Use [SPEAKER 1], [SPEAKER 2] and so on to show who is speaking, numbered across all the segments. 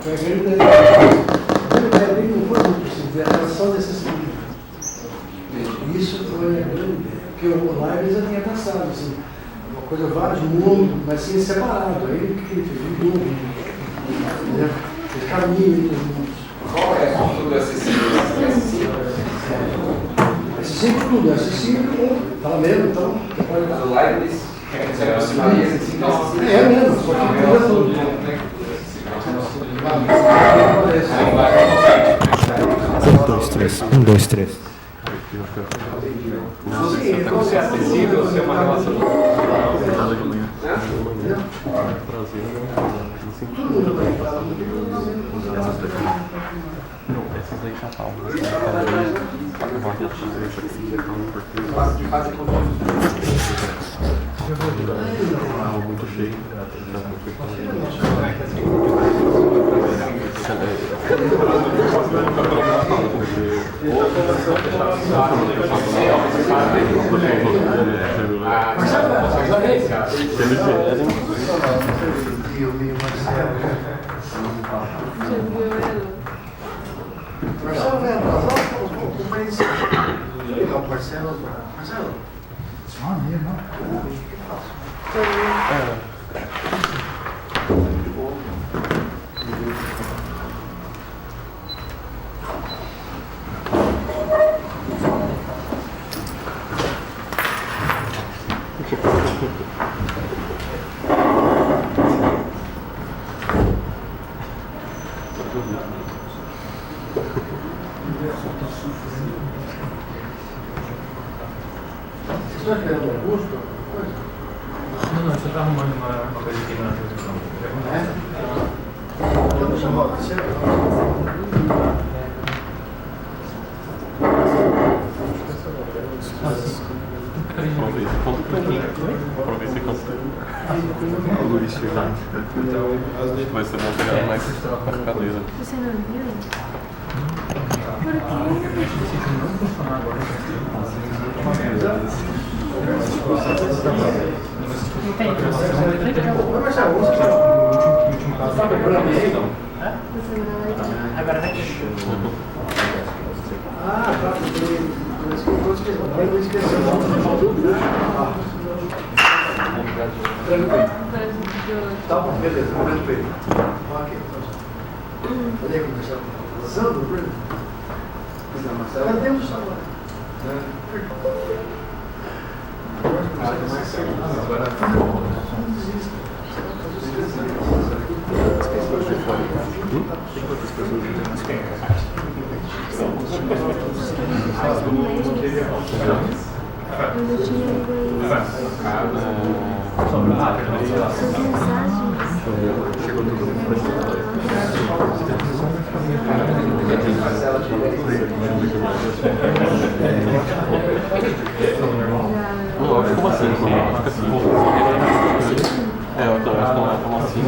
[SPEAKER 1] foi a grande ideia. A grande ideia não foi muito simples, era só desse livro. Isso foi a grande ideia. Porque o Live já tinha pensado, assim, uma coisa vários mundos, mas assim, separado. Aí o que ele fez? Entendeu? Fez caminho entre os mundos.
[SPEAKER 2] Qual é a tudo acessível?
[SPEAKER 1] Acessível tudo, acessível, fala mesmo, então, você pode dar.
[SPEAKER 2] O Live se aproximaria assim, não.
[SPEAKER 1] É mesmo, só que tudo é tudo.
[SPEAKER 3] 1, 2, 3. 1, 2, 3.
[SPEAKER 2] Como se é acessível, se é uma relação.
[SPEAKER 4] Essas aí já falam. Muito cheio.
[SPEAKER 1] Marcelo vai atrasar um pouco, mas legal, Marcelo. Só mesmo, você está querendo Augusto?
[SPEAKER 4] Não, você está arrumando uma coisa aqui na televisão.
[SPEAKER 1] Vamos chamar você.
[SPEAKER 4] Pra ver se consegue. O Luiz chegar. Então, vai ser bom pegar mais cadeira.
[SPEAKER 5] Você não viu? Por quê?
[SPEAKER 4] Não funcionar agora.
[SPEAKER 1] Agora vai ter. Ah, tá. Eu esqueci. Tá bom, beleza. Momento para ele. Ok. Olha aí como está usando, Bruno. Ela deu um salão.
[SPEAKER 4] Agora tem quantas pessoas
[SPEAKER 5] Eu tinha
[SPEAKER 4] chegou tudo. Não, como assim? Fica assim. É, eu acho que não é como assim.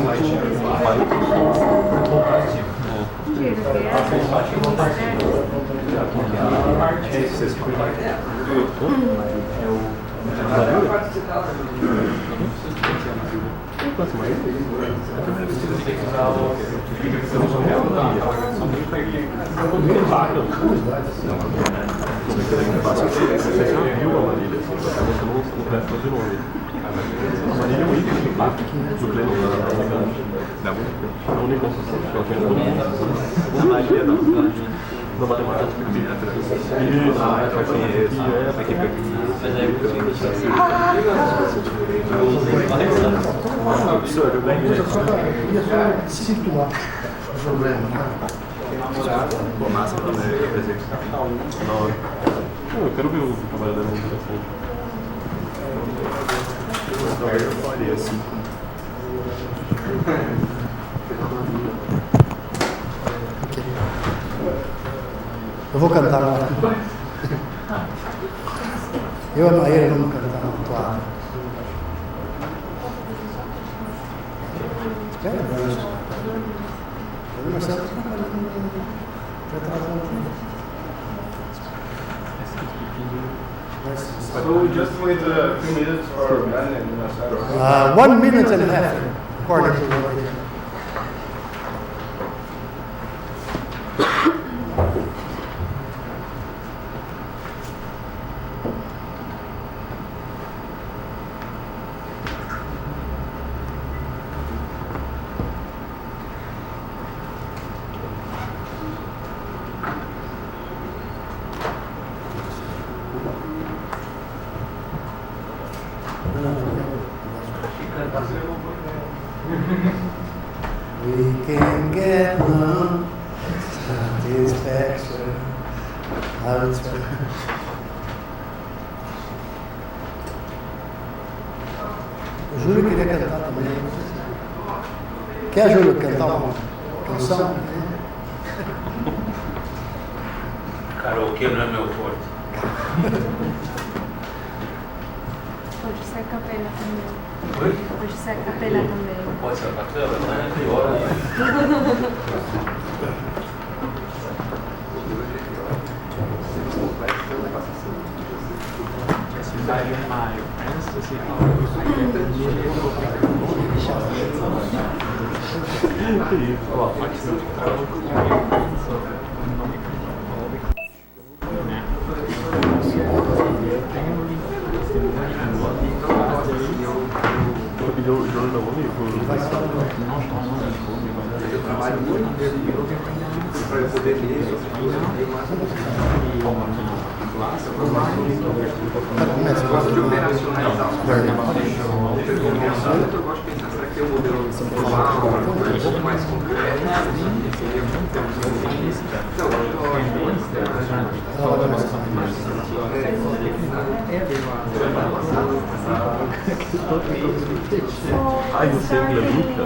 [SPEAKER 4] A Marília é um ícone do parque do pleno da Unicamp. A Marília não matemática absurdo, bem
[SPEAKER 1] Situar o problema.
[SPEAKER 4] Pô, massa pra ver eu quero ver o trabalho da demonstração. Eu faria assim.
[SPEAKER 1] Eu vou cantar agora. Eu e a Maíra vamos cantar no quadro. Espera, o Marcelo está trabalhando.
[SPEAKER 6] So just wait a few minutes for Ben and
[SPEAKER 1] 1 minute and a half, according to what we can get no satisfaction. O Júlio queria cantar também. Quer, Júlio, cantar uma canção?
[SPEAKER 7] Karaokê não é meu forte.
[SPEAKER 5] Pode ser a capela também.
[SPEAKER 7] Oi?
[SPEAKER 5] Pode ser a capela também.
[SPEAKER 7] Pode ser a capela? Não é pior aí.
[SPEAKER 2] Eu trabalho muito para eu poder ler, eu gosto de operacionalizar os conceitos. Eu gosto de pensar, será que tem um modelo global, um pouco mais concreto?
[SPEAKER 4] Ai, não sei, é Lógica,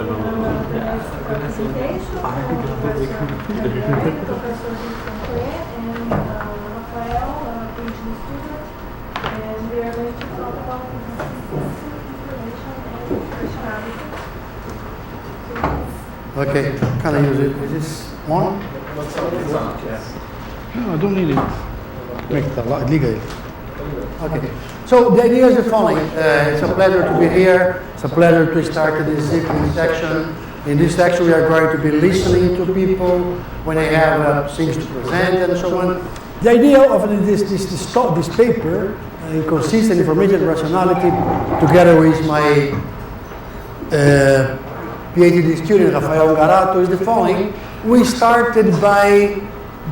[SPEAKER 1] Okay, can I use it? Is this on? No, I don't need it. Make it liga ele. Okay. So the idea is the following. It's a pleasure to be here. It's a pleasure to start this evening section. In this section, we are going to be listening to people when they have things to present and so on. The idea of this paper, Consistent Information Rationality, together with my PhD student Rafael Garato, is the following. We started by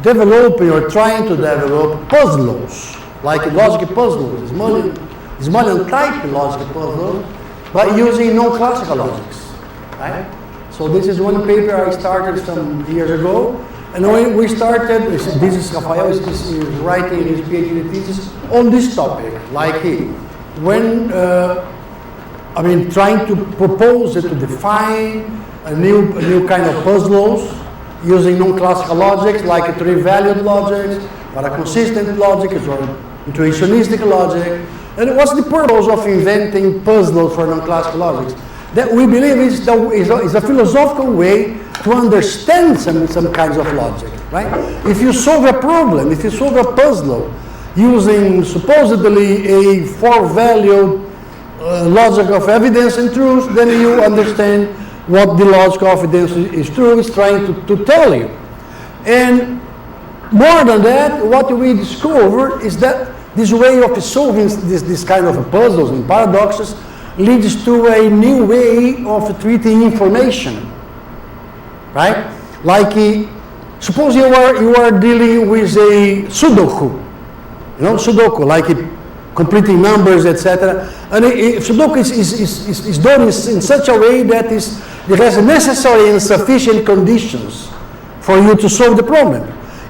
[SPEAKER 1] developing or trying to develop puzzles, like logic puzzles, Smolian type logic puzzles, but using non-classical logics. Right? So this is one paper I started some years ago, and when we started, this is Rafael is writing his PhD thesis on this topic, like when trying to propose it to define a new kind of puzzles using non-classical logics, like a tree-valued logic, but a consistent logic, or intuitionistic logic. And what's the purpose of inventing puzzles for non-classical logics? That we believe is a philosophical way to understand some kinds of logic, right? If you solve a problem, if you solve a puzzle using supposedly a four-valued logic of evidence and truth, then you understand what the logic of evidence is true is trying to tell you. And more than that, what we discover is that this way of solving this kind of puzzles and paradoxes leads to a new way of treating information, right? Like, suppose you are dealing with a Sudoku, Sudoku, like completing numbers, etc. And Sudoku is done in such a way that it has necessary and sufficient conditions for you to solve the problem.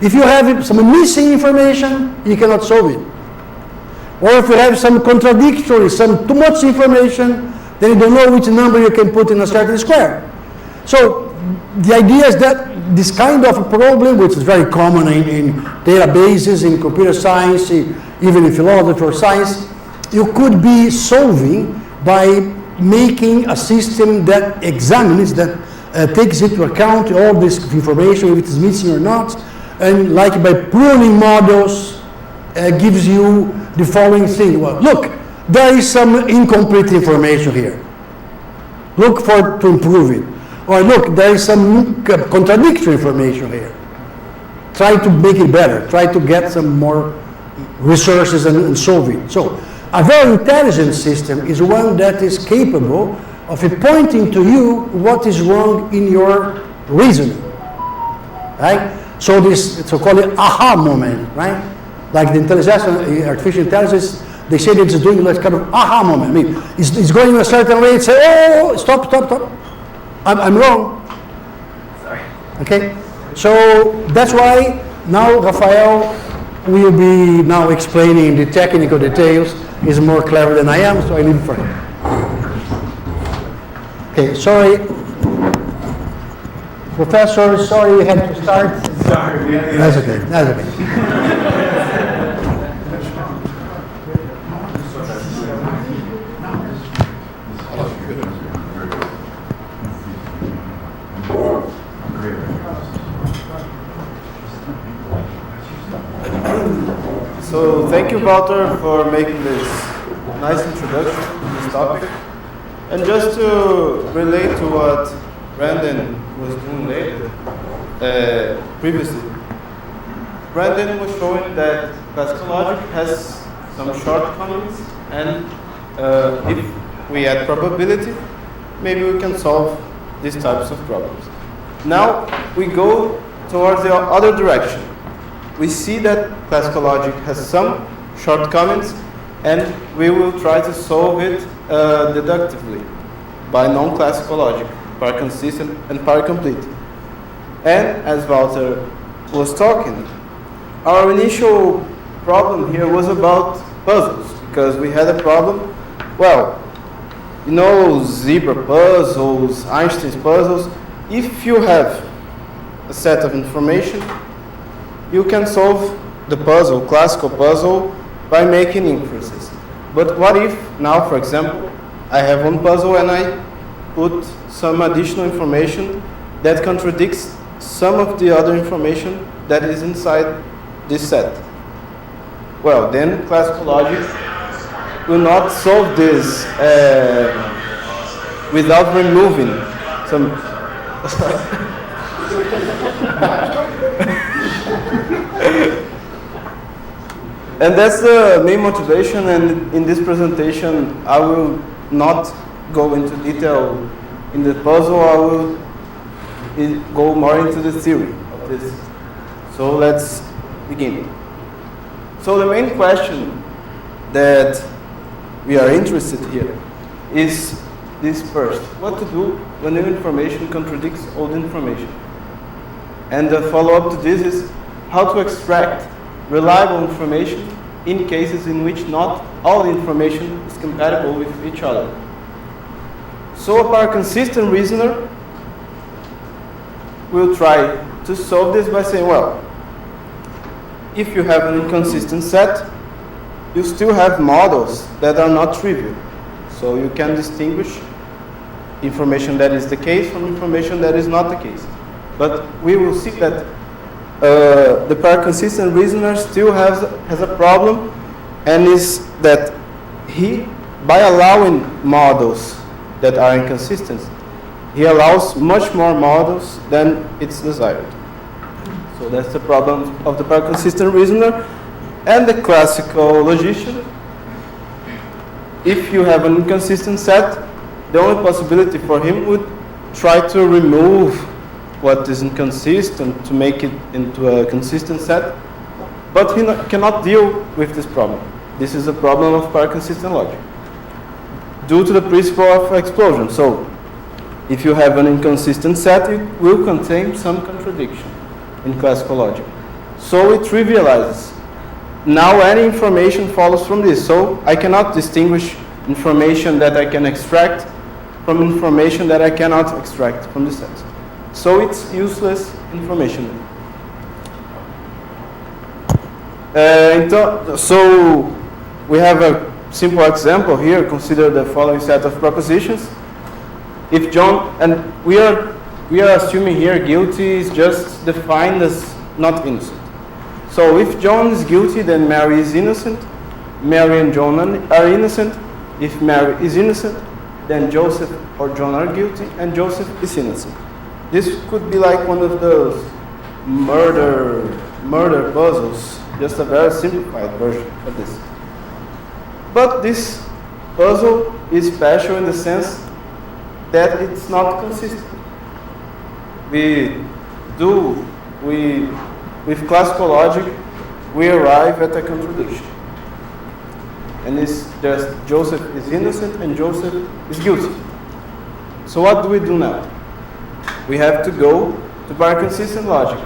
[SPEAKER 1] If you have some missing information, you cannot solve it. Or if you have some contradictory, some too much information, then you don't know which number you can put in a certain square. So the idea is that this kind of a problem, which is very common in databases, in computer science, even in philosophy or science, you could be solving by making a system that examines, that takes into account all this information, if it is missing or not, and like by pruning models, gives you the following thing. Well, look, there is some incomplete information here. Look to improve it. Or look, there is some contradictory information here. Try to make it better. Try to get some more resources and solve it. So, a very intelligent system is one that is capable of pointing to you what is wrong in your reasoning. Right? So this, so-called aha moment, right? Like the artificial intelligence, they say that it's doing like kind of aha moment. I mean, it's going in a certain way and say, oh, stop. I'm wrong. Okay? So that's why now Rafael will be now explaining the technical details. He's more clever than I am, so I leave it for him. Okay, sorry. Professor, sorry you had to start.
[SPEAKER 6] Sorry.
[SPEAKER 1] That's okay, that's okay.
[SPEAKER 6] So thank you, Walter, for making this nice introduction to this topic. And just to relate to what Brandon was doing later, previously, Brandon was showing that classical logic has some shortcomings, and if we add probability, maybe we can solve these types of problems. Now we go towards the other direction. We see that classical logic has some shortcomings, and we will try to solve it deductively by non-classical logic, par-consistent and par-complete. And as Walter was talking, our initial problem here was about puzzles, because we had a problem, well, you know, zebra puzzles, Einstein's puzzles. If you have a set of information, you can solve the puzzle, classical puzzle, by making inferences. But what if now, for example, I have one puzzle and I put some additional information that contradicts some of the other information that is inside this set? Well, then classical logic will not solve this without removing some... And that's the main motivation, and in this presentation I will not go into detail in the puzzle, I will go more into the theory of this. So let's begin. So the main question that we are interested here is this first. What to do when new information contradicts old information? And the follow-up to this is how to extract reliable information in cases in which not all information is compatible with each other. So a par-consistent reasoner will try to solve this by saying, well, if you have an inconsistent set, you still have models that are not trivial. So you can distinguish information that is the case from information that is not the case. But we will see that the par-consistent reasoner still has a problem, and is that he, by allowing models that are inconsistent, he allows much more models than it's desired. So that's the problem of the par-consistent reasoner. And the classical logician, if you have an inconsistent set, the only possibility for him would try to remove what is inconsistent to make it into a consistent set, but he cannot deal with this problem. This is a problem of par-consistent logic due to the principle of explosion. So if you have an inconsistent set, it will contain some contradiction in classical logic. So it trivializes. Now any information follows from this. So I cannot distinguish information that I can extract from information that I cannot extract from the set. So it's useless information. So we have a simple example here. Consider the following set of propositions. If John, and we are assuming here guilty is just defined as not innocent. So if John is guilty, then Mary is innocent. Mary and John are innocent. If Mary is innocent, then Joseph or John are guilty, and Joseph is innocent. This could be like one of those murder puzzles, just a very simplified version of this. But this puzzle is special in the sense that it's not consistent. With classical logic, we arrive at a contradiction. And it's just Joseph is innocent and Joseph is guilty. So what do we do now? We have to go to bar-consistent logic,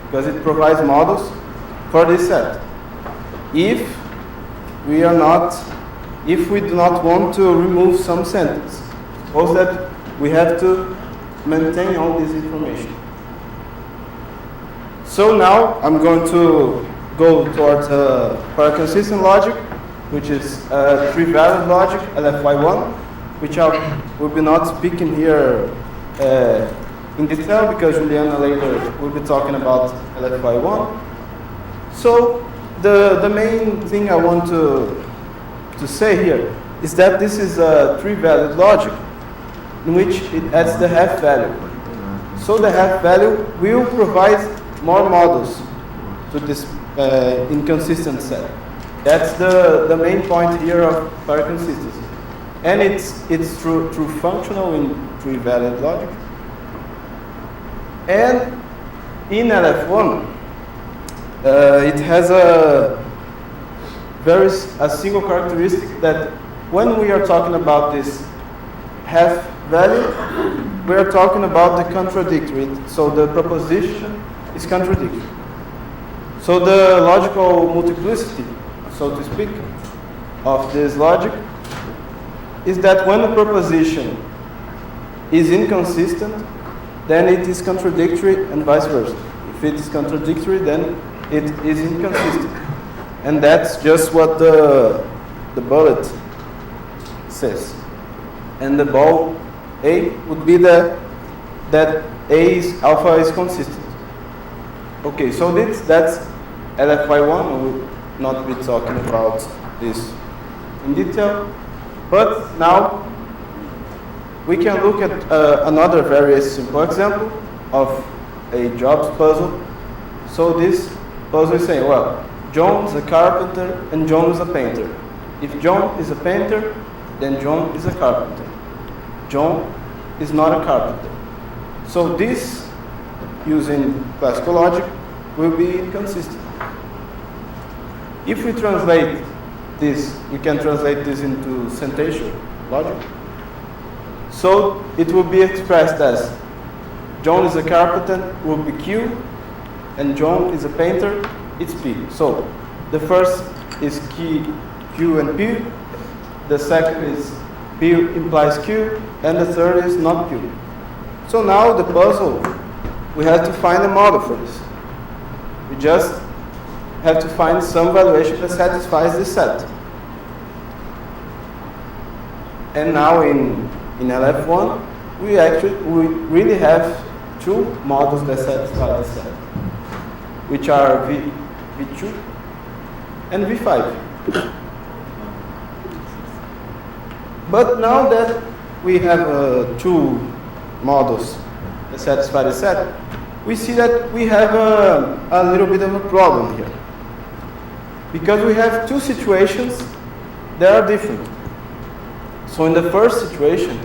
[SPEAKER 6] because it provides models for this set. If we do not want to remove some sentence, suppose that we have to maintain all this information. So now I'm going to go towards bar-consistent logic, which is three-valid logic, LFY1, which I will be not speaking here in detail because Juliana later will be talking about LFY1. So the main thing I want to say here is that this is a three-valid logic in which it adds the half value. So the half value will provide more models to this inconsistent set. That's the main point here of bar-consistency. And it's true functional in three-valid logic. And in LF1, it has a single characteristic that when we are talking about this half value, we are talking about the contradictory. So the proposition is contradictory. So the logical multiplicity, so to speak, of this logic is that when a proposition is inconsistent, then it is contradictory and vice versa. If it is contradictory, then it is inconsistent. And that's just what the bullet says. And the ball A would be that alpha is consistent. Okay, so that's LFY1. We will not be talking about this in detail. But now we can look at another very simple example of a jobs puzzle. So this puzzle is saying, well, John is a carpenter and John is a painter. If John is a painter, then John is a carpenter. John is not a carpenter. So this, using classical logic, will be inconsistent. If we translate this, we can translate this into syntaxial logic. So it will be expressed as John is a carpenter will be Q, and John is a painter, it's P. So the first is Q and P, the second is P implies Q, and the third is not Q. So now the puzzle, we have to find a model for this. We just have to find some valuation that satisfies this set. And now in LF1, we really have two models that satisfy this set, which are V2 and V5. But now that we have two models that satisfy the set, we see that we have a little bit of a problem here. Because we have two situations that are different. So in the first situation,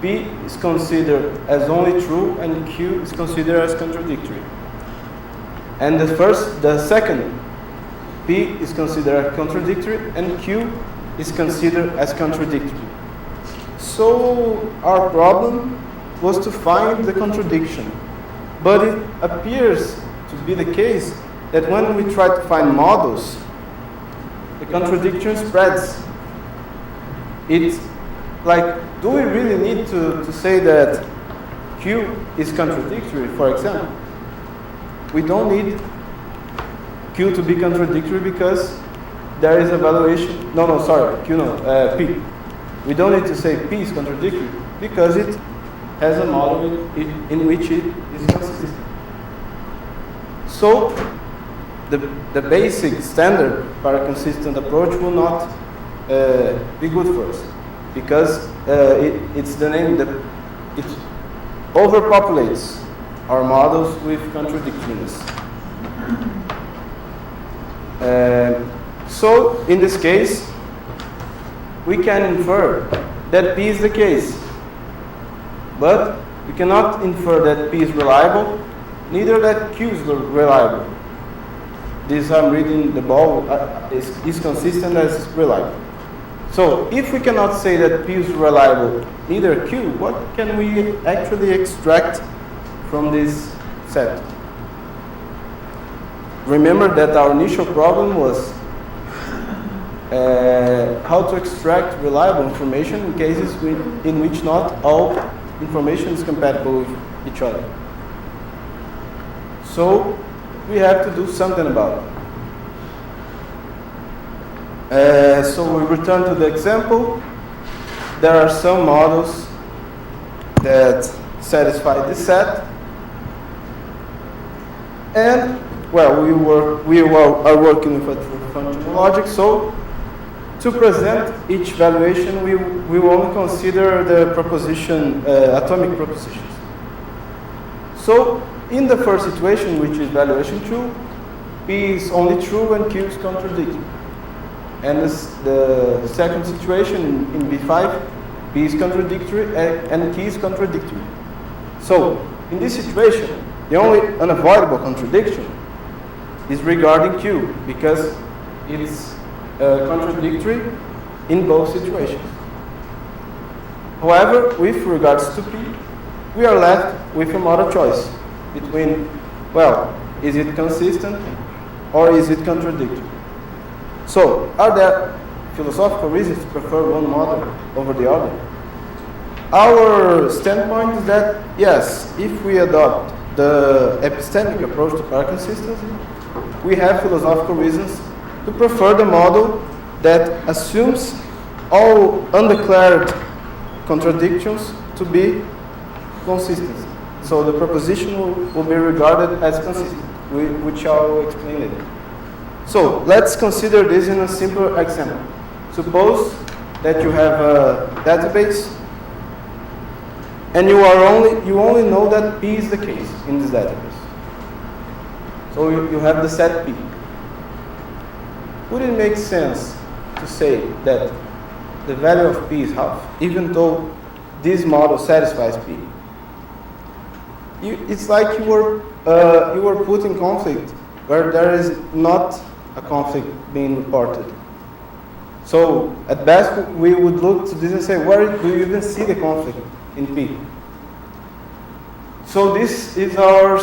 [SPEAKER 6] P is considered as only true and Q is considered as contradictory. And the second, P is considered as contradictory and Q is considered as contradictory. So our problem was to find the contradiction. But it appears to be the case that when we try to find models, the contradiction spreads. It's like, do we really need to say that Q is contradictory, for example? We don't need Q to be contradictory because there is a valuation. P. We don't need to say P is contradictory because it has a model in which it is consistent. So the basic standard bar-consistent approach will not be good for us because it's the name that it overpopulates our models with contradictoriness. So in this case, we can infer that P is the case, but we cannot infer that P is reliable, neither that Q is reliable. This I'm reading the ball is consistent as reliable. So if we cannot say that P is reliable, neither Q, what can we actually extract from this set. Remember that our initial problem was how to extract reliable information in cases in which not all information is compatible with each other. So we have to do something about it. So we return to the example. There are some models that satisfy this set. And, well, we are working with functional logic, so to present each valuation, we will only consider the proposition, atomic propositions. So, in the first situation, which is valuation 2, P is only true and Q is contradictory. And the second situation, in B5, P is contradictory and Q is contradictory. So, in this situation, the only unavoidable contradiction is regarding Q, because it's contradictory in both situations. However, with regards to P, we are left with a model choice between, well, is it consistent or is it contradictory? So, are there philosophical reasons to prefer one model over the other? Our standpoint is that, yes, if we adopt the epistemic approach to power consistency, we have philosophical reasons to prefer the model that assumes all undeclared contradictions to be consistent. So the proposition will be regarded as consistent, which I will explain later. So let's consider this in a simpler example. Suppose that you have a database and you only know that P is the case in this database. So you have the set P. Would it make sense to say that the value of P is half, even though this model satisfies P? It's like you were put in conflict where there is not a conflict being reported. So at best we would look to this and say, where do you even see the conflict in P? So this is our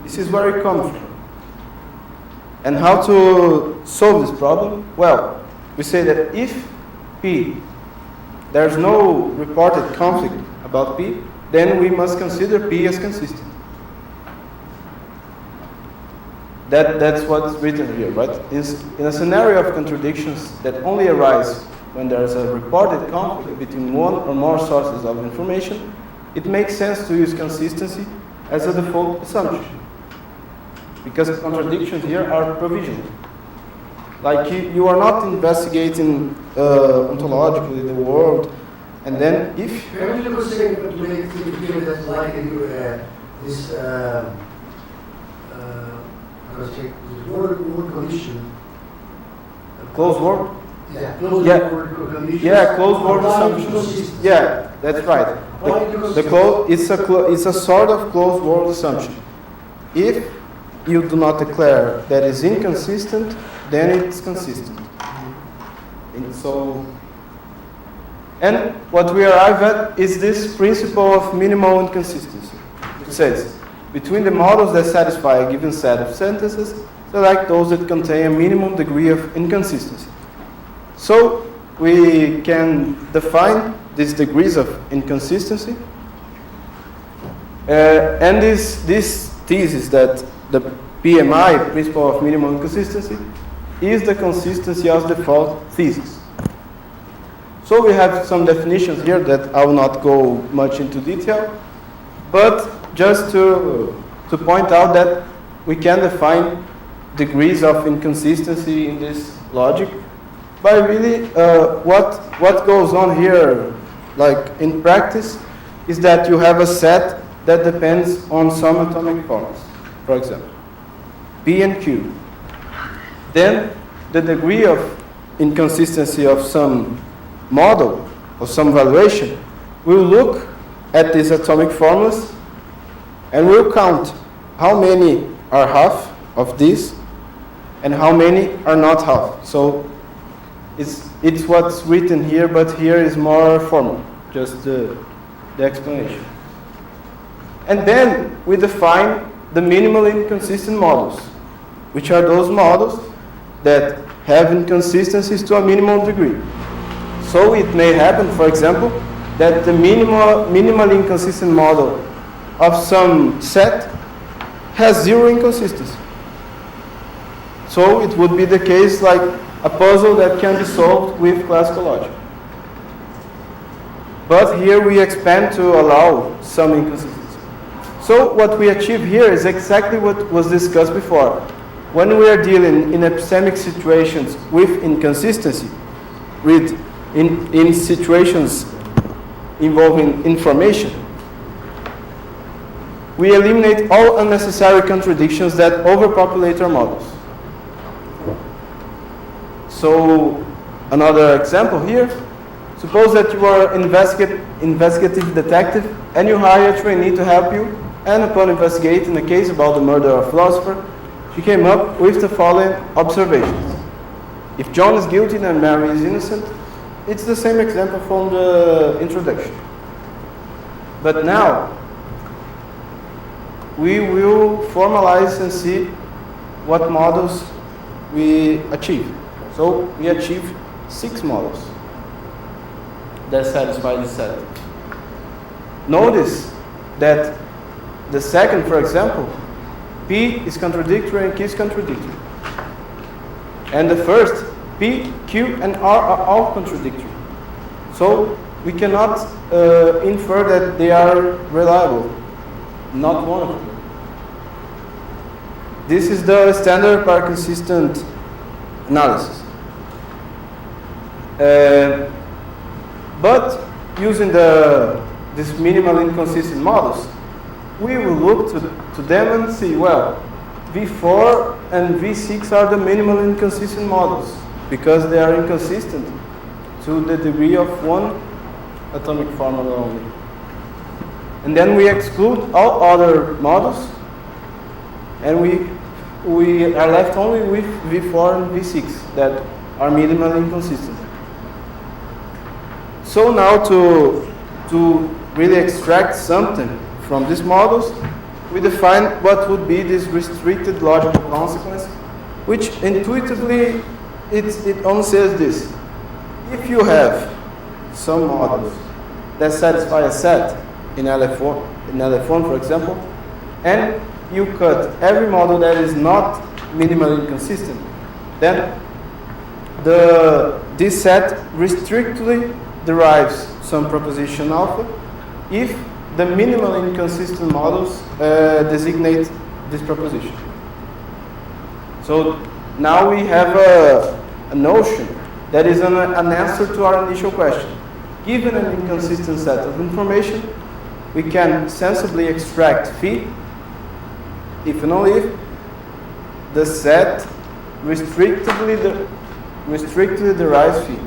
[SPEAKER 6] this is where it comes from. And how to solve this problem? Well, we say that if P, there's no reported conflict about P, then we must consider P as consistent. That's what's written here, right? In a scenario of contradictions that only arise when there's a reported conflict between one or more sources of information, it makes sense to use consistency as a default assumption. Because contradictions here are provisional. Like you are not investigating ontologically the world, and then if...
[SPEAKER 1] Permite você make it like this word condition.
[SPEAKER 6] Closed word?
[SPEAKER 1] Yeah,
[SPEAKER 6] closed word assumption. Yeah, that's right. It's a sort of closed word assumption. If you do not declare that is inconsistent, then it's consistent. And what we arrive at is this principle of minimal inconsistency. It says, between the models that satisfy a given set of sentences, select those that contain a minimum degree of inconsistency. So we can define these degrees of inconsistency, and this thesis that the PMI, principle of minimal inconsistency, is the consistency as default thesis. So we have some definitions here that I will not go much into detail, but just to point out that we can define degrees of inconsistency in this logic by really what goes on here, like in practice, is that you have a set that depends on some atomic forms, for example, P and Q. Then the degree of inconsistency of some model or some valuation will look at these atomic formulas and will count how many are half of this and how many are not half. So it's what's written here, but here is more formal, just the explanation. And then we define the minimally inconsistent models, which are those models that have inconsistencies to a minimal degree. So it may happen, for example, that the minimally inconsistent model of some set has zero inconsistency. So it would be the case like a puzzle that can be solved with classical logic. But here we expand to allow some inconsistency. So what we achieve here is exactly what was discussed before. When we are dealing in epistemic situations with inconsistency, in situations involving information, we eliminate all unnecessary contradictions that overpopulate our models. So another example here, suppose that you are an investigative detective and you hire a trainee to help you, and upon investigating a case about the murder of a philosopher, she came up with the following observations. If John is guilty and Mary is innocent, it's the same example from the introduction. But now, we will formalize and see what models we achieve. So we achieve 6 models that satisfy this set. Notice that the second, for example, P is contradictory and Q is contradictory. And the first, P, Q, and R are all contradictory. So we cannot infer that they are reliable. Not one of them. This is the standard par consistent analysis. But using these minimal inconsistent models, we will look to them and see, well, V4 and V6 are the minimal inconsistent models because they are inconsistent to the degree of one atomic formula only. And then we exclude all other models, and we are left only with V4 and V6 that are minimally inconsistent. So now to really extract something from these models, we define what would be this restricted logical consequence, which intuitively it only says this. If you have some models that satisfy a set in LF1, for example, and you cut every model that is not minimally inconsistent, then this set restrictly derives some proposition alpha if the minimally inconsistent models designate this proposition. So now we have a notion that is an answer to our initial question. Given an inconsistent set of information, we can sensibly extract phi if and only if the set restrictively derives phi.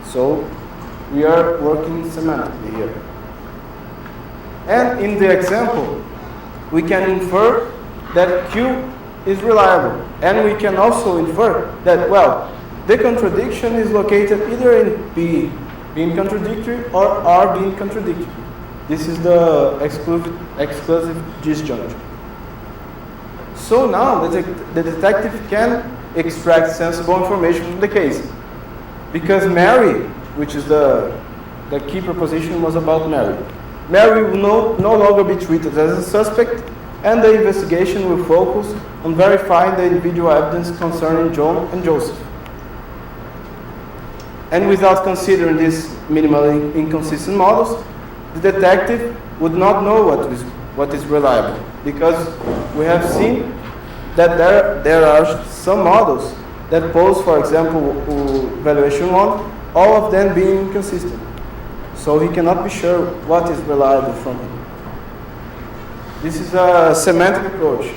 [SPEAKER 6] So we are working semantically here. And in the example, we can infer that Q is reliable. And we can also infer that, well, the contradiction is located either in P being contradictory or R being contradictory. This is the exclusive disjuncture. So now the detective can extract sensible information from the case. Because Mary, which is the key proposition, was about Mary. Mary will no longer be treated as a suspect, and the investigation will focus on verifying the individual evidence concerning John and Joseph. And without considering these minimally inconsistent models, the detective would not know what is reliable, because we have seen that there are some models that pose, for example, valuation 1, all of them being inconsistent. So he cannot be sure what is reliable from him. This is a semantic approach.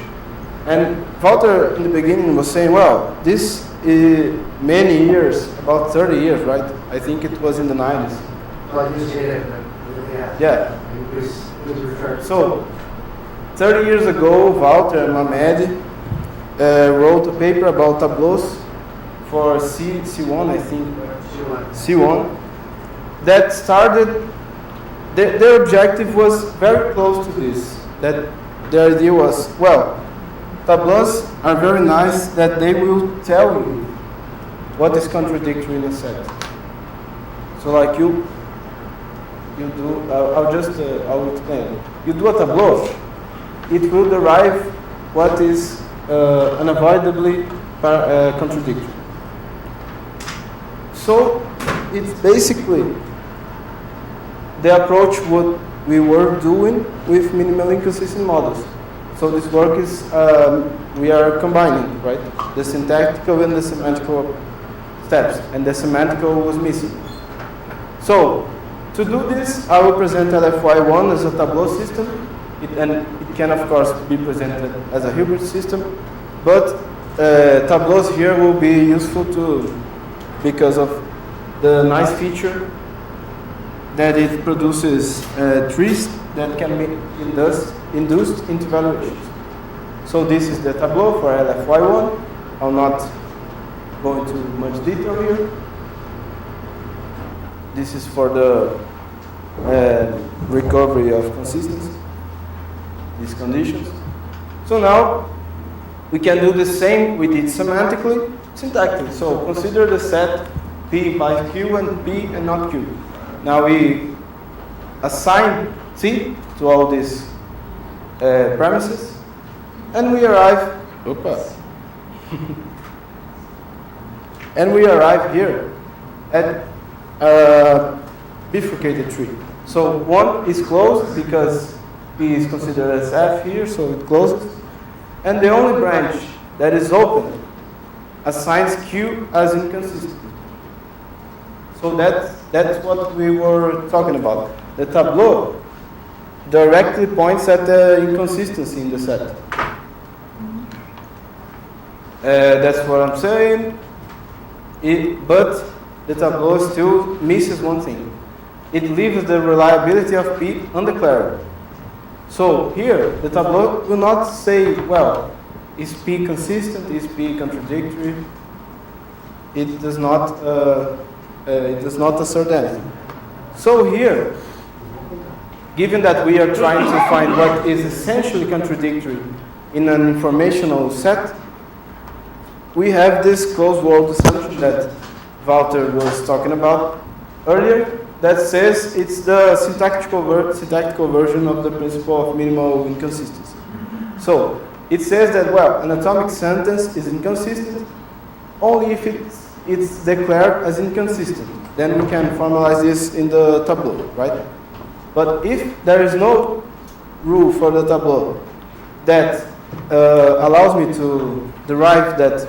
[SPEAKER 6] And Walter, in the beginning, was saying, well, this is many years, about 30 years, right? I think it was in the 90s. Yeah. So, 30 years ago, Walter and Mamed wrote a paper about tableaus for C1, I think. C1. That started, their objective was very close to this. that the idea was, well, tableaus are very nice that they will tell you what is contradictory in a set. So like you do, I'll explain. You do a tableau, it will derive what is unavoidably contradictory. So it's basically the approach what we were doing with minimally inconsistent models. So this work is, we are combining, right? The syntactical and the semantical steps, and the semantical was missing. So, to do this, I will present LFY1 as a tableau system, and it can of course be presented as a hybrid system, but tableaus here will be useful too, because of the nice feature that it produces trees that can be induced into valuations. So this is the tableau for LFY1. I'll not go into much detail here. This is for the recovery of consistency, these conditions. So now we can do the same we did semantically, syntactically. So consider the set P implies Q and P and not Q. Now we assign C to all these premises, and we arrive. And we arrive here at a bifurcated tree. So 1 is closed because P is considered as F here, so it closes. And the only branch that is open assigns Q as inconsistent. So that's what we were talking about. The tableau directly points at the inconsistency in the set. That's what I'm saying. But the tableau still misses one thing. It leaves the reliability of P undeclared. So here, the tableau will not say, well, is P consistent, is P contradictory? It does not assert anything. So here, given that we are trying to find what is essentially contradictory in an informational set, we have this closed world assumption that Walter was talking about earlier that says it's the syntactical version of the principle of minimal inconsistency. So it says that, well, an atomic sentence is inconsistent only if it's declared as inconsistent. Then we can formalize this in the tableau, right? But if there is no rule for the tableau that allows me to derive that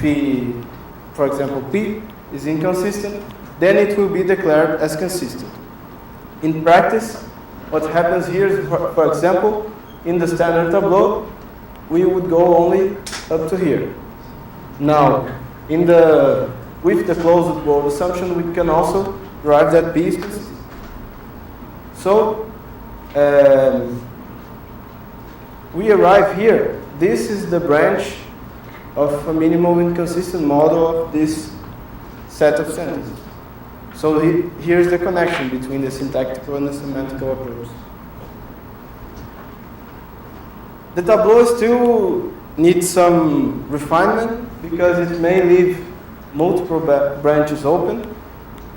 [SPEAKER 6] P, for example, P is inconsistent, then it will be declared as consistent. In practice, what happens here is, for example, in the standard tableau, we would go only up to here. Now, with the closed world assumption, we can also derive that P is consistent. So, we arrive here. This is the branch of a minimal inconsistent model of this set of sentences. So here's the connection between the syntactical and the semantical approach. The tableau still needs some refinement because it may leave multiple branches open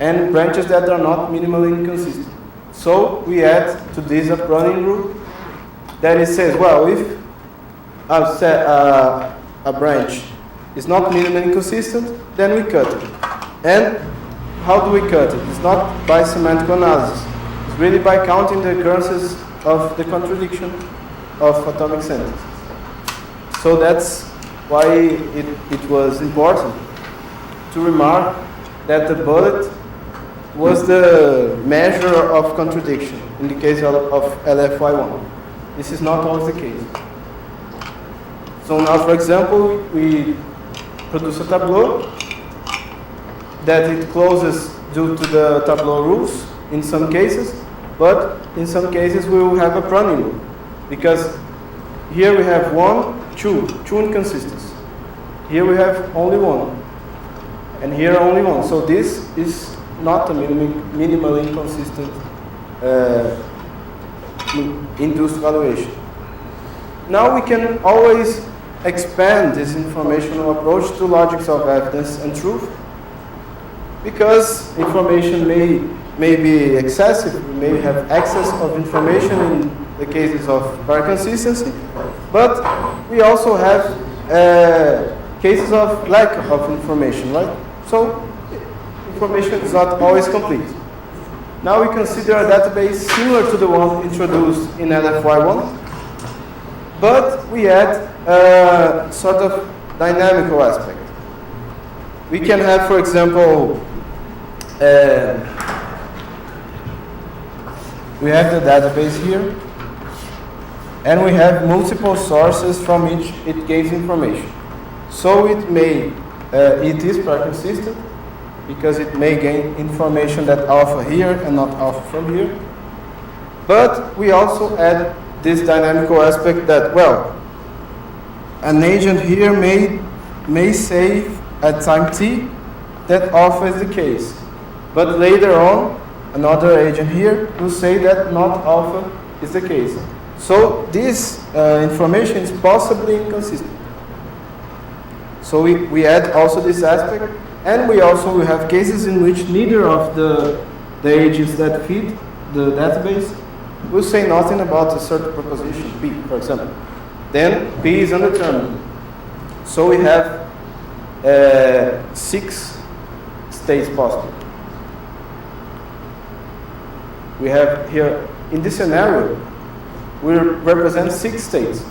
[SPEAKER 6] and branches that are not minimally inconsistent. So we add to this a pruning rule that it says, well, if a branch is not minimally inconsistent, then we cut it. And how do we cut it? It's not by semantic analysis. It's really by counting the occurrences of the contradiction of atomic sentences. So that's why it was important to remark that the bullet was the measure of contradiction in the case of LFY1. This is not always the case. So now, for example, we produce a tableau that it closes due to the tableau rules in some cases, but in some cases we will have a pruning rule, because here we have two inconsistencies. Here we have only one, and here only one. So this is not a minimally inconsistent induced valuation. now we can always expand this informational approach to logics of evidence and truth, because information may be excessive, we may have excess of information in the cases of bar consistency, but we also have cases of lack of information, right? So information is not always complete. Now we consider a database similar to the one introduced in LFY1, but we add a sort of dynamical aspect. We can have, for example, we have the database here, and we have multiple sources from which it gains information. So it is persistent, because it may gain information that alpha here and not alpha from here. But we also add this dynamical aspect that, well, an agent here may say at time t that alpha is the case. But later on, another agent here will say that not alpha is the case. So this information is possibly inconsistent. So we add also this aspect, and we also will have cases in which neither of the agents that feed the database will say nothing about a certain proposition, P, for example. Then P is undetermined. So we have 6 states possible. We have here, in this scenario, we represent 6 states.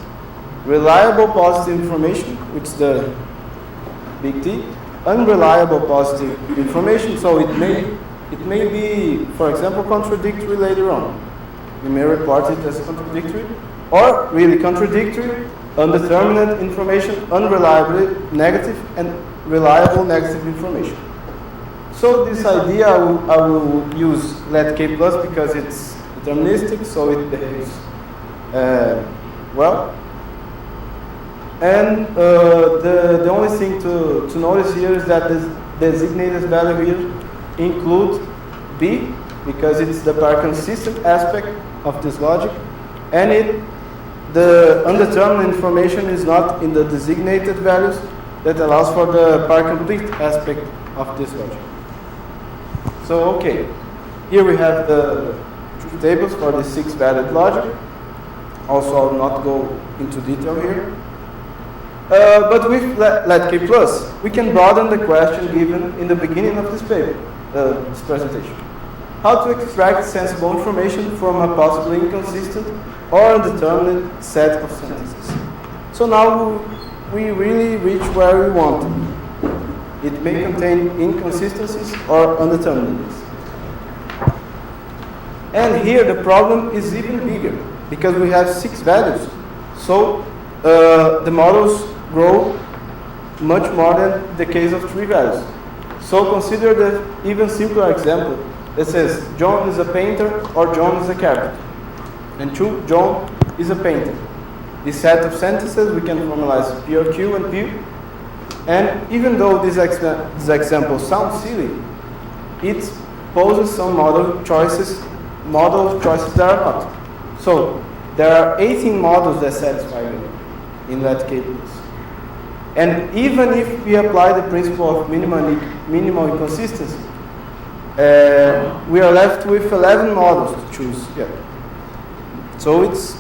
[SPEAKER 6] Reliable positive information, which is the big T. Unreliable positive information, so it may be, for example, contradictory later on. We may report it as contradictory, or really contradictory, undetermined information, unreliable negative, and reliable negative information. So this idea I will use let k plus because it's deterministic, so it behaves well. And the only thing to notice here is that the designated value here includes B, because it's the par consistent aspect of this logic, and the undetermined information is not in the designated values that allows for the par complete aspect of this logic. So okay, here we have the truth tables for the 6 valid logic. Also, I will not go into detail here. But with let k plus, we can broaden the question given in the beginning of this paper, this presentation. How to extract sensible information from a possibly inconsistent or undetermined set of sentences. So now we really reach where we want. It may contain inconsistencies or undeterminateness. And here the problem is even bigger, because we have 6 values. So the models grow much more than the case of 3 values. So consider the even simpler example that says John is a painter or John is a carpenter. And true, John is a painter. This set of sentences we can formalize P or Q and P. And even though this example sounds silly, it poses some model choices that are not. So there are 18 models that satisfy them in that case. And even if we apply the principle of minimal inconsistency, we are left with 11 models to choose here. So it's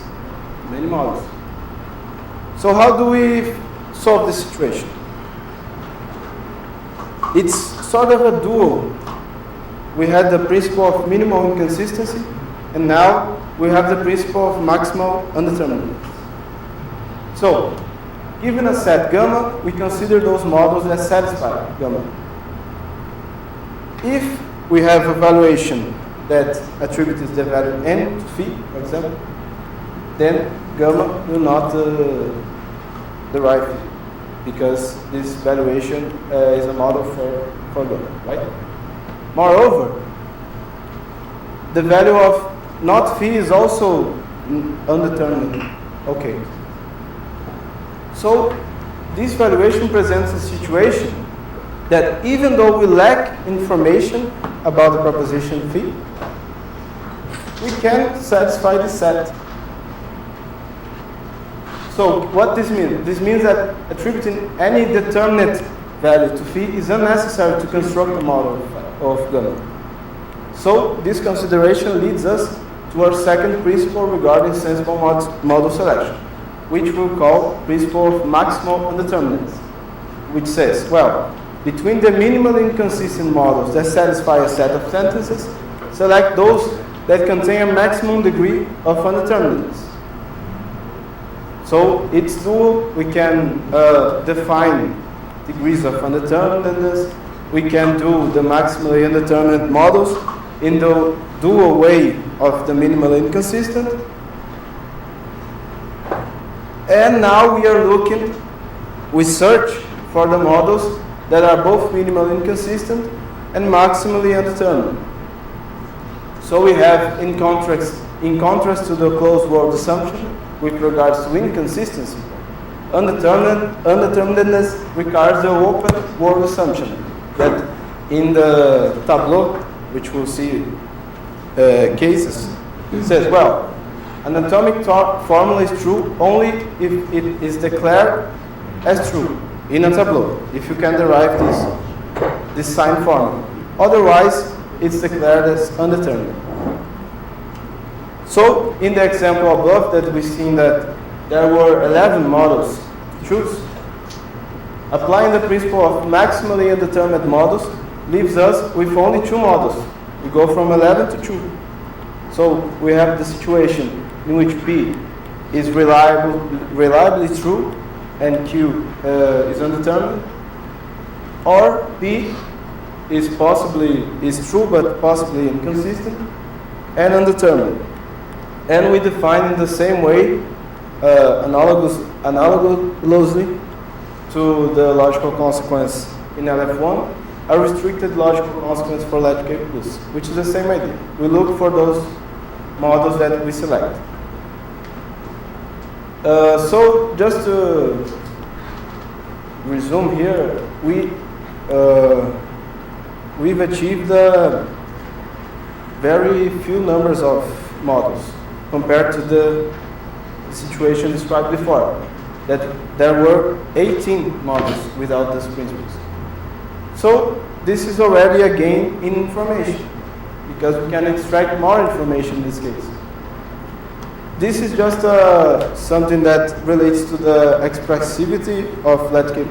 [SPEAKER 6] many models. So how do we solve this situation? It's sort of a duo. We had the principle of minimal inconsistency, and now we have the principle of maximal undeterminateness. So, given a set gamma, we consider those models as satisfy gamma. If we have a valuation that attributes the value n to phi, for example, then gamma will not derive phi, because this valuation is a model for gamma, right? Moreover, the value of not phi is also undetermined. Okay. So this valuation presents a situation that even though we lack information about the proposition phi, we can satisfy the set. So what this means? This means that attributing any determinate value to phi is unnecessary to construct a model of gamma. So this consideration leads us to our second principle regarding sensible model selection, which we'll call principle of maximal undeterminateness, which says, well, between the minimally inconsistent models that satisfy a set of sentences, select those that contain a maximum degree of undeterminateness. So it's dual. We can define degrees of undeterminateness. We can do the maximally indeterminate models in the dual way of the minimally inconsistent. And now we are looking, we search for the models that are both minimally inconsistent and maximally undeterminate. So we have, in contrast to the closed world assumption, with regards to inconsistency, undeterminateness requires the open world assumption that in the tableau, which we'll see cases, it says, well, an atomic formula is true only if it is declared as true in a tableau, if you can derive this sign formula. Otherwise, it's declared as undeterminate. So, in the example above that we've seen that there were 11 models to choose, applying the principle of maximally indeterminate models leaves us with only 2 models. We go from 11 to 2. So, we have the situation in which P is reliably true and Q is undetermined, or P is true but possibly inconsistent and undetermined. And we define in the same way, analogously to the logical consequence in LF1, a restricted logical consequence for logic K+, which is the same idea. We look for those models that we select. So just to resume here, we've achieved very few numbers of models compared to the situation described before, that there were 18 models without these principles. So this is already a gain in information, because we can extract more information in this case. This is just something that relates to the expressivity of let K+,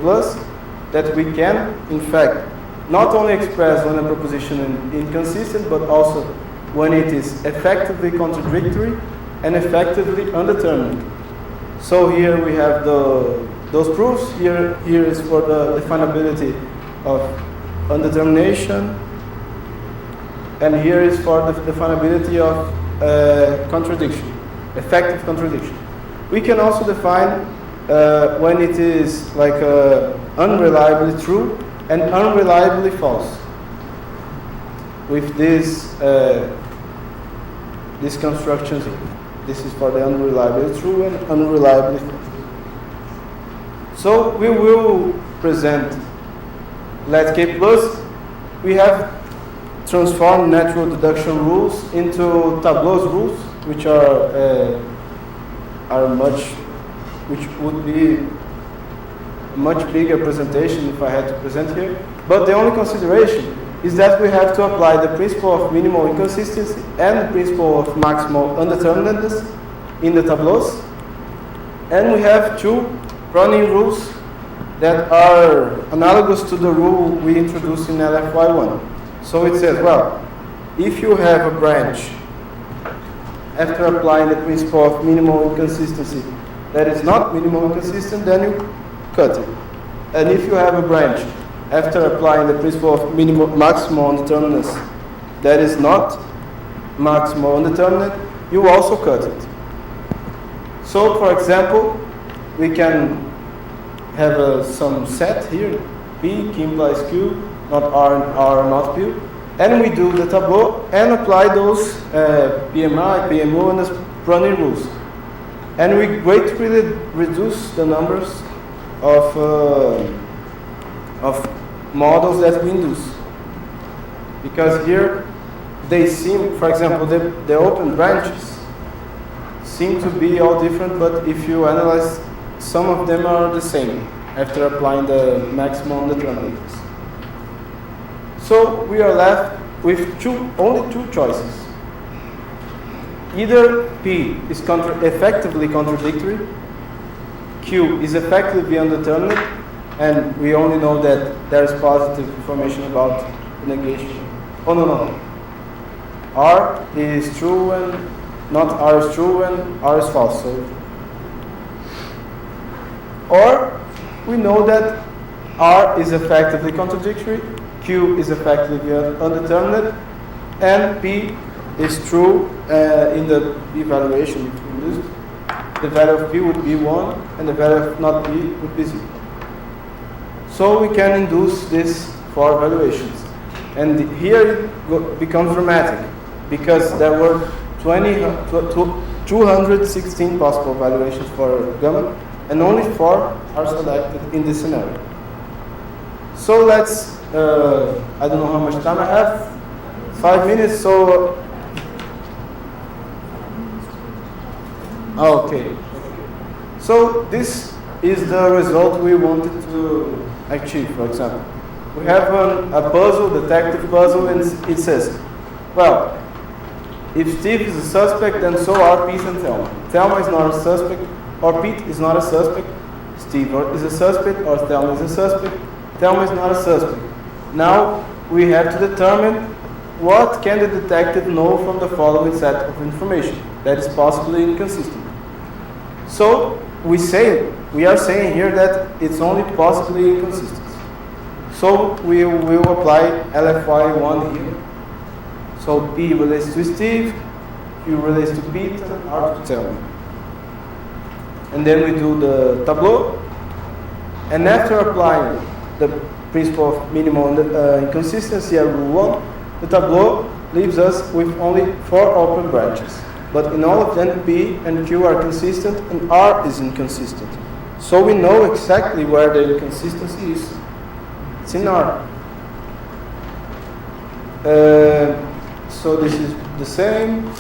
[SPEAKER 6] that we can, in fact, not only express when a proposition is inconsistent, but also when it is effectively contradictory and effectively undetermined. So here we have those proofs. Here is for the definability of undetermination, and here is for the definability of contradiction, effective contradiction. We can also define when it is like unreliably true and unreliably false with these constructions here. This is for the unreliably true and unreliably false. So we will present let K+. We have transformed natural deduction rules into Tableau's rules, which which would be a much bigger presentation if I had to present here. But the only consideration is that we have to apply the principle of minimal inconsistency and the principle of maximal undeterminateness in the tableaus. And we have 2 running rules that are analogous to the rule we introduced in LFY1. So it says, well, if you have a branch after applying the principle of minimal inconsistency that is not minimal inconsistent, then you cut it. And if you have a branch after applying the principle of maximal undeterminateness that is not maximal undeterminate, you also cut it. So, for example, we can have some set here, P, Q implies Q, not R and R not Q, and we do the tableau and apply those PMI, PMO, and the running rules. And we greatly reduce the numbers of models that we induce. Because here they seem, for example, the open branches seem to be all different, but if you analyze some of them are the same after applying the maximum determinants. So we are left with only two choices. Either P is effectively contradictory, Q is effectively undeterminate, and we only know that there is positive information about the negation. Oh no. R is true and not R is true and R is false. Or we know that R is effectively contradictory, Q is effectively undeterminate, and P is true in the evaluation between these. The value of P would be 1 and the value of not P would be 0. So we can induce these 4 evaluations. And here it becomes dramatic because there were 216 possible evaluations for gamma and only 4 are selected in this scenario. So let's, I don't know how much time I have, 5 minutes, so okay. So this is the result we wanted to achieve, for example. We have a puzzle, detective puzzle, and it says, well, if Steve is a suspect, then so are Pete and Thelma. Thelma is not a suspect, or Pete is not a suspect. Steve is a suspect, or Thelma is a suspect. Thelma is not a suspect. Now we have to determine what can the detective know from the following set of information that is possibly inconsistent. So we are saying here that it's only possibly inconsistent. So we will apply LFY1 here. So P relates to Steve, Q relates to Pete, and R to Thelma. And then we do the tableau. And after applying the principle of minimal inconsistency at rule 1, the tableau leaves us with only 4 open branches. But in all of them, P and Q are consistent and R is inconsistent. So we know exactly where the inconsistency is. It's in R. So this is the same.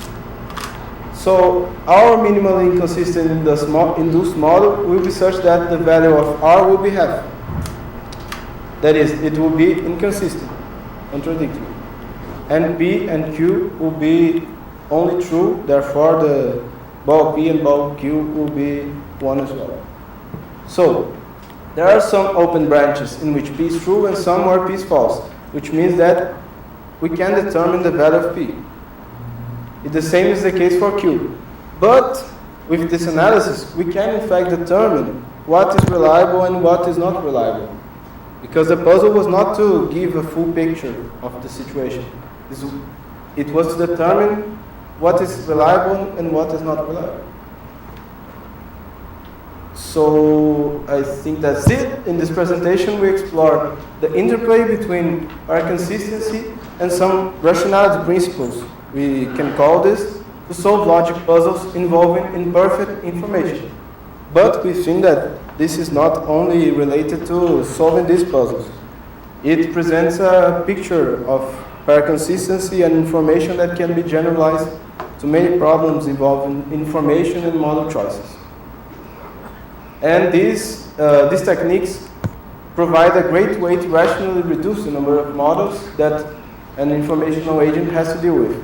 [SPEAKER 6] So our minimally inconsistent induced model will be such that the value of R will be half. That is, it will be inconsistent, contradictory. And P and Q will be only true, therefore the ball P and ball Q will be 1 as well. So there are some open branches in which P is true and some where P is false, which means that we can determine the value of P. The same is the case for Q. But with this analysis, we can in fact determine what is reliable and what is not reliable. Because the puzzle was not to give a full picture of the situation. It was to determine what is reliable and what is not reliable. So I think that's it. In this presentation, we explored the interplay between our consistency and some rationality principles, we can call this, to solve logic puzzles involving imperfect information. But we think that this is not only related to solving these puzzles. It presents a picture of pair consistency and information that can be generalized to many problems involving information and model choices. And these techniques provide a great way to rationally reduce the number of models that an informational agent has to deal with.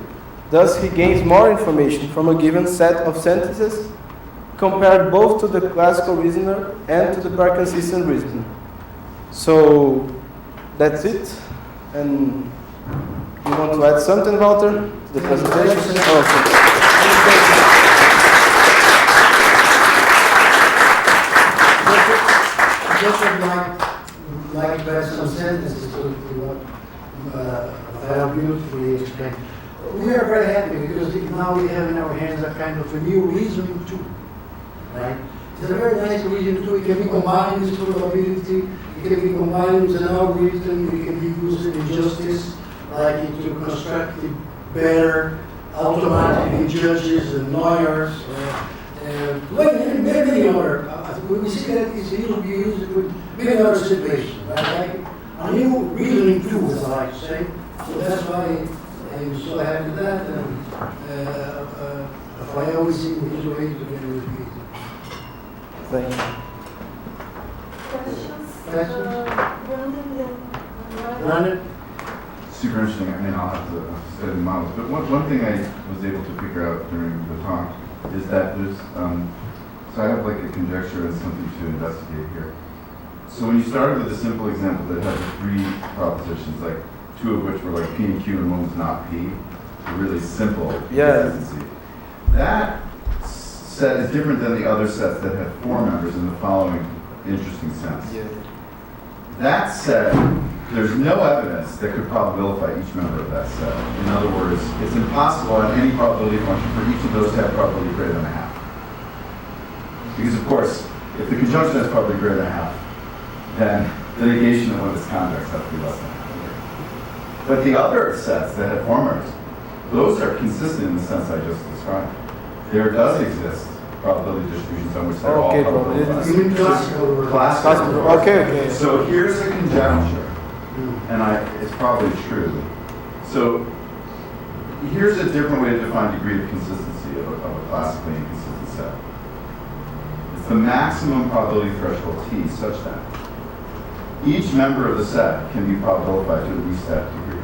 [SPEAKER 6] Thus, he gains more information from a given set of sentences compared both to the classical reasoner and to the pair consistent reasoner. So that's it. And you want to add something, Walter, to the presentation?
[SPEAKER 1] Just would like to add some sentences to what I beautifully explained. We are very happy because now we have in our hands a kind of a new reasoning tool, right? It's a very nice reasoning tool. It can be combined with probability, it can be combined with an algorithm, it can be used in justice, like to construct better automatically judges and lawyers. Many other, we see that it's usually used with many other situations, right? Like a new reasoning tool, as I like to say. So that's why I'm so happy with that. And I always see visual aids together with me.
[SPEAKER 6] Thank you.
[SPEAKER 1] questions? Run it.
[SPEAKER 8] Super interesting. I mean, I'll have to study the models. But one thing I was able to figure out during the talk is that there's, so I have like a conjecture and something to investigate here. So when you started with a simple example that had the 3 propositions, like 2 of which were like P and Q and 1 was not P, a really simple consistency. That set is different than the other sets that had 4 members in the following interesting sense. That set, there's no evidence that could probabilify each member of that set. In other words, it's impossible on any probability function for each of those to have probability greater than a half. Because of course, if the conjunction has probability greater than a half, then the negation of one of its convex has to be less than a half. But the other sets that have 4 members, those are consistent in the sense I just described. There does exist probability distributions on which they're all probability.
[SPEAKER 1] You mean classical?
[SPEAKER 8] Classical.
[SPEAKER 6] Okay.
[SPEAKER 8] So here's a conjecture, and it's probably true. So here's a different way to define degree of consistency of a classically inconsistent set. It's the maximum probability threshold T such that each member of the set can be probabilified to at least that degree.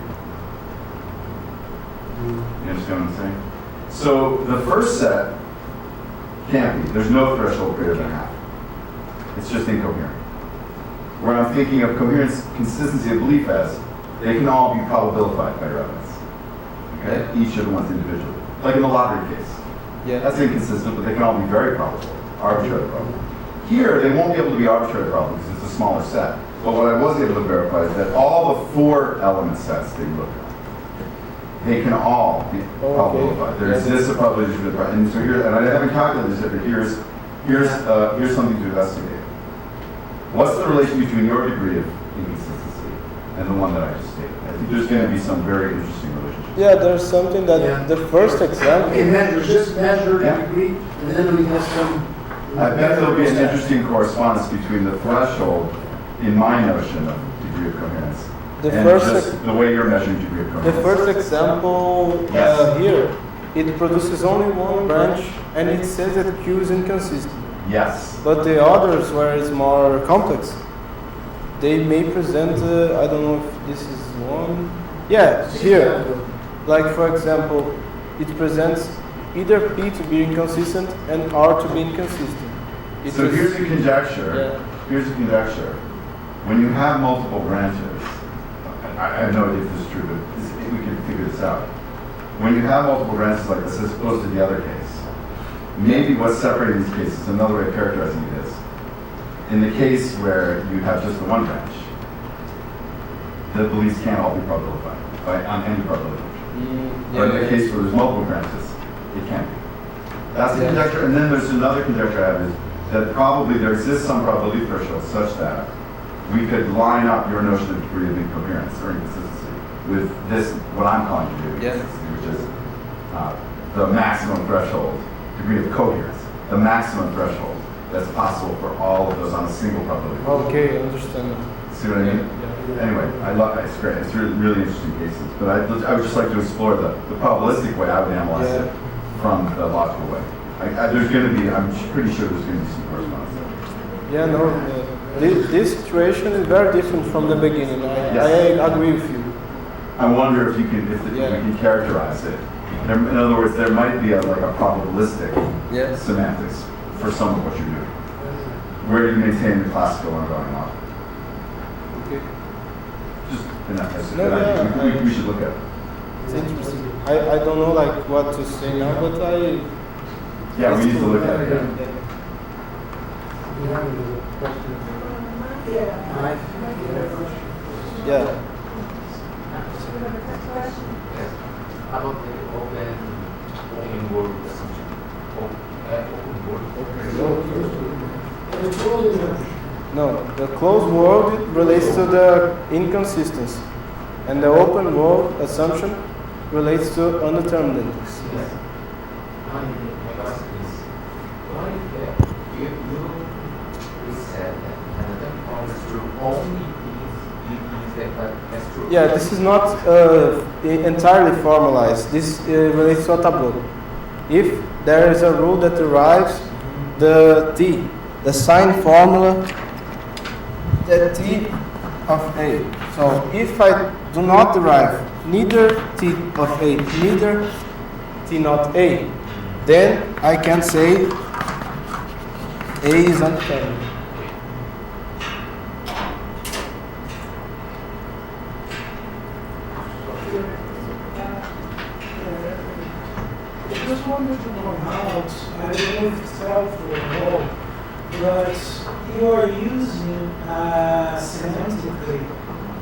[SPEAKER 8] You understand what I'm saying? So the first set can't be. There's no threshold greater than half. It's just incoherent. Where I'm thinking of coherence, consistency of belief as, they can all be probabilified by your evidence. Okay? Each of the ones individually. Like in the lottery case. That's inconsistent, but they can all be very probable. Arbitrary probable. Here, they won't be able to be arbitrary probable because it's a smaller set. But what I was able to verify is that all the 4 element sets they look at, they can all be probabilified. There exists a probability distribution, and so here, and I haven't calculated this yet, but here's something to investigate. What's the relation between your degree of inconsistency and the one that I just stated? I think there's going to be some very interesting relationship.
[SPEAKER 6] Yeah, there's something that the first example.
[SPEAKER 1] Okay, just measure the degree, and then we have some.
[SPEAKER 8] I bet there'll be an interesting correspondence between the threshold in my notion of degree of coherence and just the way you're measuring degree of coherence.
[SPEAKER 6] The first example here, it produces only 1 branch, and it says that Q is inconsistent.
[SPEAKER 8] Yes.
[SPEAKER 6] But the others, where it's more complex, they may present, I don't know if this is one. Yeah, here. Like for example, it presents either P to be inconsistent and R to be inconsistent.
[SPEAKER 8] So here's a conjecture. Here's a conjecture. When you have multiple branches, I have no idea if this is true, but we can figure this out. When you have multiple branches like this, as opposed to the other case, maybe what's separating these cases, another way of characterizing it is, in the case where you have just the 1 branch, the beliefs can't all be probabilified on any probability function. But in the case where there's multiple branches, it can't be. That's the conjecture. And then there's another conjecture I have is that probably there exists some probability threshold such that we could line up your notion of degree of incoherence or inconsistency with this, what I'm calling degree of inconsistency, which is the maximum threshold, degree of coherence, the maximum threshold that's possible for all of those on a single probability.
[SPEAKER 6] Okay, I understand.
[SPEAKER 8] See what I mean? Anyway, I love it. It's great. It's really interesting cases. But I would just like to explore the probabilistic way I would analyze it from the logical way. There's going to be, I'm pretty sure there's going to be some correspondence there.
[SPEAKER 6] Yeah, no. This situation is very different from the beginning. I agree with you.
[SPEAKER 8] I wonder if we can characterize it. In other words, there might be like a probabilistic semantics for some of what you're doing. Where do you maintain the classical ongoing model?
[SPEAKER 6] Okay.
[SPEAKER 8] Just enough. We should look at it.
[SPEAKER 6] It's interesting. I don't know like what to say now, but
[SPEAKER 8] we need to look at it.
[SPEAKER 6] Yeah.
[SPEAKER 7] About the open world assumption. Open world.
[SPEAKER 6] No, the closed world relates to the inconsistency, and the open world assumption relates to undeterminateness.
[SPEAKER 7] My question is, why you said that another form is true only if that's true?
[SPEAKER 6] Yeah, this is not entirely formalized. This relates to a tableau. If there is a rule that derives the T, the sign formula the T of A. So if I do not derive neither T of A, neither T not A, then I can say A is undetermined.
[SPEAKER 1] I just wanted to point out, I don't know if it's helpful at all, but you are using semantically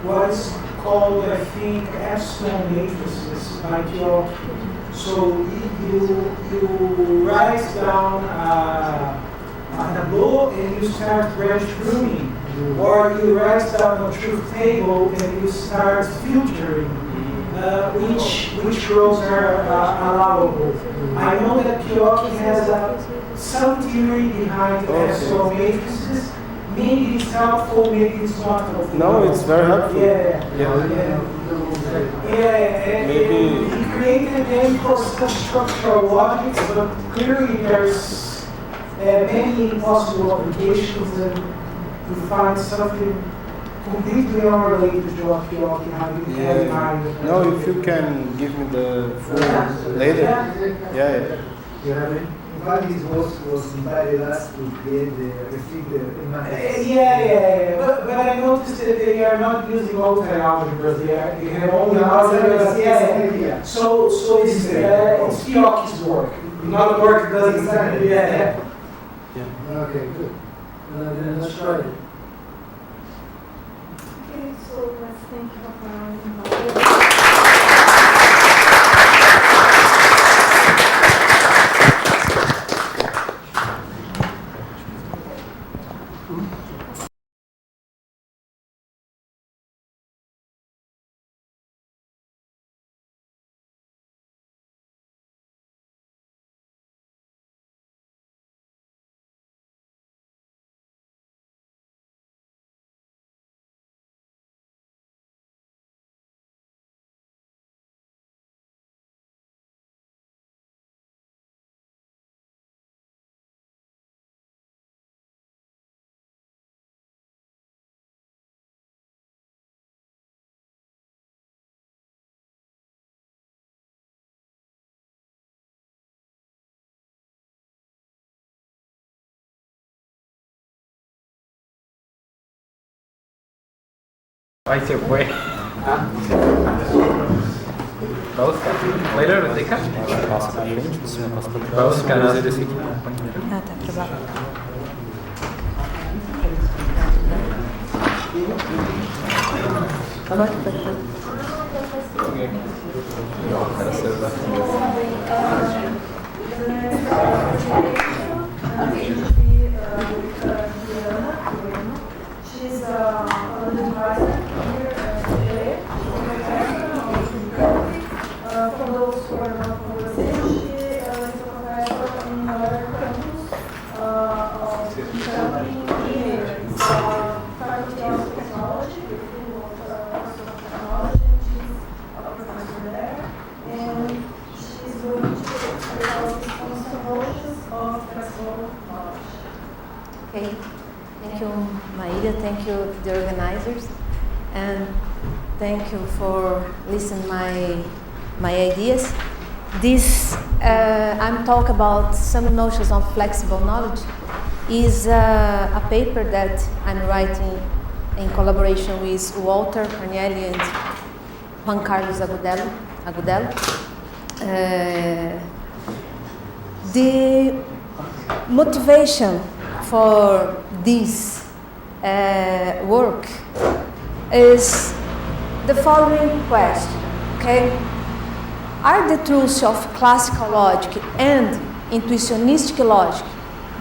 [SPEAKER 1] what is called, I think, epsilon matrices by Kyoto. So you write down a tableau and you start branch pruning, or you write down a truth table and you start filtering which rows are allowable. I know that Kyoto has some theory behind epsilon matrices. Maybe it's helpful, maybe it's not helpful.
[SPEAKER 6] No, it's very helpful.
[SPEAKER 1] Maybe he created them for such structural logics, but clearly there's many possible applications, and you find something completely unrelated to what you have in mind.
[SPEAKER 6] No, if you can give me the full later. Yeah.
[SPEAKER 9] You have it? Valis was invited us to create the restrict
[SPEAKER 1] But I noticed that they are not using multi-algebras. They have only algebras. So it's Fiocchi's work, not work that doesn't exactly.
[SPEAKER 9] Okay, good. Then let's try it.
[SPEAKER 5] Okay, so let's think of
[SPEAKER 2] Ahí se fue. Va a buscar. ¿Va a ir a la biblioteca? Va a buscar a esse aqui.
[SPEAKER 10] Ah, tá, trabalho.
[SPEAKER 5] She's an advisor here today. For those who are not conversation, she is a professor in another campus of engineering, Faculty of Technology, she's a professor there, and she's going to discuss some notions of flexible knowledge.
[SPEAKER 10] Okay. Thank you, Maíra. Thank you, the organizers, and thank you for listening my ideas. This I'm talking about some notions of flexible knowledge. Is a paper that I'm writing in collaboration with Walter Carnielli and Juan Carlos Agudelo. The motivation for this work is the following question, okay? Are the truths of classical logic and intuitionistic logic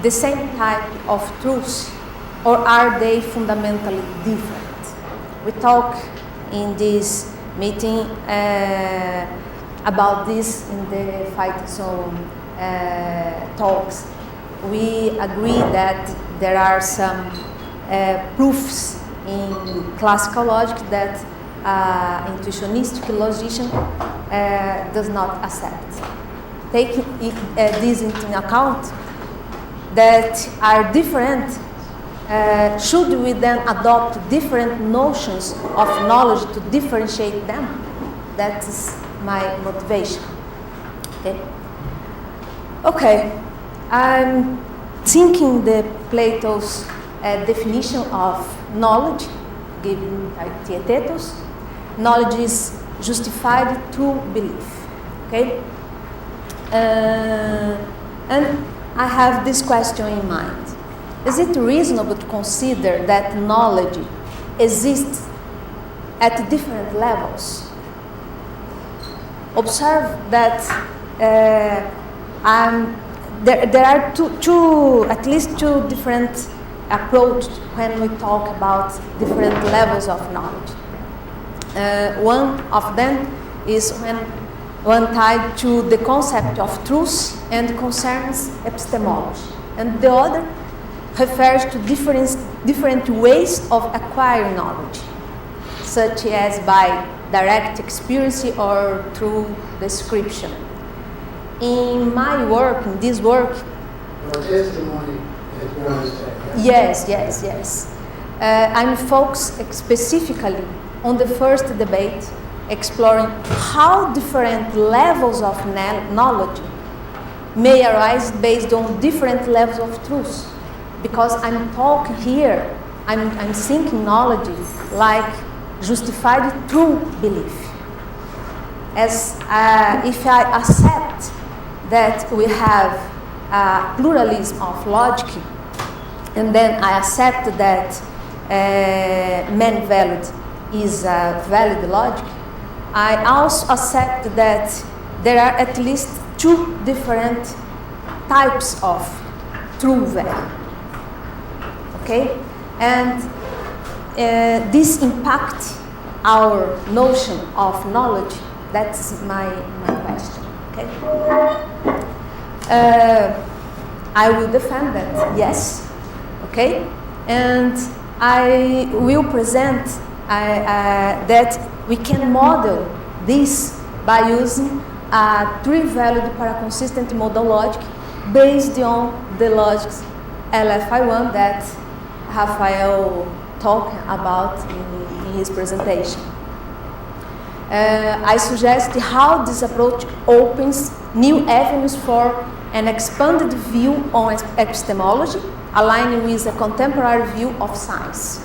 [SPEAKER 10] the same type of truths, or are they fundamentally different? We talk in this meeting about this in the Fight Zone talks. We agree that there are some proofs in classical logic that intuitionistic logician does not accept. Taking this into account, that are different should we then adopt different notions of knowledge to differentiate them? That is my motivation. Okay. I'm thinking the Plato's definition of knowledge, given by Theaetetus. Knowledge is justified through belief. Okay? And I have this question in mind. Is it reasonable to consider that knowledge exists at different levels? Observe that there are at least two different approaches when we talk about different levels of knowledge. One of them is one tied to the concept of truth and concerns epistemology, and the other refers to different ways of acquiring knowledge, such as by direct experience or through description. In my work, in this work,
[SPEAKER 1] testimony.
[SPEAKER 10] Yes. I'm focused specifically on the first debate, exploring how different levels of knowledge may arise based on different levels of truth. Because I'm talking here, I'm thinking knowledge like justified through belief. As if I accept that we have a pluralism of logic, and then I accept that man valued is a valid logic, I also accept that there are at least two different types of true value. Okay? And this impacts our notion of knowledge. That's my question. Okay? I will defend that, yes. Okay? And I will present that we can model this by using a three-valued paraconsistent modal logic based on the logics LFI1 that Rafael talked about in his presentation. I suggest how this approach opens new avenues for an expanded view on epistemology, aligning with a contemporary view of science.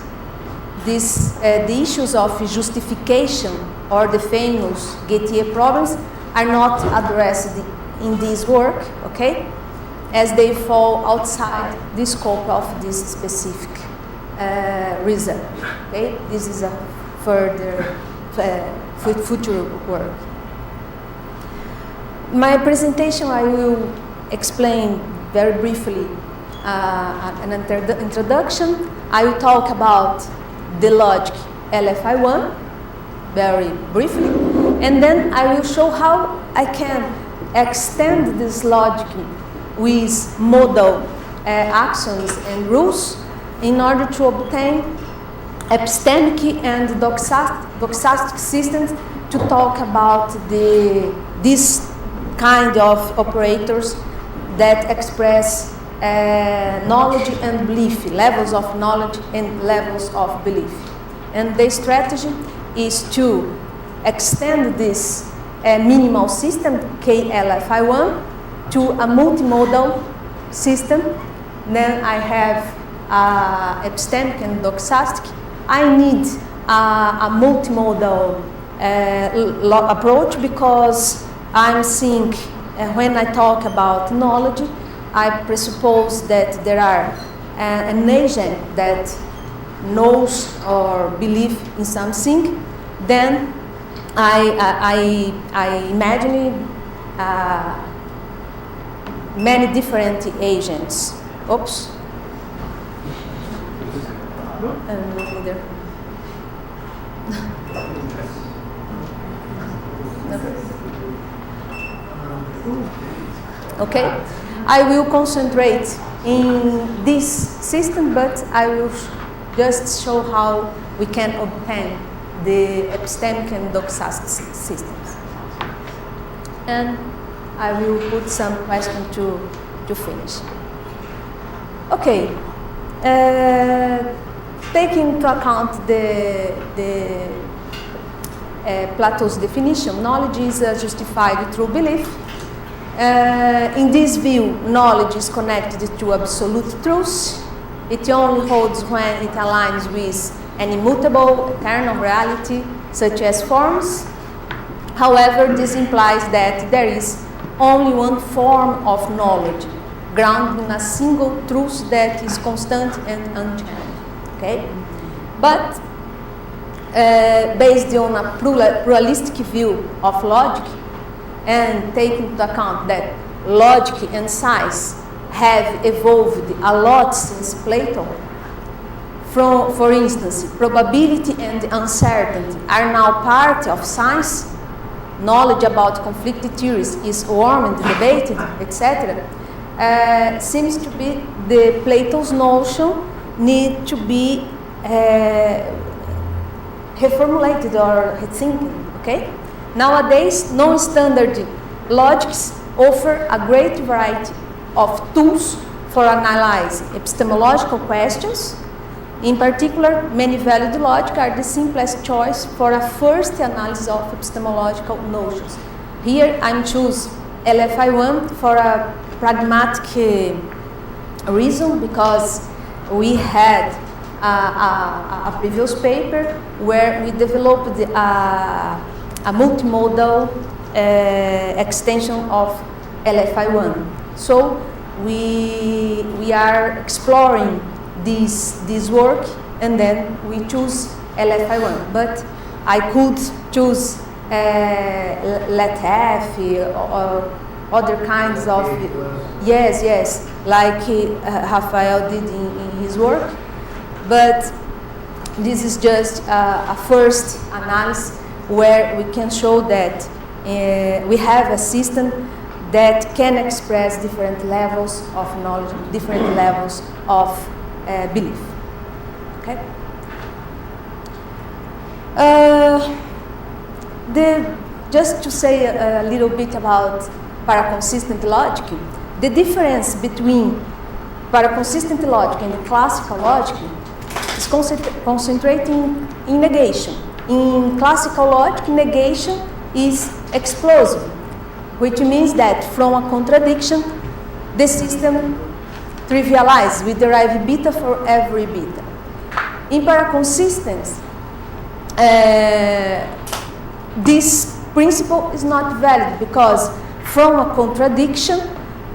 [SPEAKER 10] The issues of justification or the famous Gettier problems are not addressed in this work, okay? As they fall outside the scope of this specific reason. Okay? This is a further future work. My presentation, I will explain very briefly an introduction. I will talk about the logic LFI1 very briefly, and then I will show how I can extend this logic with modal axioms and rules in order to obtain epistemic and doxastic systems to talk about this kind of operators that express knowledge and belief, levels of knowledge and levels of belief. And the strategy is to extend this minimal system, KLFI1, to a multimodal system. Then I have epistemic and doxastic. I need a multimodal approach because I'm seeing when I talk about knowledge, I presuppose that there are an agent that knows or believes in something. Then I imagine many different agents. Oops. Okay, I will concentrate in this system, but I will just show how we can obtain the epistemic and doxastic systems. And I will put some question to finish. Okay, taking into account the Plato's definition, knowledge is a justified true belief. In this view, knowledge is connected to absolute truth. It only holds when it aligns with an immutable, eternal reality, such as forms. However, this implies that there is only one form of knowledge, grounded in a single truth that is constant and unchanged. Okay? But based on a pluralistic view of logic, and taking into account that logic and science have evolved a lot since Plato. For instance, probability and uncertainty are now part of science. Knowledge about conflicting theories is warmed, debated, etc. Seems to be the Plato's notion need to be reformulated or rethinking. Okay. Nowadays, non-standard logics offer a great variety of tools for analyzing epistemological questions. In particular, many-valued logic are the simplest choice for a first analysis of epistemological notions. Here, I'm choose LFI1 for a pragmatic reason, because we had a previous paper where we developed a multimodal extension of LFI1. So we are exploring this work, and then we choose LFI1. But I could choose LetF or other kinds of, yes, like Rafael did in his work. But this is just a first analysis where we can show that we have a system that can express different levels of knowledge, different levels of belief. Okay. Just to say a little bit about paraconsistent logic, the difference between paraconsistent logic and classical logic is concentrating in negation. In classical logic, negation is explosive, which means that from a contradiction, the system trivializes. We derive beta for every beta. In paraconsistence, this principle is not valid, because from a contradiction,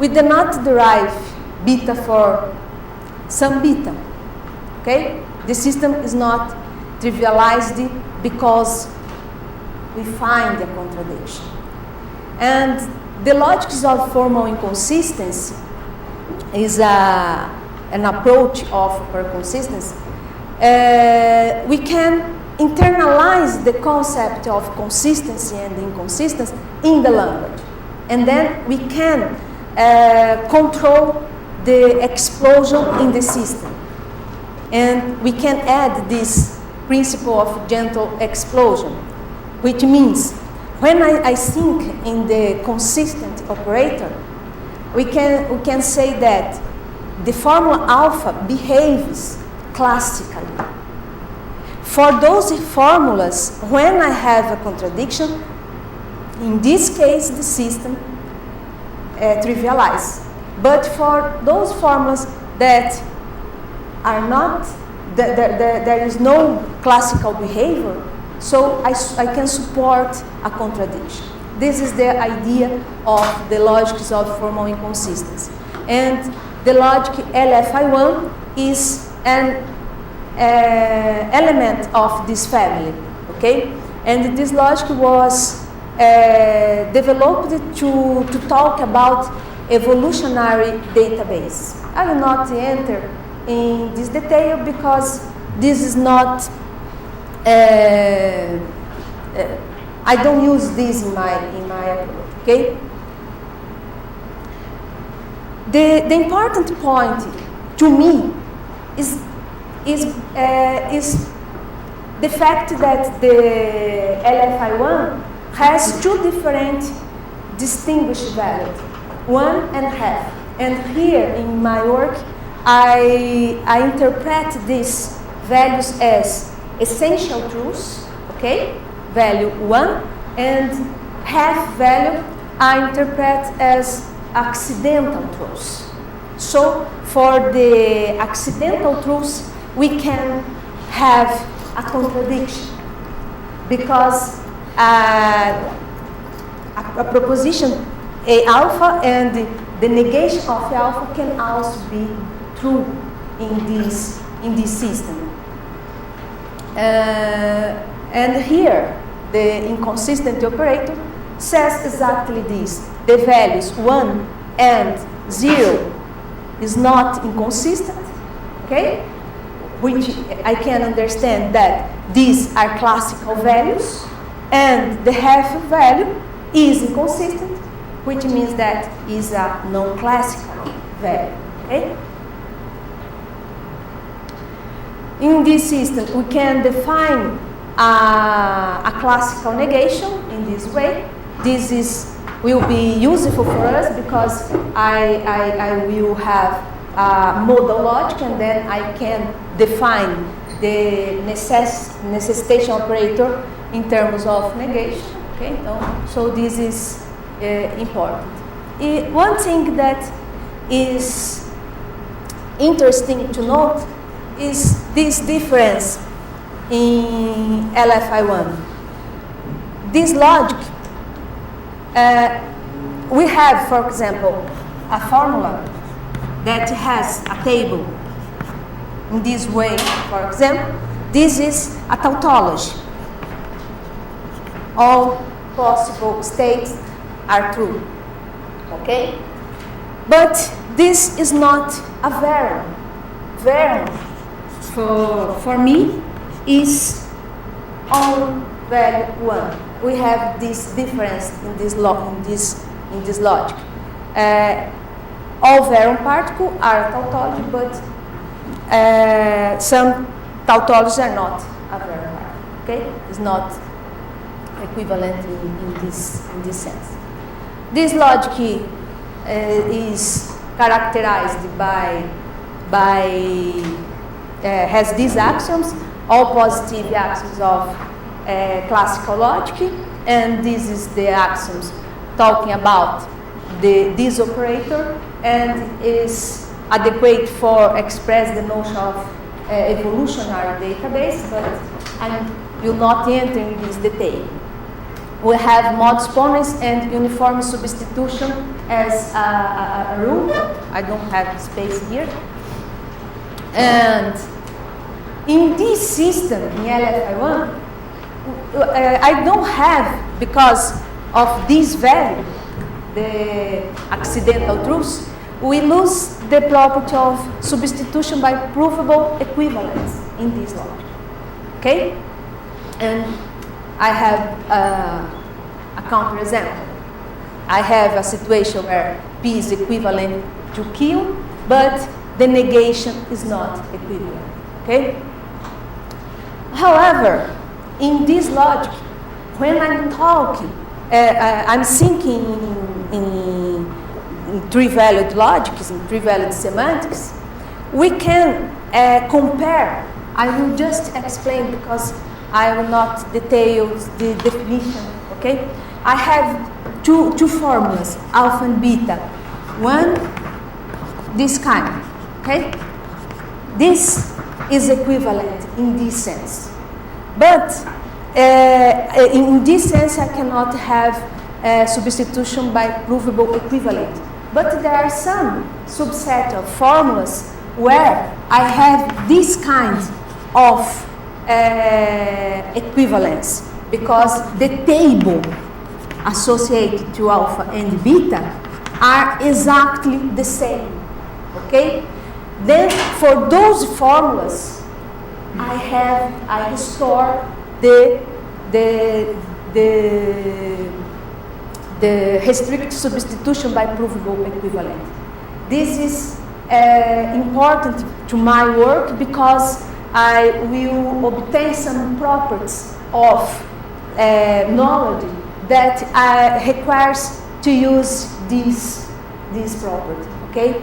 [SPEAKER 10] we do not derive beta for some beta. Okay? The system is not trivialized because we find a contradiction. And the logics of formal inconsistency is an approach of paraconsistence. We can internalize the concept of consistency and inconsistency in the language. And then we can control the explosion in the system. And we can add this principle of gentle explosion, which means when I think in the consistent operator, we can say that the formula alpha behaves classically. For those formulas, when I have a contradiction, in this case, the system trivializes. But for those formulas that are not, there is no classical behavior, so I can support a contradiction. This is the idea of the logics of formal inconsistency. And the logic LFI1 is an element of this family, okay? And this logic was developed to talk about evolutionary database. I will not enter in this detail because this is not, I don't use this in my approach, okay? The important point to me is the fact that the LFI1 has two different distinguished values, 1 and half. And here in my work, I interpret these values as essential truths, okay, value 1, and half value I interpret as accidental truths. So for the accidental truths, we can have a contradiction because a proposition A alpha and the negation of alpha can also be true in this system. And here, the inconsistent operator says exactly this. The values 1 and 0 is not inconsistent, okay? Which I can understand that these are classical values, and the half value is inconsistent, which means that is a non-classical value, okay? In this system, we can define a classical negation in this way. This will be useful for us because I will have a modal logic, and then I can define the necessitation operator in terms of negation. Okay, so this is important. One thing that is interesting to note is this difference in LFI1. This logic, we have, for example, a formula that has a table in this way. For example, this is a tautology. All possible states are true, okay? But this is not a variable. Variable for me is all value 1. We have this difference in this logic. All variable particles are tautology, but some tautologies are not a variable particle. Okay, it's not equivalent in this sense. This logic is characterized by has these axioms, all positive axioms of classical logic, and this is the axioms talking about this operator, and is adequate for express the notion of evolutionary database, but I will not enter in this detail. We have modus ponens and uniform substitution as a rule. I don't have space here. And in this system, in LFI1, I don't have, because of this value, the accidental truths, we lose the property of substitution by provable equivalence in this logic. Okay? And I have a counterexample. I have a situation where P is equivalent to Q, but the negation is not equivalent. Okay? However, in this logic, when I'm talking, I'm thinking in three-valued logics, in three-valued semantics, we can compare. I will just explain because I will not detail the definition, okay? I have two formulas, alpha and beta. One, this kind, okay? This is equivalent in this sense. But in this sense, I cannot have substitution by provable equivalent. But there are some subset of formulas where I have this kind of equivalence, because the table associated to alpha and beta are exactly the same, okay? Then for those formulas, I store the restricted substitution by provable equivalent. This is important to my work because I will obtain some properties of knowledge that requires to use this property, okay?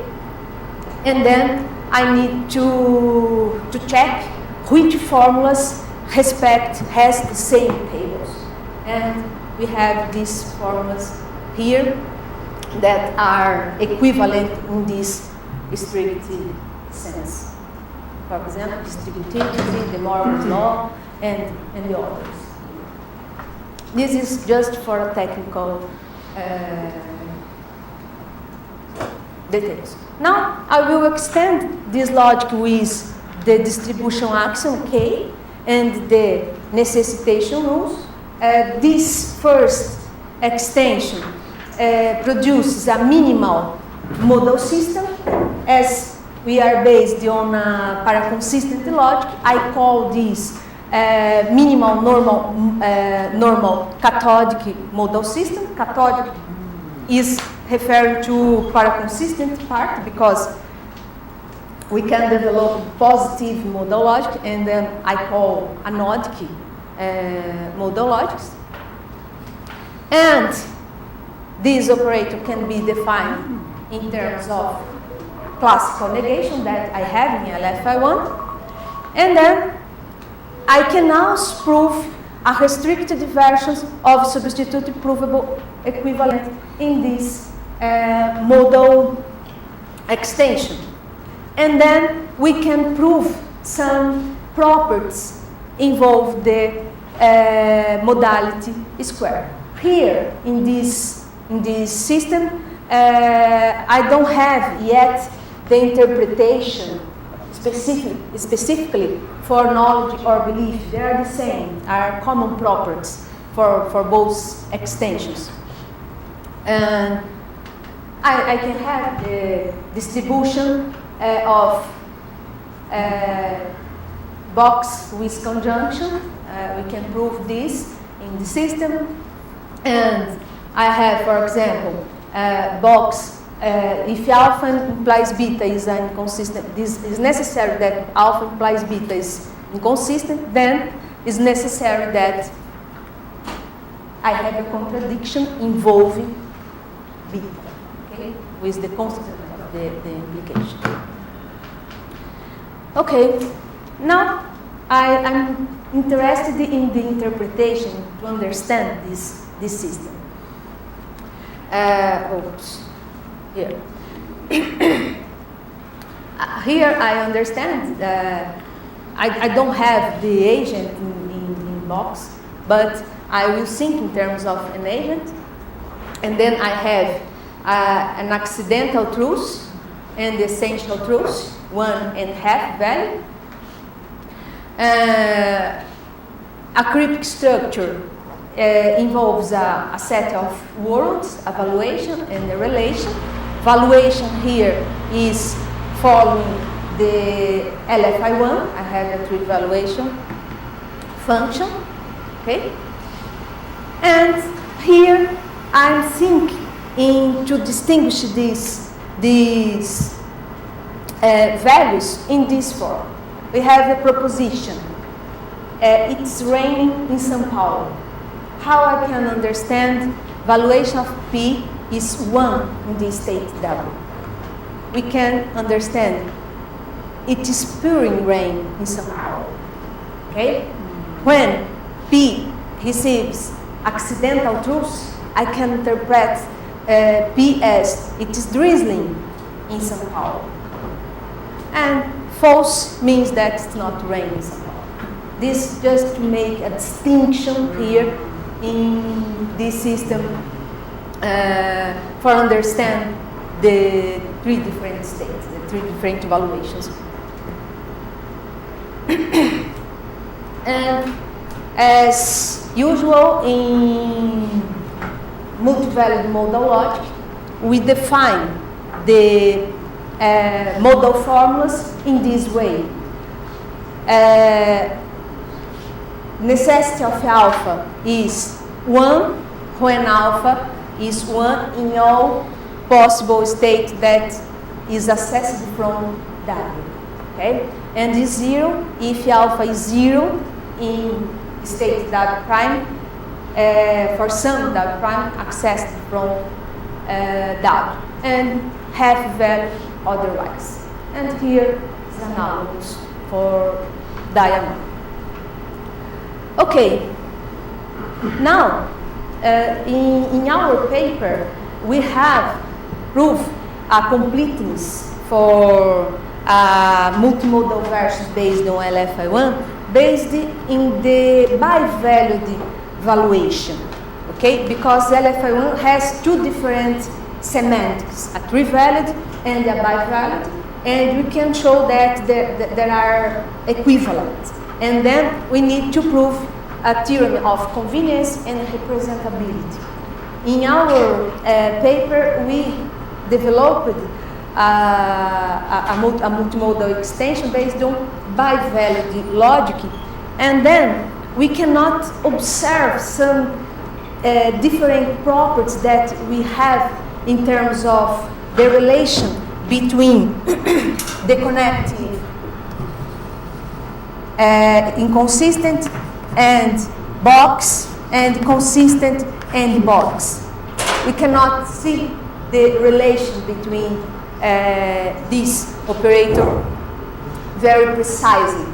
[SPEAKER 10] And then I need to check which formulas has the same tables. And we have these formulas here that are equivalent in this strict sense. For example, distributivity, the Morgan's law, and the others. This is just for technical details. Now, I will extend this logic with the distribution axiom K and the necessitation rules. This first extension produces a minimal modal system. As we are based on a paraconsistent logic, I call this minimal normal cathodic modal system. Cathodic is referring to paraconsistent part because we can develop positive modal logic, and then I call anodic modal logics. And this operator can be defined in terms of classical negation that I have in LFI1. And then I can also prove a restricted version of substitutive provable equivalent in this modal extension. And then we can prove some properties involve the modality square. Here in this system, I don't have yet the interpretation specifically for knowledge or belief. They are the same, are common properties for both extensions. And I can have the distribution of box with conjunction. We can prove this in the system. And I have, for example, box, if alpha implies beta is inconsistent, this is necessary that alpha implies beta is inconsistent, then it's necessary that I have a contradiction involving beta, okay, with the constant of the implication. Okay, now I'm interested in the interpretation to understand this system. Here. Here I understand I don't have the agent in box, but I will think in terms of an agent, and then I have an accidental truth and the essential truth, 1.5 value. A cryptic structure involves a set of words, a valuation and a relation. Valuation here is following the LFI1. I have a tree valuation function, okay? And here I'm thinking to distinguish these values in this form. We have a proposition. It's raining in São Paulo. How I can understand valuation of P is 1 in the state W. We can understand it is pouring rain in São Paulo. Okay? When P receives accidental truth, I can interpret P as it is drizzling in São Paulo. And false means that it's not raining in São Paulo. This just to make a distinction here in this system for understand the three different states, the three different evaluations. And as usual in multivalued modal logic, we define the modal formulas in this way. Necessity of alpha is 1 when alpha is 1 in all possible states that is accessed from W. Okay? And is 0 if alpha is 0 in state W prime for some W prime accessed from W, and half value otherwise. and here is analogous for diamond. Okay, now in our paper we have proof a completeness for multimodal versions based on LFI1 based in the bivalued valuation, okay? Because LFI1 has two different semantics, a trivalued and a bivalued, and we can show that there are equivalent. And then we need to prove a theorem of convenience and representability. In our paper, we developed a multimodal extension based on bivalued logic, and then we cannot observe some different properties that we have in terms of the relation between the connective inconsistent and box and consistent and box. We cannot see the relation between this operator very precisely.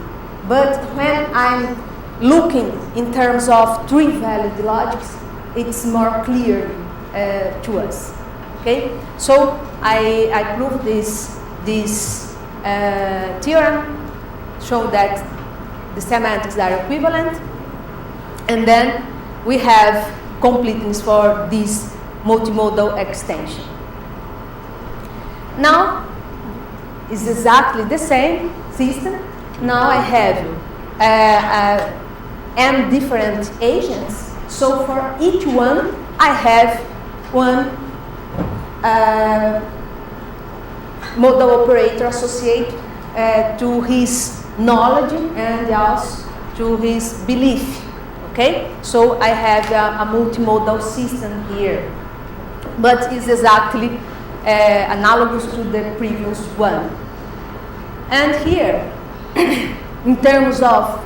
[SPEAKER 10] But when I'm looking in terms of trivalued logics, it's more clear to us. Okay, so I proved this theorem, show that the semantics are equivalent, and then we have completeness for this multimodal extension. Now it's exactly the same system. Now I have n different agents, so for each one I have one modal operator associated to his knowledge and also to his belief. Okay, so I have a multimodal system here, but it's exactly analogous to the previous one. And here, in terms of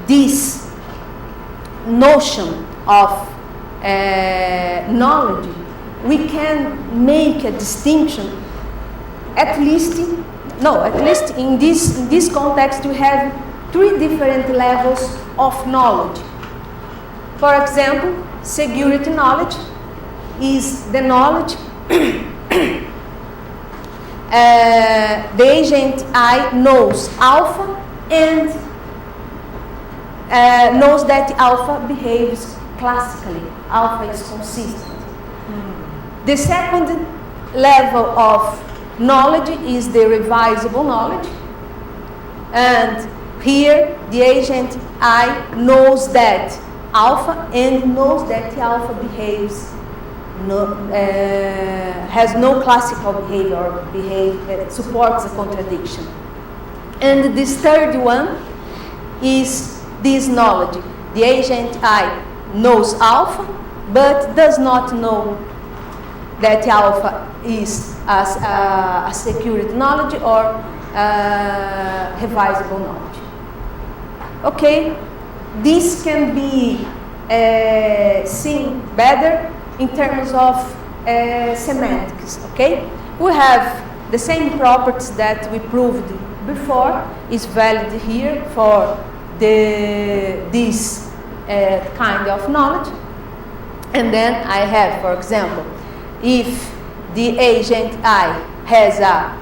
[SPEAKER 10] this notion of knowledge, we can make a distinction. At least in this context, we have three different levels of knowledge. For example, security knowledge is the knowledge the agent I knows alpha and knows that alpha behaves classically. Alpha is consistent. The second level of knowledge is the revisable knowledge, and here the agent I knows that alpha and knows that the alpha behaves has no classical behavior or supports a contradiction. And this third one is this knowledge. The agent I knows alpha, but does not know that alpha is a security knowledge or revisable knowledge. Okay, this can be seen better in terms of semantics. Okay, we have the same properties that we proved before is valid here for this kind of knowledge. And then I have, for example, if the agent I has a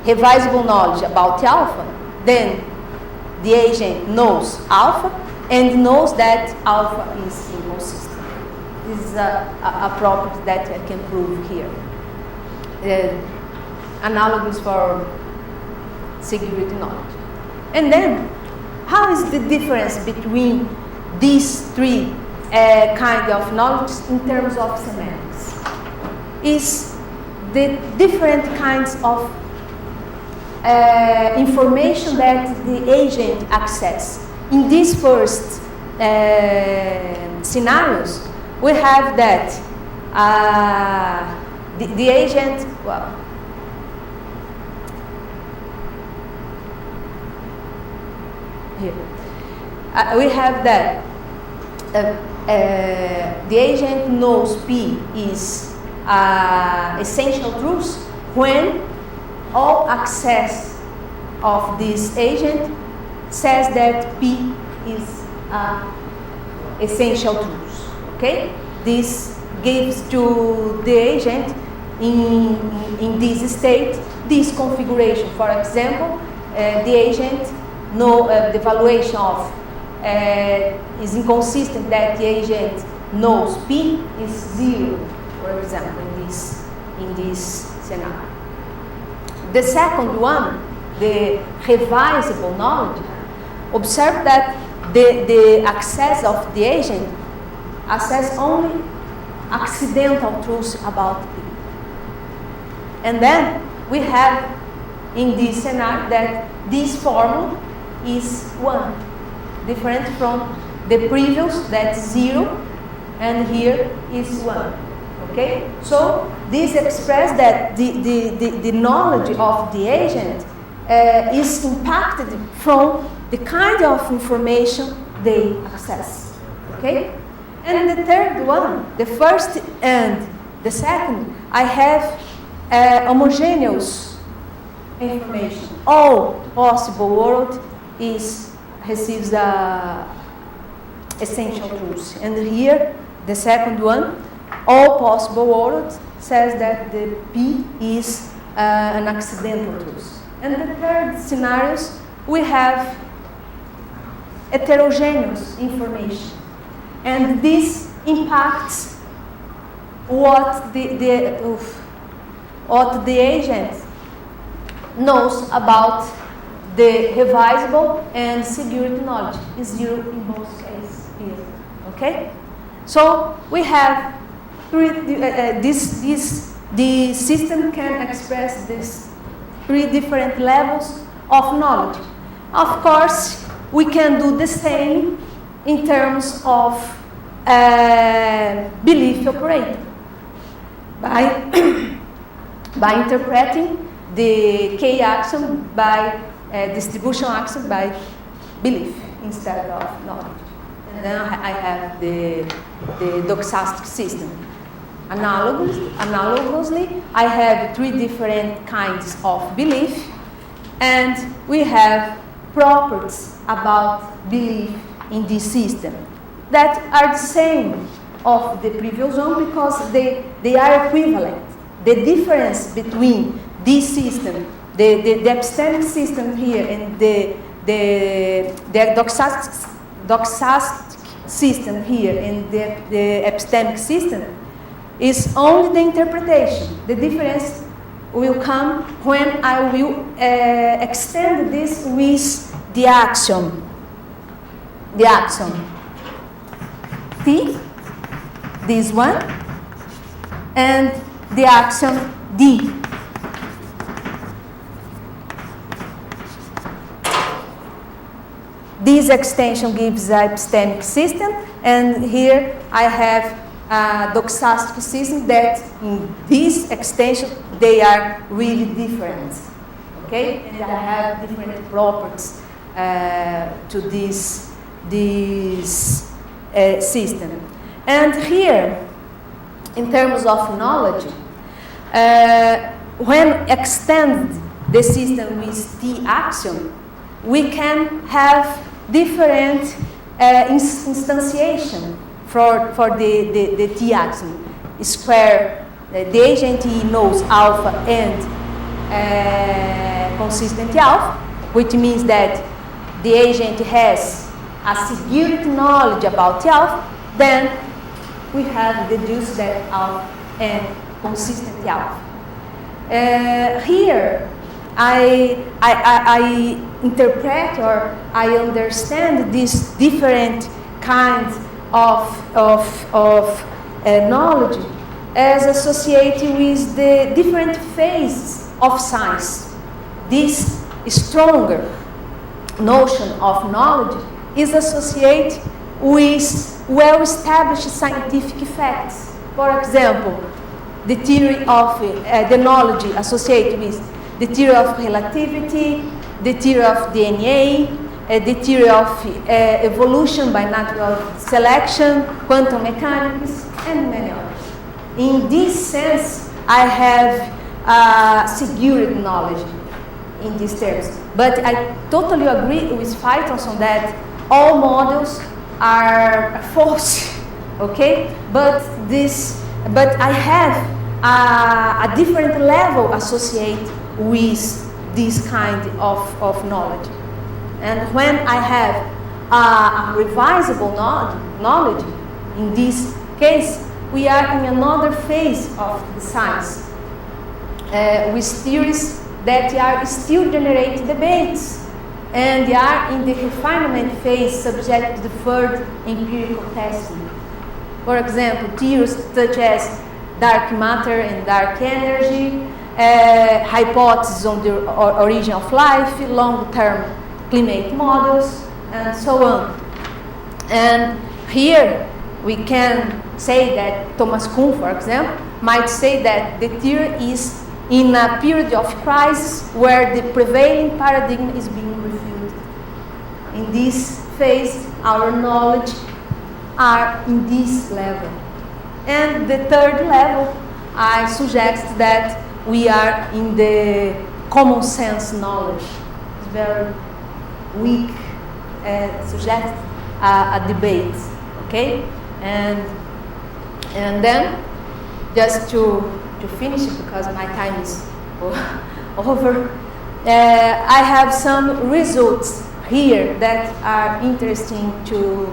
[SPEAKER 10] revisable knowledge about alpha, then the agent knows alpha and knows that alpha is inconsistent. This is a property that I can prove here. Analogous for security knowledge. And then, how is the difference between these three kind of knowledge in terms of semantics? Is the different kinds of information that the agent access. In these first scenarios, we have that the agent, well, here, we have that the agent knows P is essential truth when all access of this agent says that P is essential truth. Okay? This gives to the agent in this state this configuration. For example, the agent the valuation of is inconsistent that the agent knows P is 0, for example, in this scenario. The second one, the revisable knowledge, observe that the access of the agent access only accidental truths about P. And then we have in this scenario that this formula is 1, different from the previous, that's 0, and here is 1. Okay? So this expresses that the knowledge of the agent is impacted from the kind of information they access. Okay? And the third one, the first and the second, I have homogeneous information. All possible world receives essential truths. And here, the second one, all possible world says that the P is an accidental truth. And the third scenarios, we have heterogeneous information. And this impacts what the agent knows about the revisable and security knowledge is 0 in both cases here. Okay? So we have the system can express these 3 different levels of knowledge. Of course, we can do the same in terms of belief operator by interpreting the K axiom by distribution axiom by belief instead of knowledge. And then I have the doxastic system. Analogously, I have 3 different kinds of belief, and we have properties about belief in this system that are the same of the previous one because they are equivalent. The difference between this system, the epistemic system here, and the doxastic system here, and the epistemic system is only the interpretation. The difference will come when I will extend this with the axiom. The axiom T, this one, and the axiom D. This extension gives a epistemic system, and here I have a doxastic system that in this extension they are really different. Okay, and I have different properties to this system. And here, in terms of knowledge, when extend the system with T axiom, we can have different instantiation for the T axiom. Square, the agent E knows alpha and consistent alpha, which means that the agent has a security knowledge about alpha, then we have deduced that alpha and consistent alpha. Here, I interpret or I understand these different kinds of knowledge as associated with the different phases of science. This stronger notion of knowledge is associated with well-established scientific facts. For example, the theory of the knowledge associated with the theory of relativity, the theory of DNA, the theory of evolution by natural selection, quantum mechanics, and many others. In this sense, I have security knowledge. in these terms. But I totally agree with Phytonson that all models are false, okay? But I have a different level associated with this kind of knowledge. And when I have a revisable knowledge, in this case, we are in another phase of the science, with theories that are still generating debates, and they are in the refinement phase subject to the third empirical testing. For example, theories such as dark matter and dark energy, hypotheses on the origin of life, long-term climate models, and so on. And here we can say that Thomas Kuhn, for example, might say that the theory is in a period of crisis where the prevailing paradigm is being refuted. In this phase, our knowledge are in this level. And the third level, I suggest that we are in the common sense knowledge. It's very weak, suggest a debate, okay? And then, just to finish, because my time is over, I have some results here that are interesting to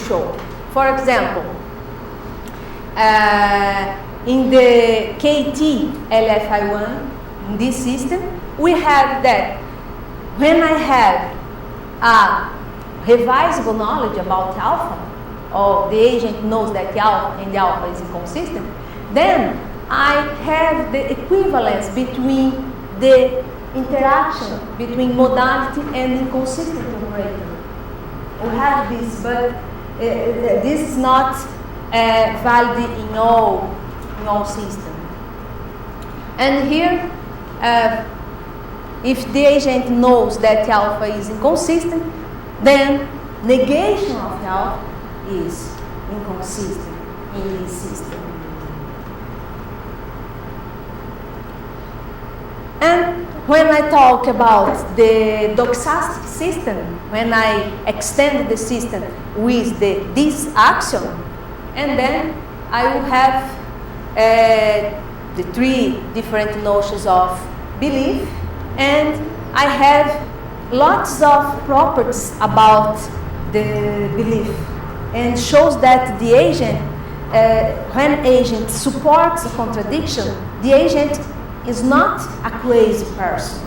[SPEAKER 10] show. For example, in the KT LFI1, in this system, we have that when I have a revisable knowledge about alpha, or the agent knows that the alpha is inconsistent, then I have the equivalence between the interaction between modality and inconsistent operator. We have this, but this is not valid in all systems. And here, if the agent knows that the alpha is inconsistent, then negation of the alpha is inconsistent in this system. And when I talk about the doxastic system, when I extend the system with this axiom, and then I will have the three different notions of belief, and I have lots of properties about the belief, and shows that the agent, when agent supports a contradiction, the agent is not a crazy person,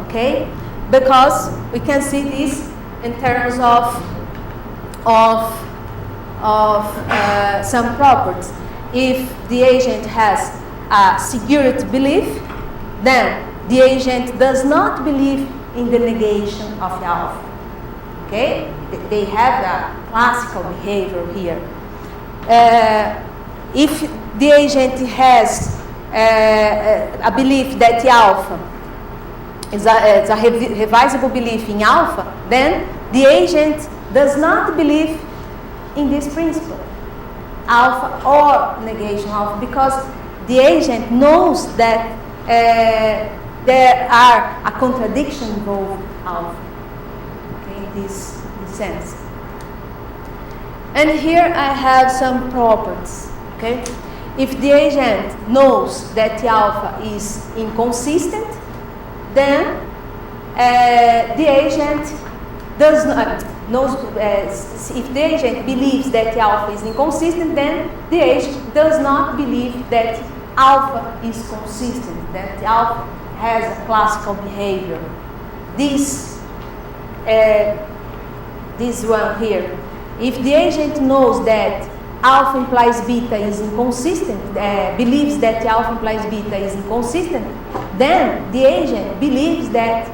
[SPEAKER 10] okay? Because we can see this in terms of some properties. If the agent has a security belief, then the agent does not believe in the negation of the alpha, okay? They have a classical behavior here. If the agent has a belief that the alpha is a revisable belief in alpha, then the agent does not believe in this principle, alpha or negation alpha, because the agent knows that there are a contradiction involved alpha, okay, in this sense. And here I have some properties, okay? If the agent knows that the alpha is inconsistent, then the agent does not knows. If the agent believes that the alpha is inconsistent, then the agent does not believe that alpha is consistent, that the alpha has a classical behavior. This one here. If the agent knows that alpha implies beta is inconsistent, believes that the alpha implies beta is inconsistent, then the agent believes that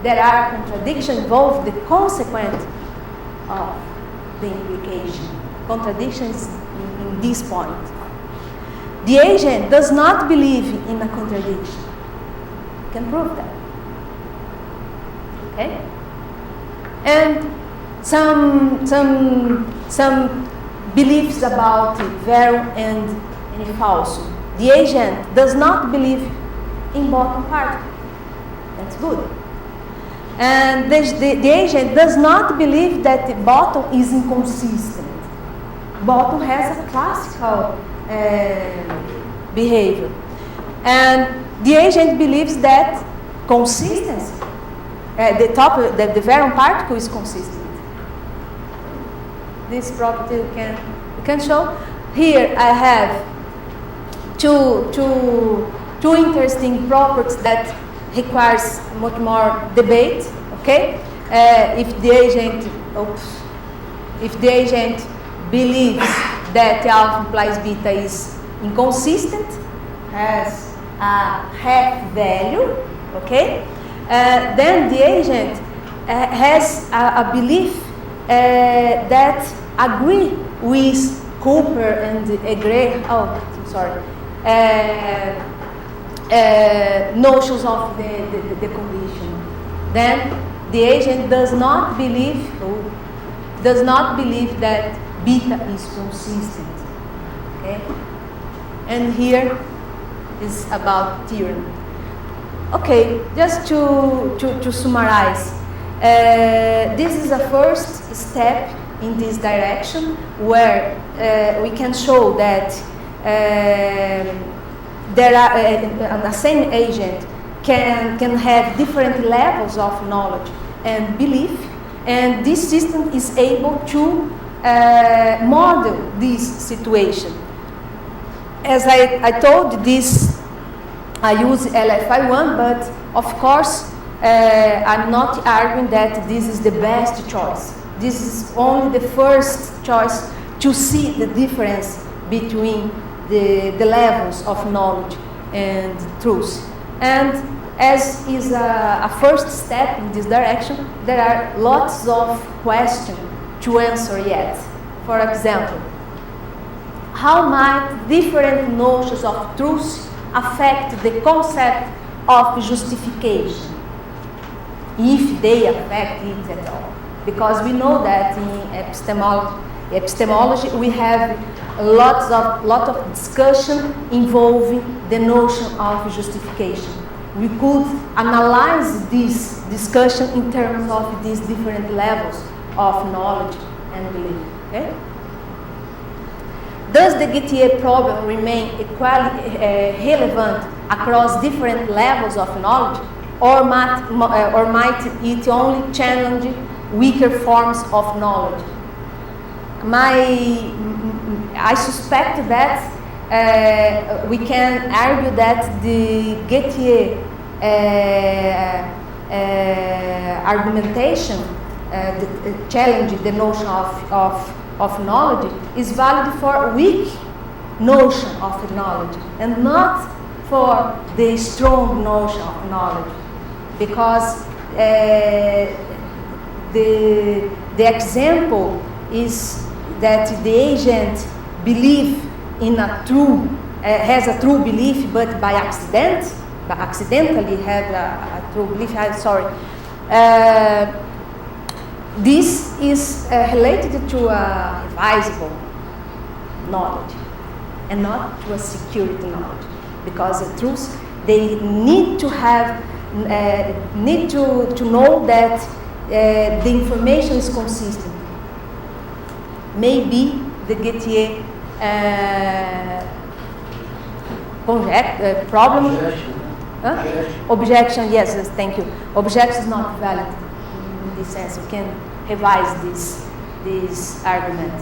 [SPEAKER 10] there are contradictions involved, the consequence of the implication. Contradictions in this point. The agent does not believe in a contradiction. You can prove that. Okay? And some beliefs about verum and falsum. The agent does not believe in bottom particle. That's good. And the agent does not believe that the bottom is inconsistent. Bottom has a classical behavior. And the agent believes that consistency, the virion particle is consistent. This property you can show. Here I have two interesting properties that requires much more debate. Okay, if the agent believes that alpha implies beta is inconsistent, has a half value, okay, then the agent has a belief that agree with Cooper and Gray. Notions of the condition. Then the agent does not believe that beta is consistent. Okay, and here is about theorem. Okay, just to summarize, this is a first step in this direction where we can show that there are the same agent can have different levels of knowledge and belief, and this system is able to model this situation. As I told this, I use LFI1, but of course I'm not arguing that this is the best choice. This is only the first choice to see the difference between the levels of knowledge and truth. And as is a first step in this direction, there are lots of questions to answer yet. For example, how might different notions of truth affect the concept of justification, if they affect it at all? Because we know that in epistemology we have lot of discussion involving the notion of justification. We could analyze this discussion in terms of these different levels of knowledge and belief. Okay? Does the GTA problem remain equally relevant across different levels of knowledge, or might it only challenge weaker forms of knowledge? I suspect that we can argue that the Gettier argumentation, challenge the notion of knowledge, is valid for weak notion of knowledge and not for the strong notion of knowledge, because the example is that the agent believe in a true has a true belief, but by accidentally have a true belief. This is related to a revisable knowledge and not to a security knowledge, because the truth, they need to have to know that the information is consistent. Maybe the Gettier problem. Objection, yes, thank you. Objection is not valid in this sense. You can revise this argument.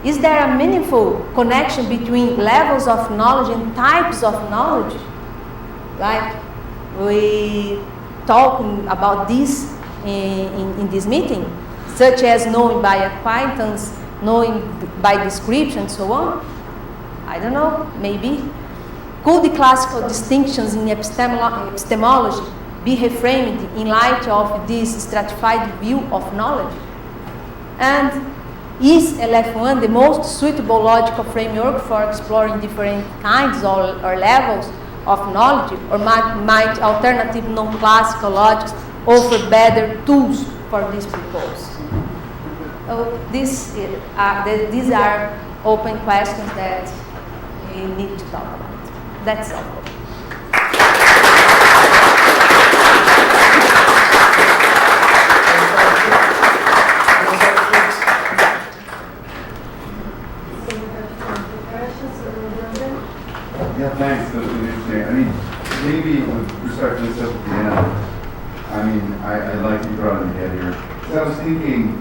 [SPEAKER 10] Is there a meaningful connection between levels of knowledge and types of knowledge? Like we talking about this in this meeting, such as knowing by acquaintance, knowing by description, and so on? I don't know, maybe. Could the classical distinctions in epistemology be reframed in light of this stratified view of knowledge? And is LF1 the most suitable logical framework for exploring different kinds or levels of knowledge, or might alternative non-classical logics offer better tools for this purpose? These are open questions that we need to talk about. That's all.
[SPEAKER 8] thinking,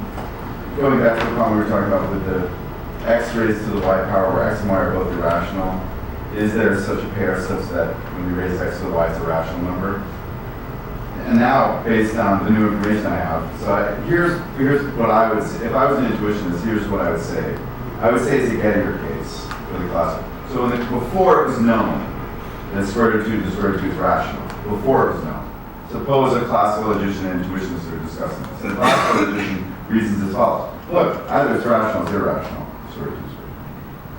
[SPEAKER 8] going back to the problem we were talking about with the x raised to the y power, where x and y are both irrational, is there such a pair such that when we raise x to the y, it's a rational number? And now, based on the new information I have, here's what I would say. If I was an intuitionist, here's what I would say. I would say it's a Gettier case for the classical. So before it was known that square root of 2 to square root of 2 is rational, before it was known, suppose a classical logician and intuitionist are discussing this. And the classical logician reasons as follows. Look, either it's rational or it's irrational. Square root of 2 is square root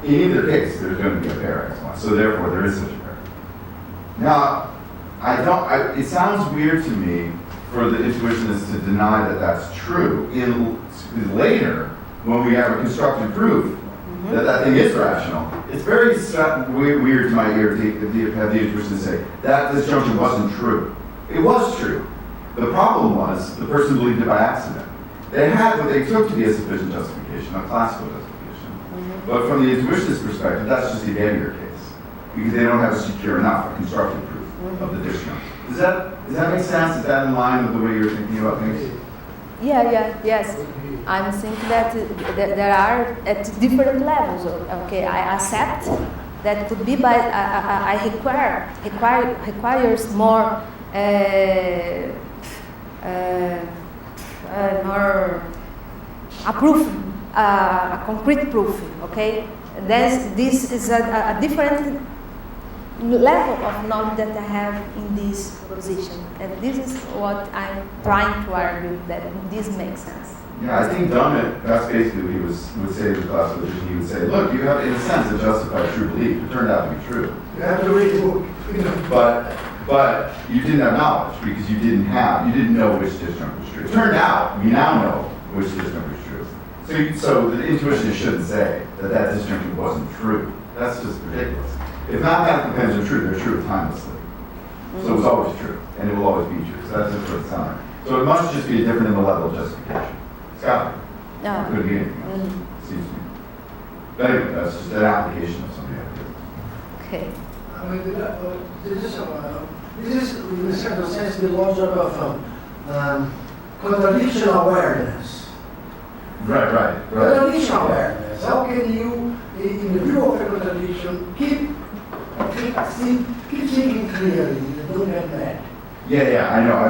[SPEAKER 8] of 2. In either case, there's going to be a pair x, y. So therefore, there is such a pair. Now, it sounds weird to me for the intuitionist to deny that that's true. Later, when we have a constructed proof that that thing is rational, it's very weird to my ear to have the intuitionist say that disjunction wasn't true. It was true. The problem was the person believed it by accident. They had what they took to be a sufficient justification, a classical justification. But from the intuitionist perspective, that's just a Gettier case, because they don't have a secure enough, a constructed proof of the disjunction. Does that make sense? Is that in line with the way you're thinking about things?
[SPEAKER 10] Yes. I'm thinking that there are at different levels. Okay, I accept that could be, but I requires more a proof, a concrete proof. Okay, this is a different level of knowledge that I have in this position, and this is what I'm trying to argue, that this makes sense.
[SPEAKER 8] Yeah, I think Dummett, that's basically what he would say to the classical logician. He would say, look, you have, in a sense, to justify true belief. It turned out to be true.
[SPEAKER 1] You have to read the book.
[SPEAKER 8] But you didn't have knowledge, because you didn't know which disjunct was true. It turned out, you now know which disjunct was true. So the intuitionist shouldn't say that disjunction wasn't true. That's just ridiculous. If mathematical depends are true, they're true timelessly. So it was always true, and it will always be true. So that's just what it sounds like. So it must just be different in the level of justification. Scott?
[SPEAKER 10] No.
[SPEAKER 8] It could be anything else, seems to me. But anyway, that's just an application of something like this.
[SPEAKER 10] Okay.
[SPEAKER 1] This is, in a certain sense, the logic of contradiction awareness.
[SPEAKER 8] Right.
[SPEAKER 1] Contradiction awareness. How can you, in the view of a contradiction, keep thinking clearly and don't get mad?
[SPEAKER 8] Yeah, I know. I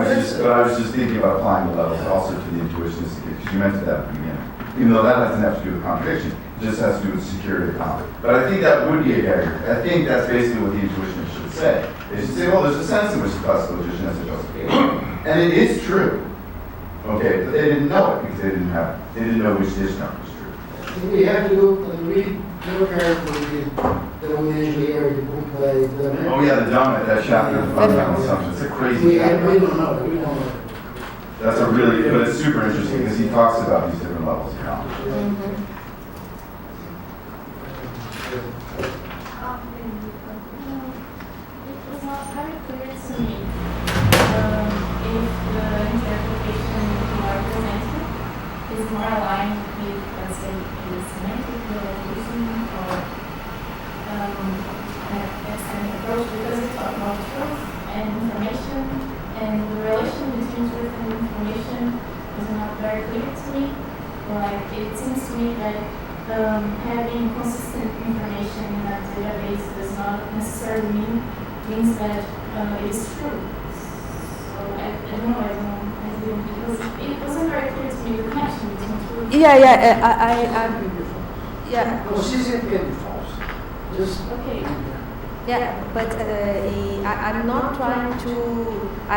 [SPEAKER 8] was just thinking about applying the levels also to the intuitionist, because you mentioned that at the beginning. Even though that doesn't have to do with contradiction, it just has to do with security of conflict. But I think that would be a barrier. I think that's basically what the intuitionist should say. They should say, well, there's a sense in which the classical logician has a justification. And it is true. Okay, but they didn't know it because they didn't know which disjunct was true.
[SPEAKER 1] We have to read more carefully the engineer, the book by the man.
[SPEAKER 8] Oh yeah, the Dummett, that chapter of fundamental assumptions. It's a crazy chapter.
[SPEAKER 1] We don't know.
[SPEAKER 8] That's but it's super interesting because he talks about these different levels of knowledge.
[SPEAKER 5] It was not very clear to me if the interpretation you are presenting is more aligned with, let's say, the semantic revolution or extended approach, because you talk about truth and information, and the relation between truth and information is not very clear to me. Like, it seems to me that having consistent information in that database does not necessarily means that it is true. So I don't know, because it wasn't very clear to me the connection between truth.
[SPEAKER 1] Consistent can be false. Just
[SPEAKER 5] Okay.
[SPEAKER 10] Yeah, but I'm not trying to. I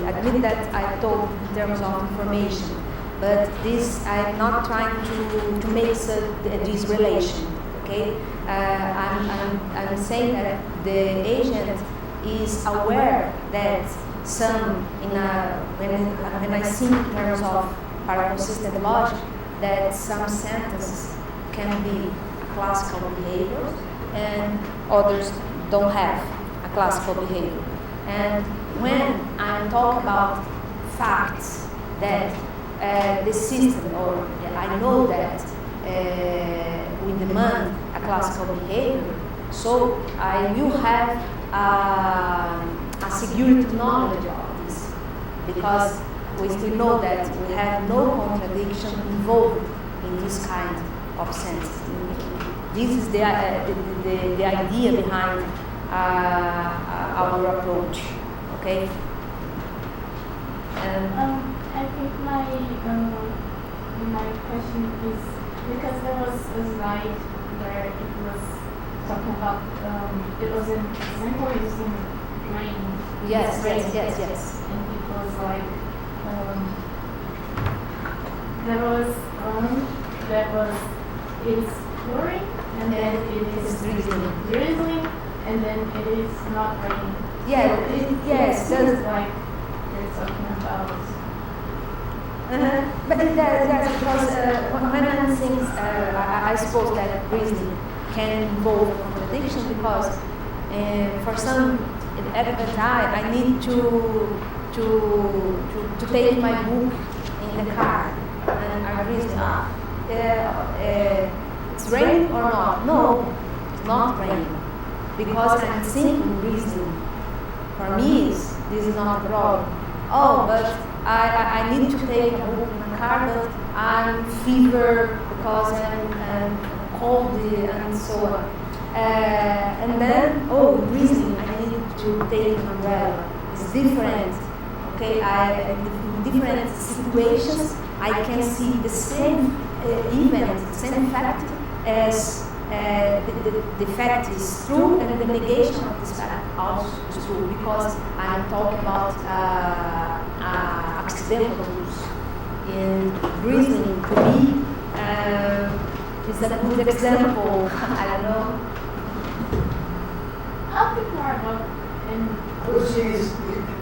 [SPEAKER 10] admit that I told in terms of information, but I'm not trying to make this relation. Okay, I'm saying that the agent is aware that when I think in terms of paraconsistent logic, that some sentences can be classical behaviors and others don't have a classical behavior. And when I talk about facts that the system, or I know that we demand a classical behavior, so I will have a security knowledge of this, because we still know that we have no contradiction involved in this kind of sense. This is the idea behind our approach. Okay.
[SPEAKER 5] I think my question is because there was a slide where it was talking about it was an example using rain.
[SPEAKER 10] Yes.
[SPEAKER 5] And it was like there was one that was it's pouring and then it is drizzling and then it is not raining.
[SPEAKER 10] Yeah.
[SPEAKER 5] So
[SPEAKER 10] Yes.
[SPEAKER 5] it seems like they're talking about.
[SPEAKER 10] But that's because when I'm saying, I suppose that reasoning can involve contradiction because for some at I need to take my book in the car and I reason, it's raining or not? No, it's not raining because I'm thinking reasoning. For me, this is not a problem. Oh, but I need to take a book in the car, but I'm fever because I'm cold and so on. And then, reasoning, I need to take an umbrella. It's different. Okay, in different situations, I can see the same event, the same fact as the fact is true and the negation of this fact also is true because I'm talking about accidental use. In reasoning, to me, is a good example. I don't know.
[SPEAKER 5] I'll think more about
[SPEAKER 1] I would say is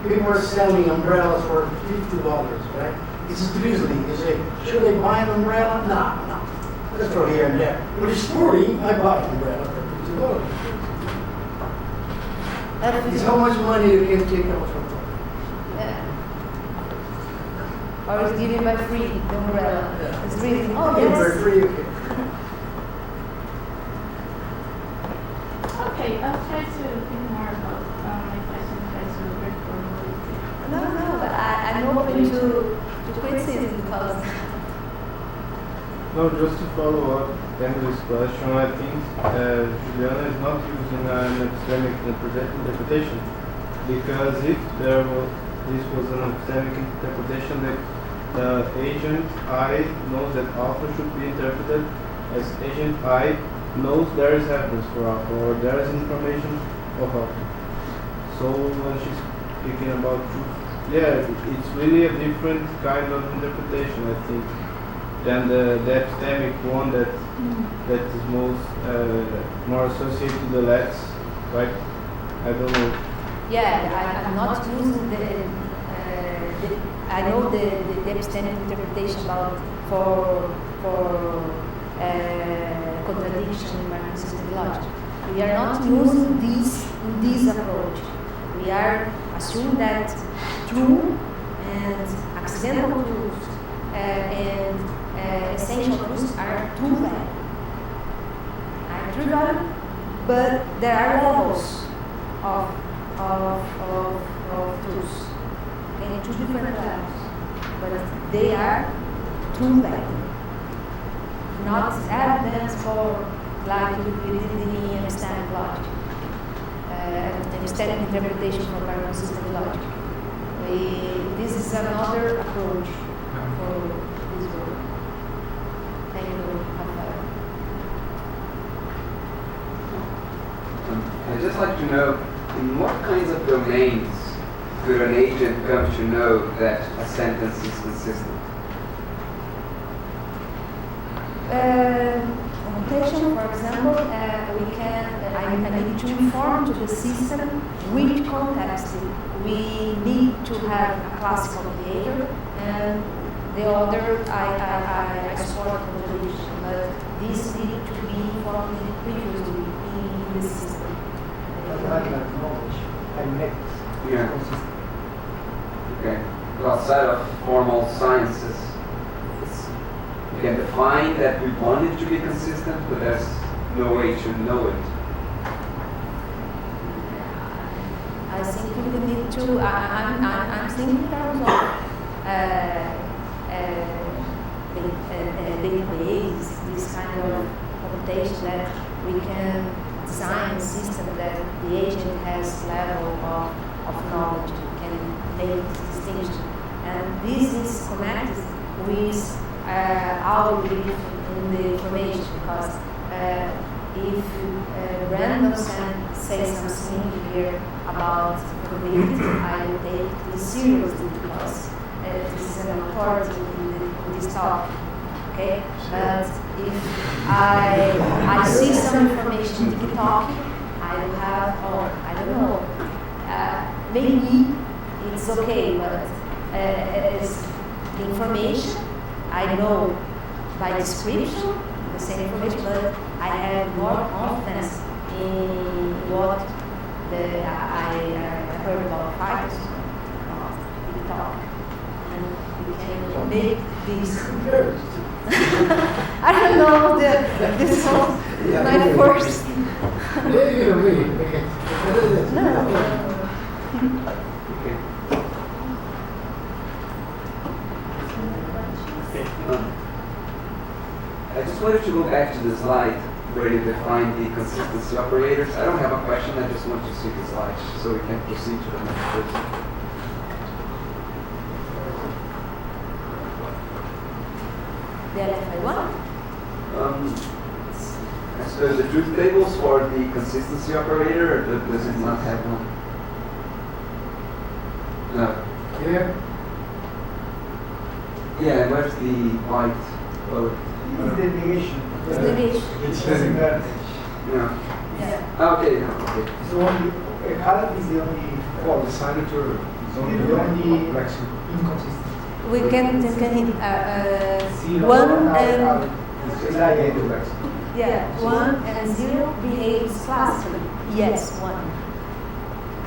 [SPEAKER 1] people are selling umbrellas for $50, right? It's drizzling. You say, should they buy an umbrella? No. Let's go here and there. But it's pouring, I bought an umbrella for $50. It's how much money you can take out from it.
[SPEAKER 10] Yeah. Or it's given by free, the umbrella.
[SPEAKER 1] Yeah.
[SPEAKER 10] It's really,
[SPEAKER 1] Give
[SPEAKER 10] yes.
[SPEAKER 1] for free, okay.
[SPEAKER 5] Okay, I'll try to think more about my question, try to reformulate it.
[SPEAKER 10] No, but I'm open to criticism because
[SPEAKER 6] No, just to follow up Emily's question, I think Juliana is not using an epistemic interpretation because if this was an epistemic interpretation that the agent I knows that alpha should be interpreted as agent I knows there is evidence for alpha or there is information of alpha. So when she's speaking about truth, it's really a different kind of interpretation, I think, than the epistemic one that is most more associated to the lex, right? I don't know.
[SPEAKER 10] yeah, I'm not using I know the epistemic interpretation about for contradiction in Marxist logic. We are not using this approach. We are assuming that true and accidental truths and essential truths are true value. But there are levels of truths in two different levels, but they are true value, not evidence for like we did in epistemic logic, epistemic interpretation for Marxist logic. This is another approach for this work. Thank you, Rafael.
[SPEAKER 2] I'd just like to know, in what kinds of domains could an agent come to know that a sentence is consistent?
[SPEAKER 10] Computation, for example, we can, I need to inform to the system which context we need to have a classical behavior, and the other I support contradiction, but this need to be informed previously in the system.
[SPEAKER 9] Knowledge and methods.
[SPEAKER 2] Yeah. Okay. But outside of formal sciences, we can define that we want it to be consistent, but there's no way to know it.
[SPEAKER 10] I think we need to. I'm thinking in terms of database, this kind of computation that we can design a system that the agent has level of knowledge, can make this distinction. And this is connected with our belief in the information, because if Brandon says something here about probability, I will take this seriously, because this is an authority in this topic. Okay, but if I see some information in TikTok, I will have, or I don't know, maybe it's okay, but it's information I know by description, the same information, but I have more confidence in what I heard about fighters, about TikTok, and we can make this. I don't know, this was my first.
[SPEAKER 2] I just wanted to go back to the slide where you define the consistency operators. I don't have a question, I just want to see the slide so we can proceed to the next person. So the truth tables for the consistency operator, or does it not have one? No.
[SPEAKER 1] Yeah.
[SPEAKER 2] Yeah, where's the white? Oh,
[SPEAKER 9] It's delegation.
[SPEAKER 10] Delegation.
[SPEAKER 9] It doesn't matter.
[SPEAKER 2] no.
[SPEAKER 10] Yeah.
[SPEAKER 2] Okay, no, okay.
[SPEAKER 9] It's only, a half is the only
[SPEAKER 1] Well, the signature is only
[SPEAKER 9] The only-
[SPEAKER 1] complexity.
[SPEAKER 9] inconsistent.
[SPEAKER 10] We can
[SPEAKER 9] Zero
[SPEAKER 10] one
[SPEAKER 9] are-
[SPEAKER 10] and
[SPEAKER 9] are reliable.
[SPEAKER 10] yeah, 1 and 0 behaves classically. Yes, 1.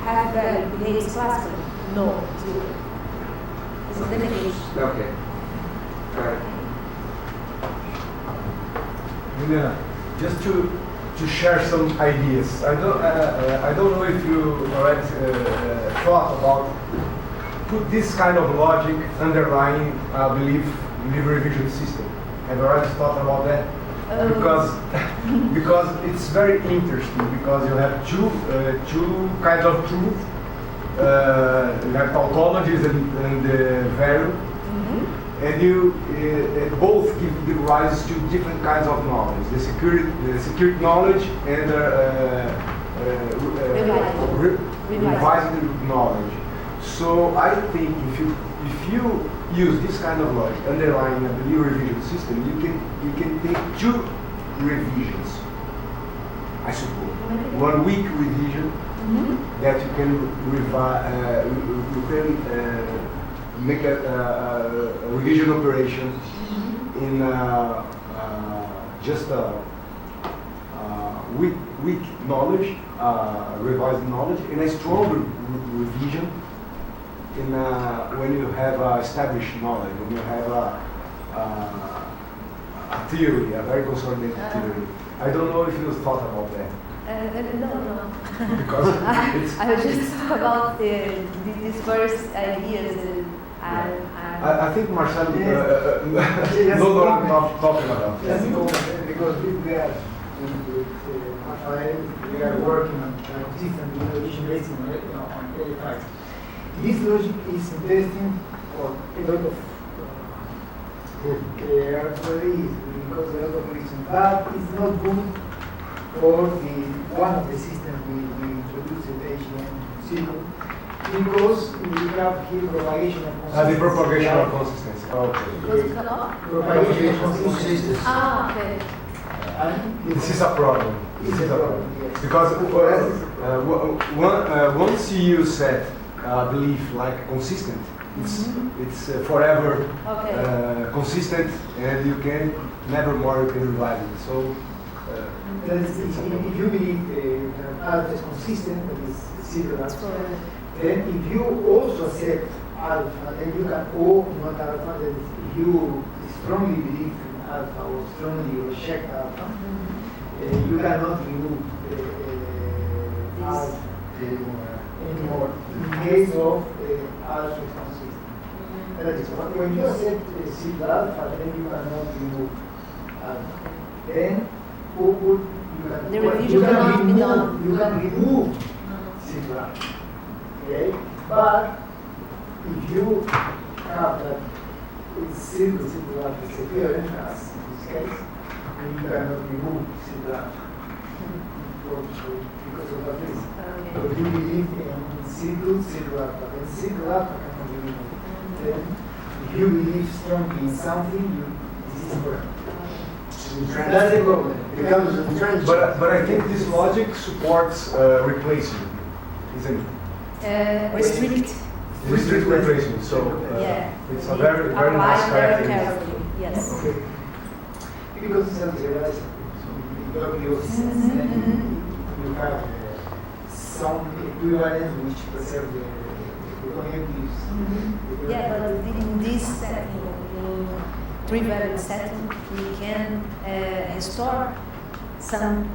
[SPEAKER 10] Half value behaves classically. No, 0. It's a delegation.
[SPEAKER 2] Okay. Got it.
[SPEAKER 1] Yeah, just to share some ideas. I don't know if you already thought about put this kind of logic underlying belief revision system. Have you already thought about that? Because it's very interesting, because you have two kinds of truth. You have tautologies and value. And you both give rise to different kinds of knowledge: the security knowledge and revised knowledge. So I think if you use this kind of logic underlying a belief revision system, you can take two revisions, I suppose. 1 week revision that you can make a revision operation in just a weak knowledge, revised knowledge, and a strong revision in when you have established knowledge, when you have a theory, a very consolidated theory. I don't know if you thought about that.
[SPEAKER 10] No.
[SPEAKER 1] Because it's
[SPEAKER 10] I was just talking about these first ideas.
[SPEAKER 1] I think Marcel
[SPEAKER 9] Yes.
[SPEAKER 1] no talking about.
[SPEAKER 9] Yes, because we are Rafael, we are working on consistent revision based on AI facts. This logic is interesting for a lot of employees because a lot of reasons, but it's not good for one of the systems we introduced at HM0 because we have here propagation of consistency.
[SPEAKER 1] The propagation of consistency. Okay.
[SPEAKER 9] Propagation of consistency.
[SPEAKER 10] Okay.
[SPEAKER 1] This is a problem. This is a problem.
[SPEAKER 9] Yes.
[SPEAKER 1] Because once you set belief like consistent, it's forever consistent, and you can never more you can revise it. So
[SPEAKER 9] if you believe alpha is consistent, that is zero alpha, then if you also accept alpha, then you can not alpha, that is, if you strongly believe in alpha or strongly reject alpha, you cannot remove alpha anymore in case of alpha is consistent. That is, when you accept C alpha, then you cannot remove alpha. Then
[SPEAKER 10] The revision cannot be done.
[SPEAKER 9] You can remove C alpha. Okay? But if you have that single alpha disappearing, as in this case, then you cannot remove C alpha. Because of that reason.
[SPEAKER 10] Okay.
[SPEAKER 9] So you believe in single alpha, then single alpha cannot be removed. Then if you believe strongly in something, this is correct. That's the problem.
[SPEAKER 1] It becomes entrenched.
[SPEAKER 11] But I think this logic supports replacement, isn't it?
[SPEAKER 10] Restrict.
[SPEAKER 11] Restrict replacement. So
[SPEAKER 10] Yeah.
[SPEAKER 11] it's a very
[SPEAKER 10] Apply
[SPEAKER 11] nice
[SPEAKER 10] very
[SPEAKER 11] characteristic.
[SPEAKER 10] carefully. Yes.
[SPEAKER 9] Okay. Because it's centralized, so in your sense, then you have some equivalence which preserve the conjunctives.
[SPEAKER 10] Yeah, but in this setting, in three-variable setting, we can restore some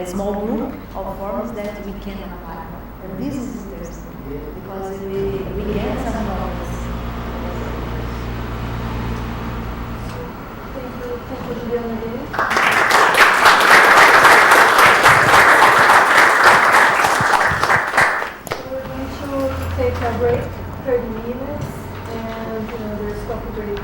[SPEAKER 10] small group of forms that we can apply. And this is interesting because we get some problems.
[SPEAKER 5] Thank you, Juliana. We're going to take a break, 30 minutes, and there's coffee break.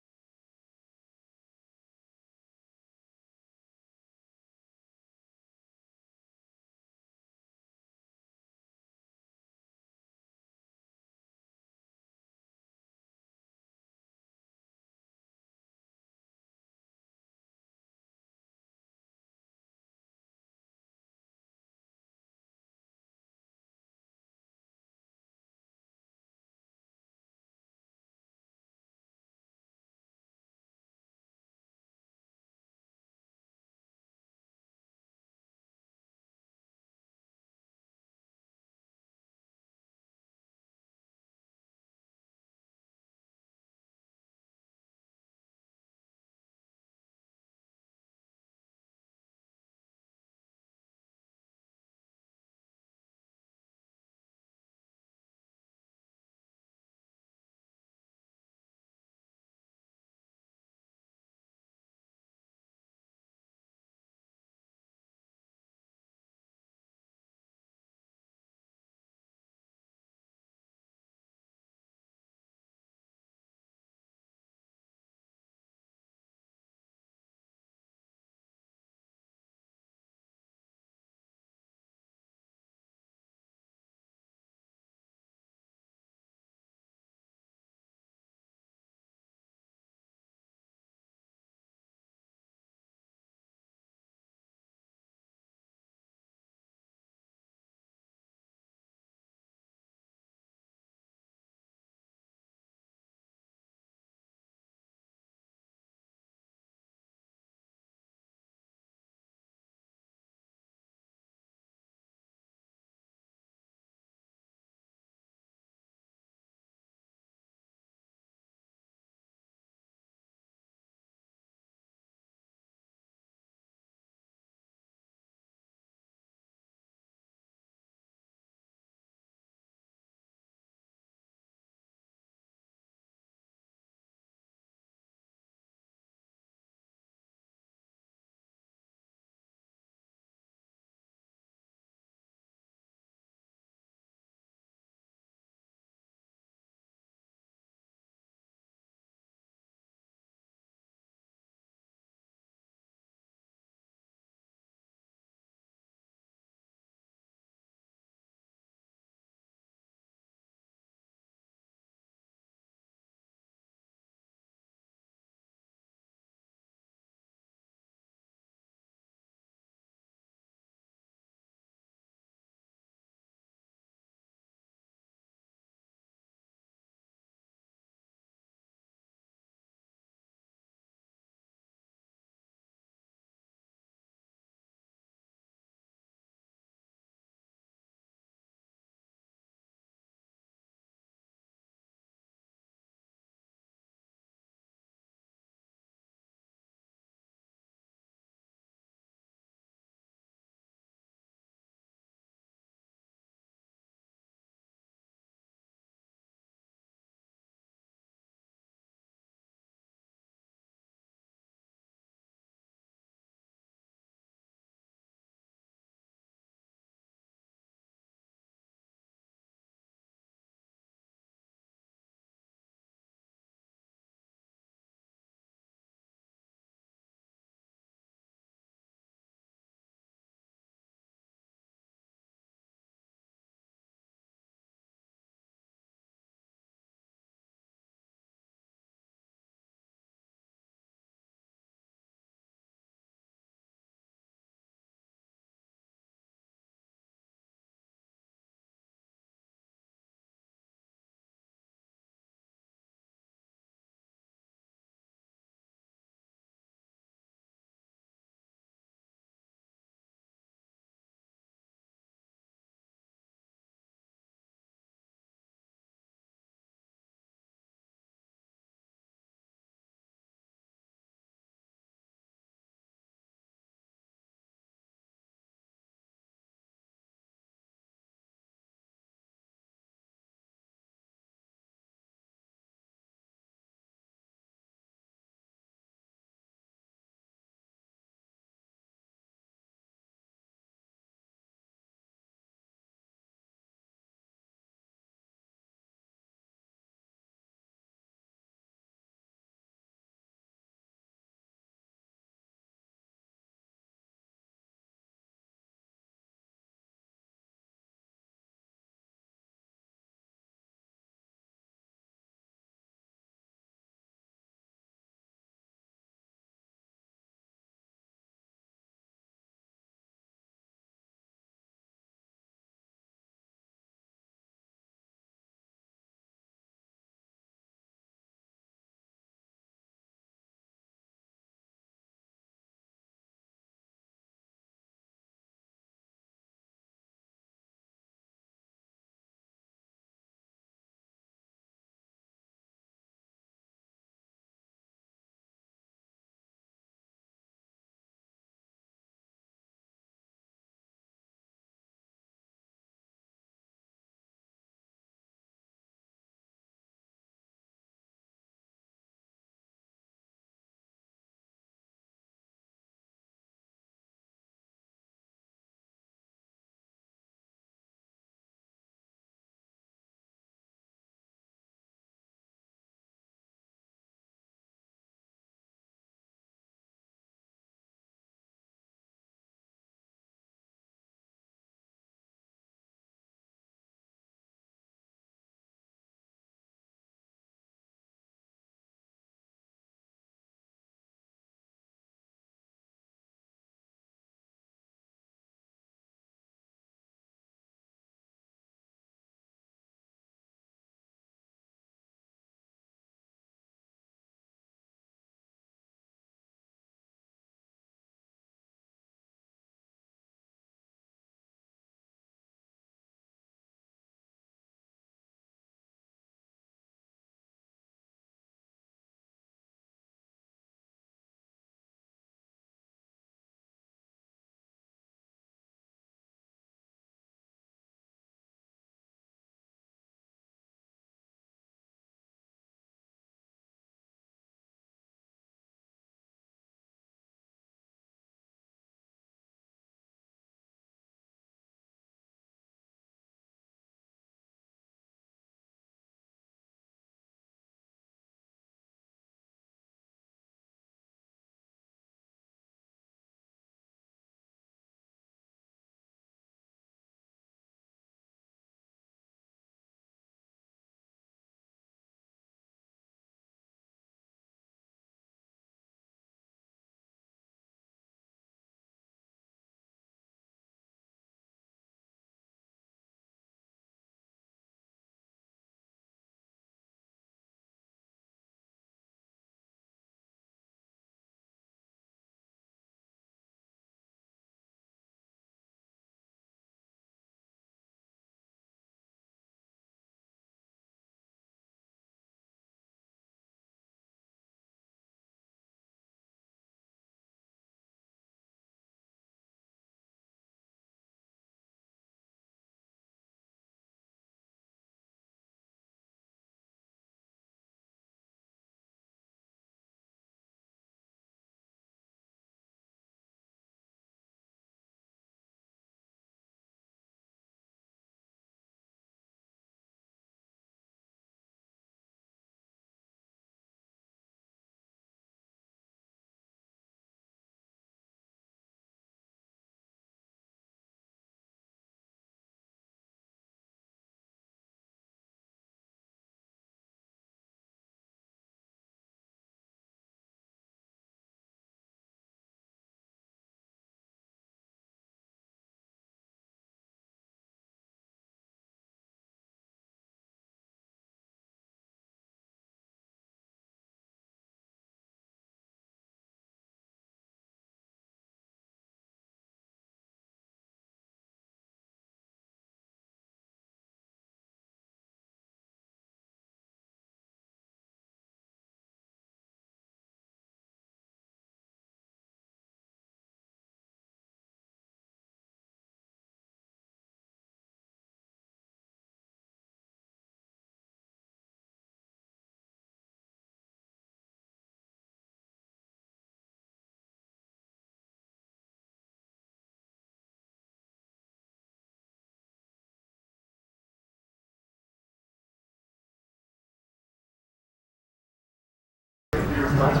[SPEAKER 3] Teste.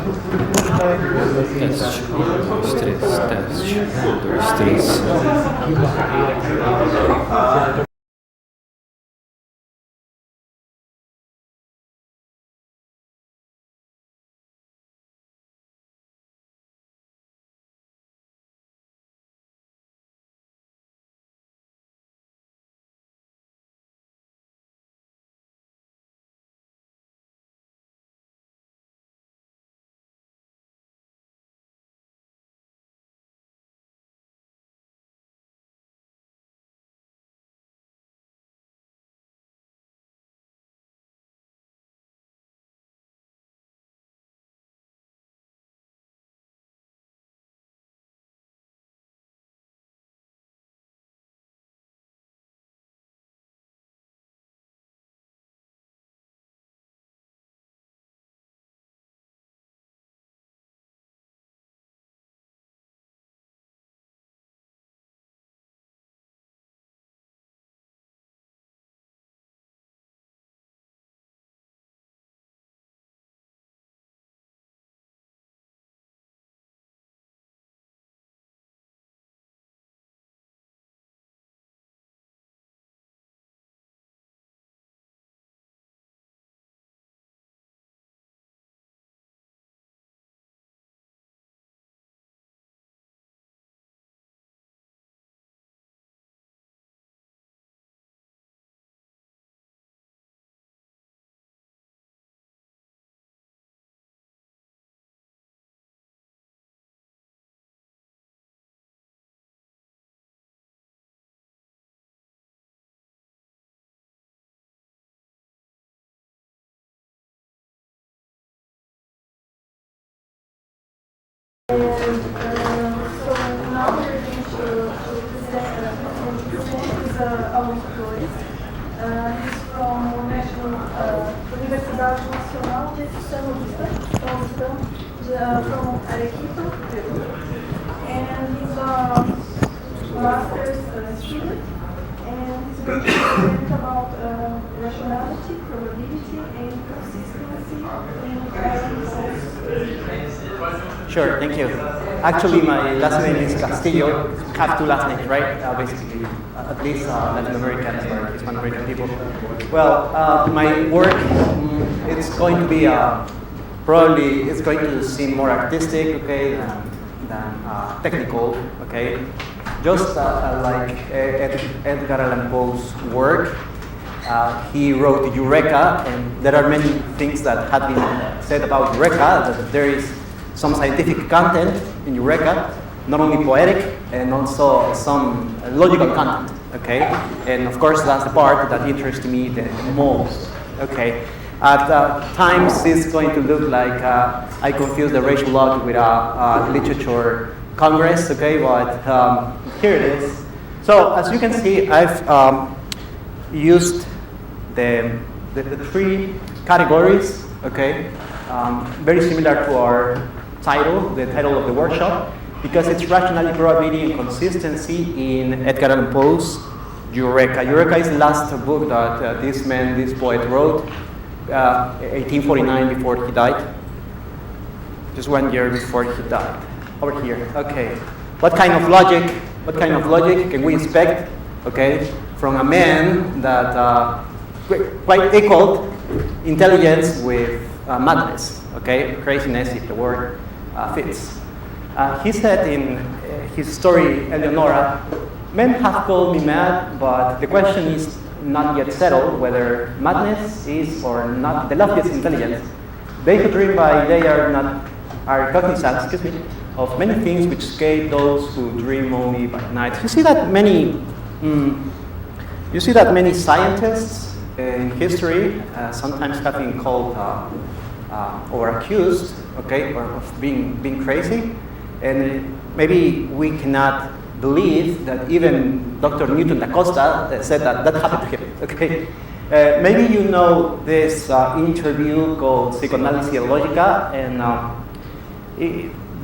[SPEAKER 3] 1, 2, 3. Teste. 1, 2, 3.
[SPEAKER 5] So now we're going to present is Auto-Organização. He's from Universidade Nacional de São from Arequipa, Peru. And he's a master's student, and he's going to present about rationality, probability, and consistency in
[SPEAKER 12] Sure, thank you. Actually, my last name is Castillo. Have two last names, right? Basically, at least Latin Americans or Hispanic American people. Well, my work, it's going to be probably it's going to seem more artistic, okay, than technical, okay. Just like Edgar Allan Poe's work. He wrote Eureka, and there are many things that have been said about Eureka, that there is some scientific content in Eureka, not only poetic, and also some logical content, okay? And of course, that's the part that interests me the most, okay? At times, it's going to look like I confuse the RatioLog with a literature congress, okay? But here it is. So, as you can see, I've used the three categories, okay? Very similar to our title, the title of the workshop, because it's rationality, probability, and consistency in Edgar Allan Poe's Eureka. Eureka is the last book that this poet wrote, 1849, before he died. Just 1 year before he died. Over here, okay. What kind of logic can we expect, okay, from a man that quite equal intelligence with madness, okay, craziness if the word fits. He said in his story, Eleonora, men have called me mad, but the question is not yet settled whether madness is or not the loftiest intelligence. They who dream by day are cognizant, of many things which escape those who dream only by night. You see that many scientists in history sometimes have been called or accused, okay, or of being crazy, and maybe we cannot believe that even Dr. Newton da Costa said that happened to him, okay. Maybe you know this interview called Psychoanalysis and Lógica, and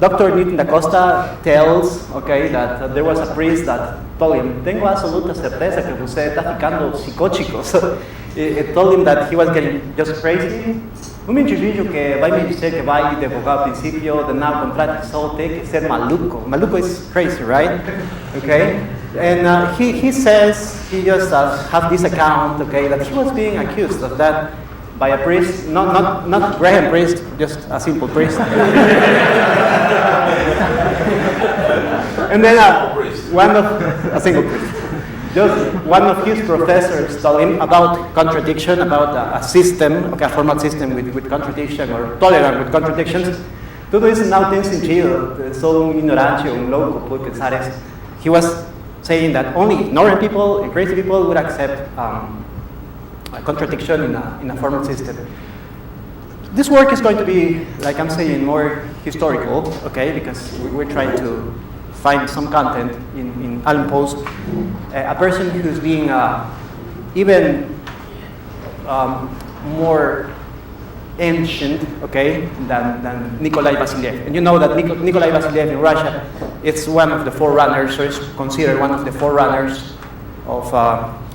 [SPEAKER 12] Dr. Newton da Costa tells, okay, that there was a priest that told him, tengo absoluta certeza que usted está ficando psicótico. So it told him that he was getting just crazy. indivíduo que vai me dizer que vai divulgar o princípio de não contradição tem que ser maluco. Maluco is crazy, right? Okay? And he says, he just have this account, okay, that he was being accused of that by a priest, not Graham priest, just a simple priest. And then a single priest. Just one of his professors told him about contradiction, about a system, okay, a formal system with contradiction or tolerant with contradictions. Tudo isso não tem sentido. Sou ignorante, louco por pensar isso. He was saying that only ignorant people and crazy people would accept a contradiction in a formal system. This work is going to be, like I'm saying, more historical, okay, because we're trying to find some content in Alan Poe's, a person who's being even more ancient, okay, than Nikolai Vasiliev. And you know that Nikolai Vasiliev in Russia, it's one of the forerunners, or is considered one of the forerunners of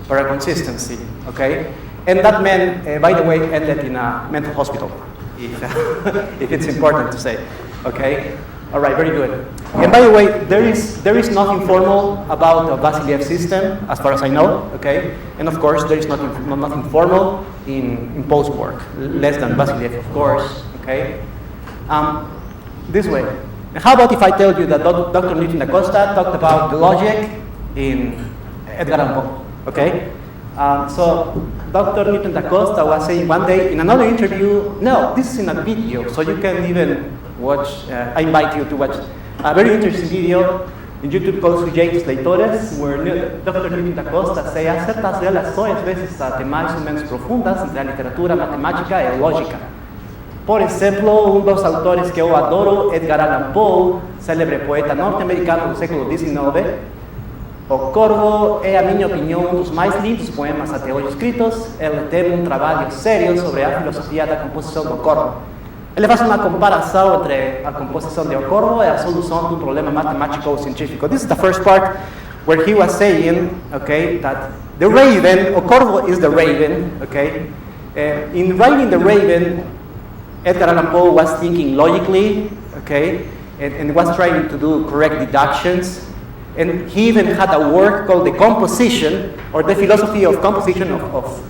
[SPEAKER 12] paraconsistency, okay? And that man, by the way, ended in a mental hospital, if it's important to say, okay? All right, very good. And by the way, there is nothing formal about the Vasiliev system, as far as I know, okay? And of course, there is nothing formal in Poe's work, less than Vasiliev, of course, okay? This way. How about if I tell you that Dr. Newton da Costa talked about the logic in Edgar Allan Poe, okay? So Dr. Newton da Costa was saying one day in another interview, no, this is in a video, so you can even watch, I invite you to watch a very interesting video in YouTube called Sujeitos Leitores, where Dr. Newton da Costa say há certas relações, às vezes até mais ou menos profundas, entre a literatura, a matemática e a lógica. Por exemplo, dos autores que eu adoro, Edgar Allan Poe, célebre poeta norte-americano do século XIX, O Corvo é, a minha opinião, dos mais lindos poemas até hoje escritos. Ele tem trabalho sério sobre a filosofia da composição do corvo. Ele faz uma comparação entre a composição de O Corvo e a solução de problema matemático ou científico. This is the first part where he was saying, okay, that the raven, O Corvo is the raven, okay. In writing the Raven, Edgar Allan Poe was thinking logically, okay, and was trying to do correct deductions. And he even had a work called The Composition, or the Philosophy of Composition of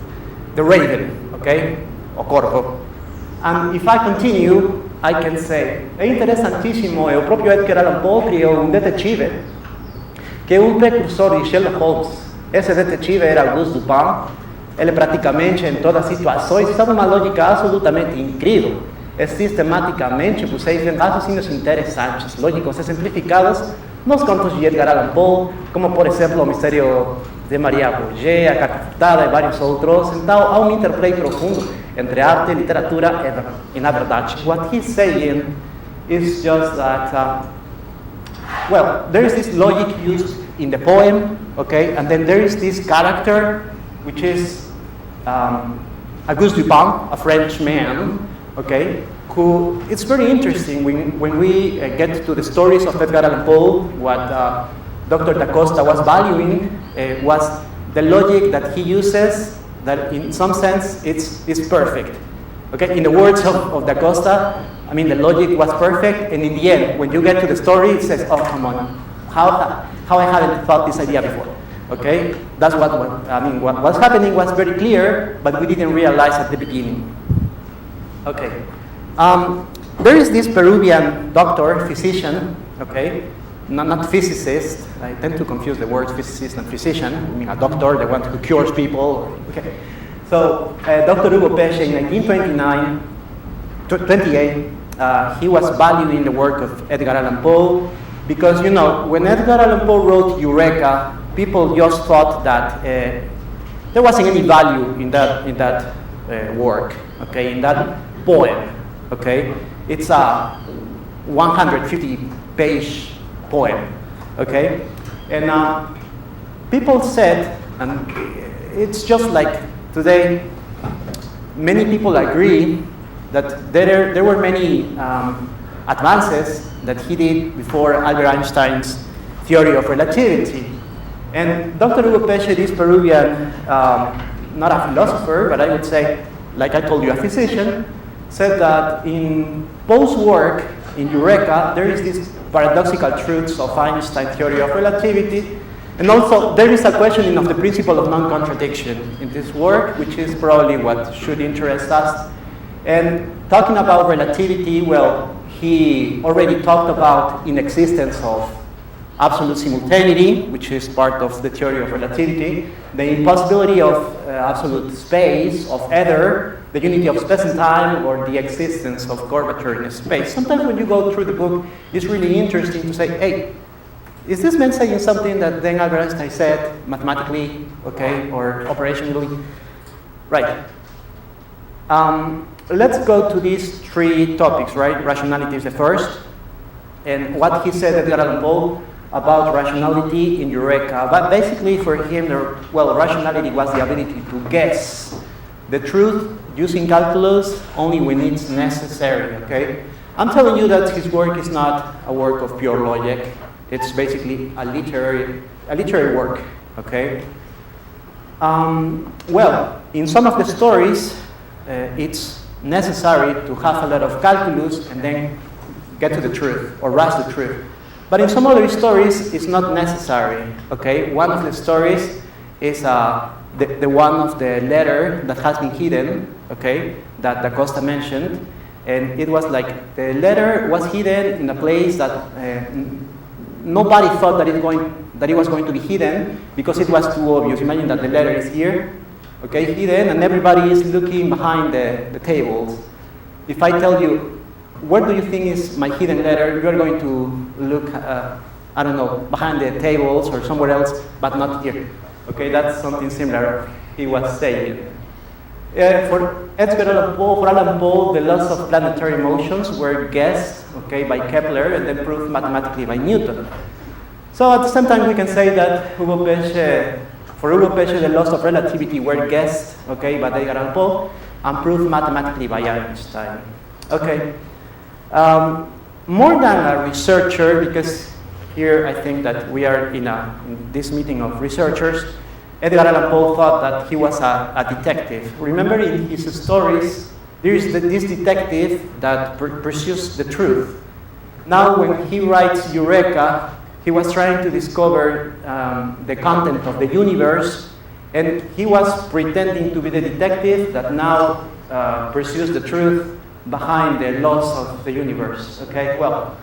[SPEAKER 12] the Raven, okay, O Corvo. And if I continue, I can say, é interessantíssimo, o próprio Edgar Allan Poe criou detetive, que é precursor de Sherlock Holmes. Esse detetive era Auguste Dupin. Ele praticamente, em todas as situações, usava uma lógica absolutamente incrível. E sistematicamente, vocês veem raciocínios interessantes, lógicos e simplificados, nos contos de Edgar Allan Poe, como por exemplo o Mistério de Maria Bourget, a Carta Furtada e vários outros. Então há interplay profundo entre arte, literatura e na verdade. What he's saying is just that, well, there is this logic used in the poem, okay, and then there is this character, which is Auguste Dupin, a French man, okay, who, it's very interesting when we get to the stories of Edgar Allan Poe. What Dr. da Costa was valuing was the logic that he uses, that in some sense it's perfect. Okay, in the words of da Costa, I mean, the logic was perfect, and in the end, when you get to the story, it says, oh, come on, how I hadn't thought this idea before. Okay, that's what was happening was very clear, but we didn't realize at the beginning. Okay. There is this Peruvian doctor, physician, okay, not physicist. I tend to confuse the words physicist and physician. I mean, a doctor, the one who cures people. Okay. So, Dr. Hugo Pesce in 1928, he was valuing the work of Edgar Allan Poe because, you know, when Edgar Allan Poe wrote Eureka, people just thought that there wasn't any value in that work, okay, in that poem. Okay, it's a 150-page poem, okay? And people said, and it's just like today, many people agree that there were many advances that he did before Albert Einstein's theory of relativity. And Dr. Hugo Pesce, this Peruvian, not a philosopher, but I would say, like I told you, a physician, said that in Poe's work, in Eureka, there is this paradoxical truths of Einstein's theory of relativity. And also, there is a questioning of the principle of non-contradiction in this work, which is probably what should interest us. And talking about relativity, well, he already talked about inexistence of absolute simultaneity, which is part of the theory of relativity, the impossibility of absolute space, of either the unity of space and time or the existence of curvature in space. Sometimes when you go through the book, it's really interesting to say, hey, is this man saying something that then Albert Einstein said mathematically, okay, or operationally? Right. Let's go to these three topics, right? Rationality is the first. And what he said, Edgar Allan Poe, about rationality in Eureka. But basically for him, rationality was the ability to guess the truth using calculus only when it's necessary, okay? I'm telling you that his work is not a work of pure logic. It's basically a literary work, okay? In some of the stories, it's necessary to have a lot of calculus and then get to the truth or grasp the truth. But in some other stories, it's not necessary, okay? One of the stories is the one of the letter that has been hidden, okay, that Da Costa mentioned. And it was like the letter was hidden in a place that nobody thought that it was going to be hidden because it was too obvious. Imagine that the letter is here, okay, hidden, and everybody is looking behind the tables. If I tell you, where do you think is my hidden letter? You're going to look, I don't know, behind the tables or somewhere else, but not here. Okay, that's something similar he was saying. For Edgar Allan Poe, the laws of planetary motions were guessed, okay, by Kepler and then proved mathematically by Newton. So at the same time, we can say that for Hugo Pesce, the laws of relativity were guessed, okay, by Edgar Allan Poe and proved mathematically by Einstein. Okay. More than a researcher, because here I think that we are in this meeting of researchers, Edgar Allan Poe thought that he was a detective. Remember in his stories, there is this detective that pursues the truth. Now when he writes Eureka, he was trying to discover the content of the universe, and he was pretending to be the detective that now pursues the truth behind the laws of the universe, okay? Well,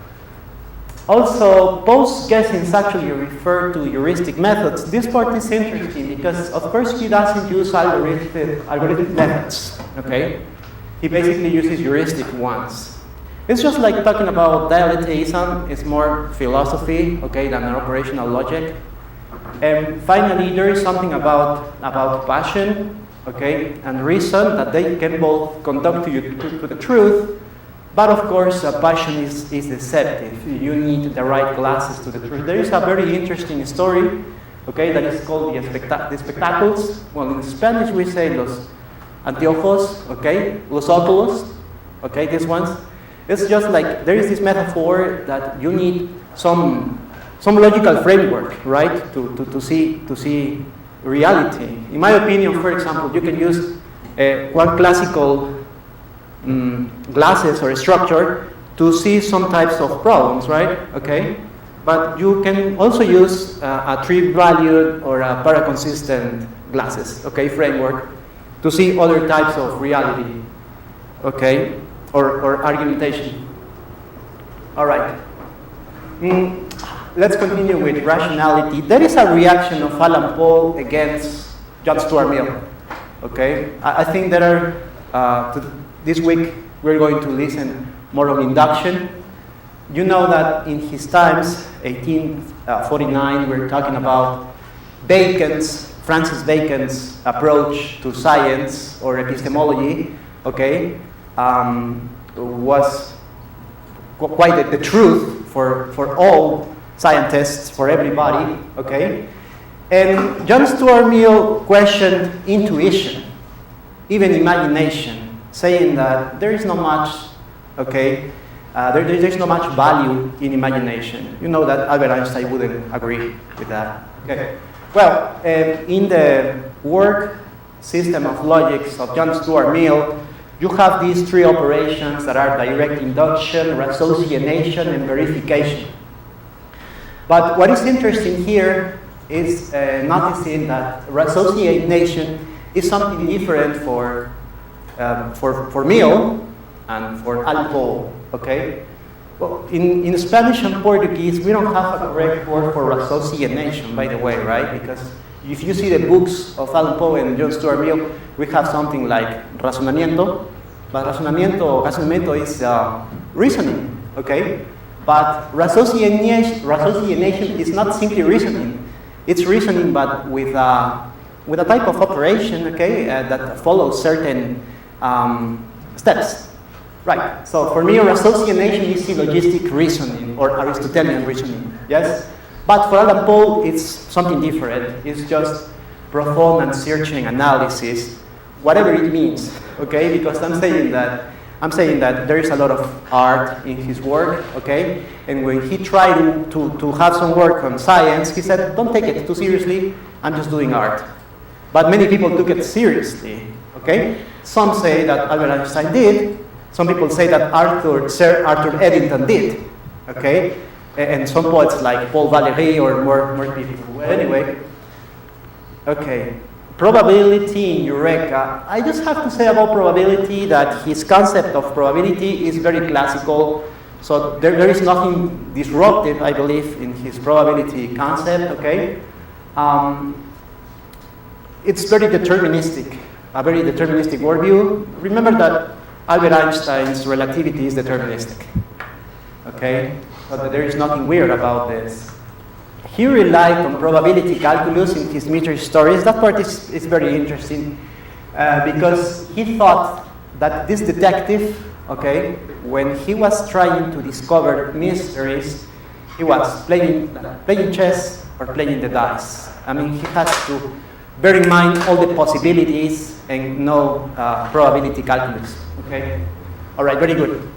[SPEAKER 12] also, Poe's guessings actually refer to heuristic methods. This part is interesting because, of course, he doesn't use algorithmic methods, okay? He basically uses heuristic ones. It's just like talking about dialecticism. It's more philosophy, okay, than an operational logic. And finally, there is something about passion, okay, and reason that they can both conduct you to the truth, but of course, passion is deceptive. You need the right glasses to the truth. There is a very interesting story, okay, that is called the spectacles. Well, in Spanish we say los anteojos, okay, los óculos, okay, these ones. It's just like there is this metaphor that you need some logical framework, right, to see reality. In my opinion, for example, you can use one classical glasses or structure to see some types of problems, right? Okay, but you can also use a tree-valued or a paraconsistent glasses, okay, framework to see other types of reality, okay, or argumentation. All right. Let's continue with rationality. There is a reaction of Allan Poe against John Stuart Mill. Okay, I think there are. This week we're going to listen more on induction. You know that in his times, 1849, we're talking about Francis Bacon's approach to science or epistemology. Okay, was quite the truth for all scientists, for everybody, okay? And John Stuart Mill questioned intuition, even imagination, saying that there is not much, okay, there's not much value in imagination. You know that Albert Einstein wouldn't agree with that, okay? Well, in the work system of logics of John Stuart Mill, you have these three operations that are direct induction, ratiocination, and verification. But what is interesting here is noticing that ratiocination is something different for Mill and for Alpo, okay? Well, in Spanish and Portuguese, we don't have a correct word for ratiocination, by the way, right? Because if you see the books of Alan Poe and John Stuart Mill, we have something like razonamiento, but razonamiento is reasoning, okay? But ratiocination is not simply reasoning. It's reasoning, but with a type of operation, okay, that follows certain steps. Right, so for me, ratiocination is syllogistic reasoning or Aristotelian reasoning, yes? But for Alan Poe, it's something different. It's just profound and searching analysis, whatever it means, okay? Because I'm saying that there is a lot of art in his work, okay? And when he tried to have some work on science, he said, don't take it too seriously, I'm just doing art. But many people took it seriously, okay? Some say that Albert Einstein did, some people say that Sir Arthur Eddington did, okay? And some poets like Paul Valéry or more people. Well, anyway, okay. Probability in Eureka. I just have to say about probability that his concept of probability is very classical. So there is nothing disruptive, I believe, in his probability concept, okay? It's very deterministic, a very deterministic worldview. Remember that Albert Einstein's relativity is deterministic, okay? So there is nothing weird about this. He relied on probability calculus in his mystery stories. That part is very interesting because he thought that this detective, okay, when he was trying to discover mysteries, he was playing chess or playing the dice. I mean, he has to bear in mind all the possibilities and know probability calculus, okay? All right, very good.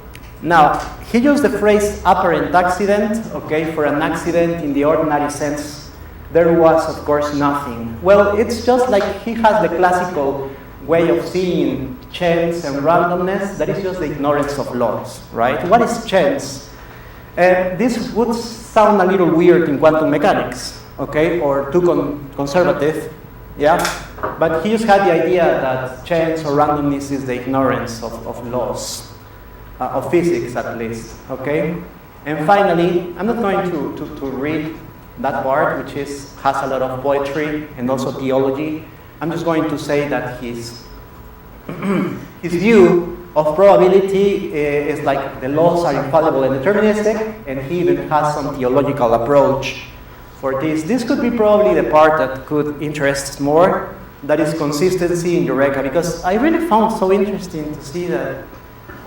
[SPEAKER 12] Now, he used the phrase apparent accident, okay, for an accident in the ordinary sense. There was, of course, nothing. Well, it's just like he has the classical way of seeing chance and randomness, that is just the ignorance of laws, right? What is chance? This would sound a little weird in quantum mechanics, okay, or too conservative, yeah? But he just had the idea that chance or randomness is the ignorance of laws. Of physics, at least, okay? And finally, I'm not going to read that part, which has a lot of poetry and also theology. I'm just going to say that his view of probability is like the laws are infallible and deterministic, and he even has some theological approach for this. This could be probably the part that could interest more, that is consistency in Eureka, because I really found so interesting to see that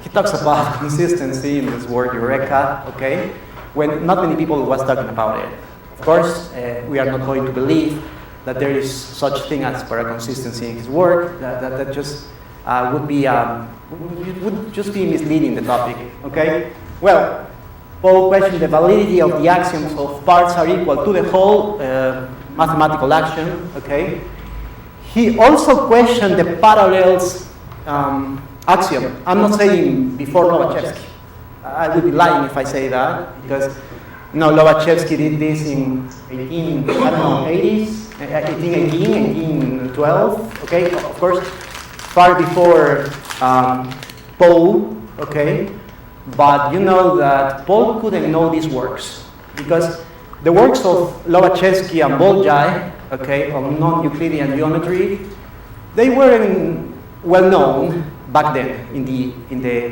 [SPEAKER 12] he talks about consistency in this word Eureka, okay, when not many people was talking about it. Of course, we are not going to believe that there is such thing as paraconsistency in his work. That just would just be misleading the topic, okay? Well, Paul questioned the validity of the axioms of parts are equal to the whole mathematical action, okay? He also questioned the parallels axiom. I'm not saying before Lobachevsky. I would be lying if I say that, because Lobachevsky did this in 1880s, 1818, 1812, okay? Of course, far before Poe, okay? But you know that Paul couldn't know these works, because the works of Lobachevsky and Bolyai, okay, on non-Euclidean geometry, they weren't well known back then in the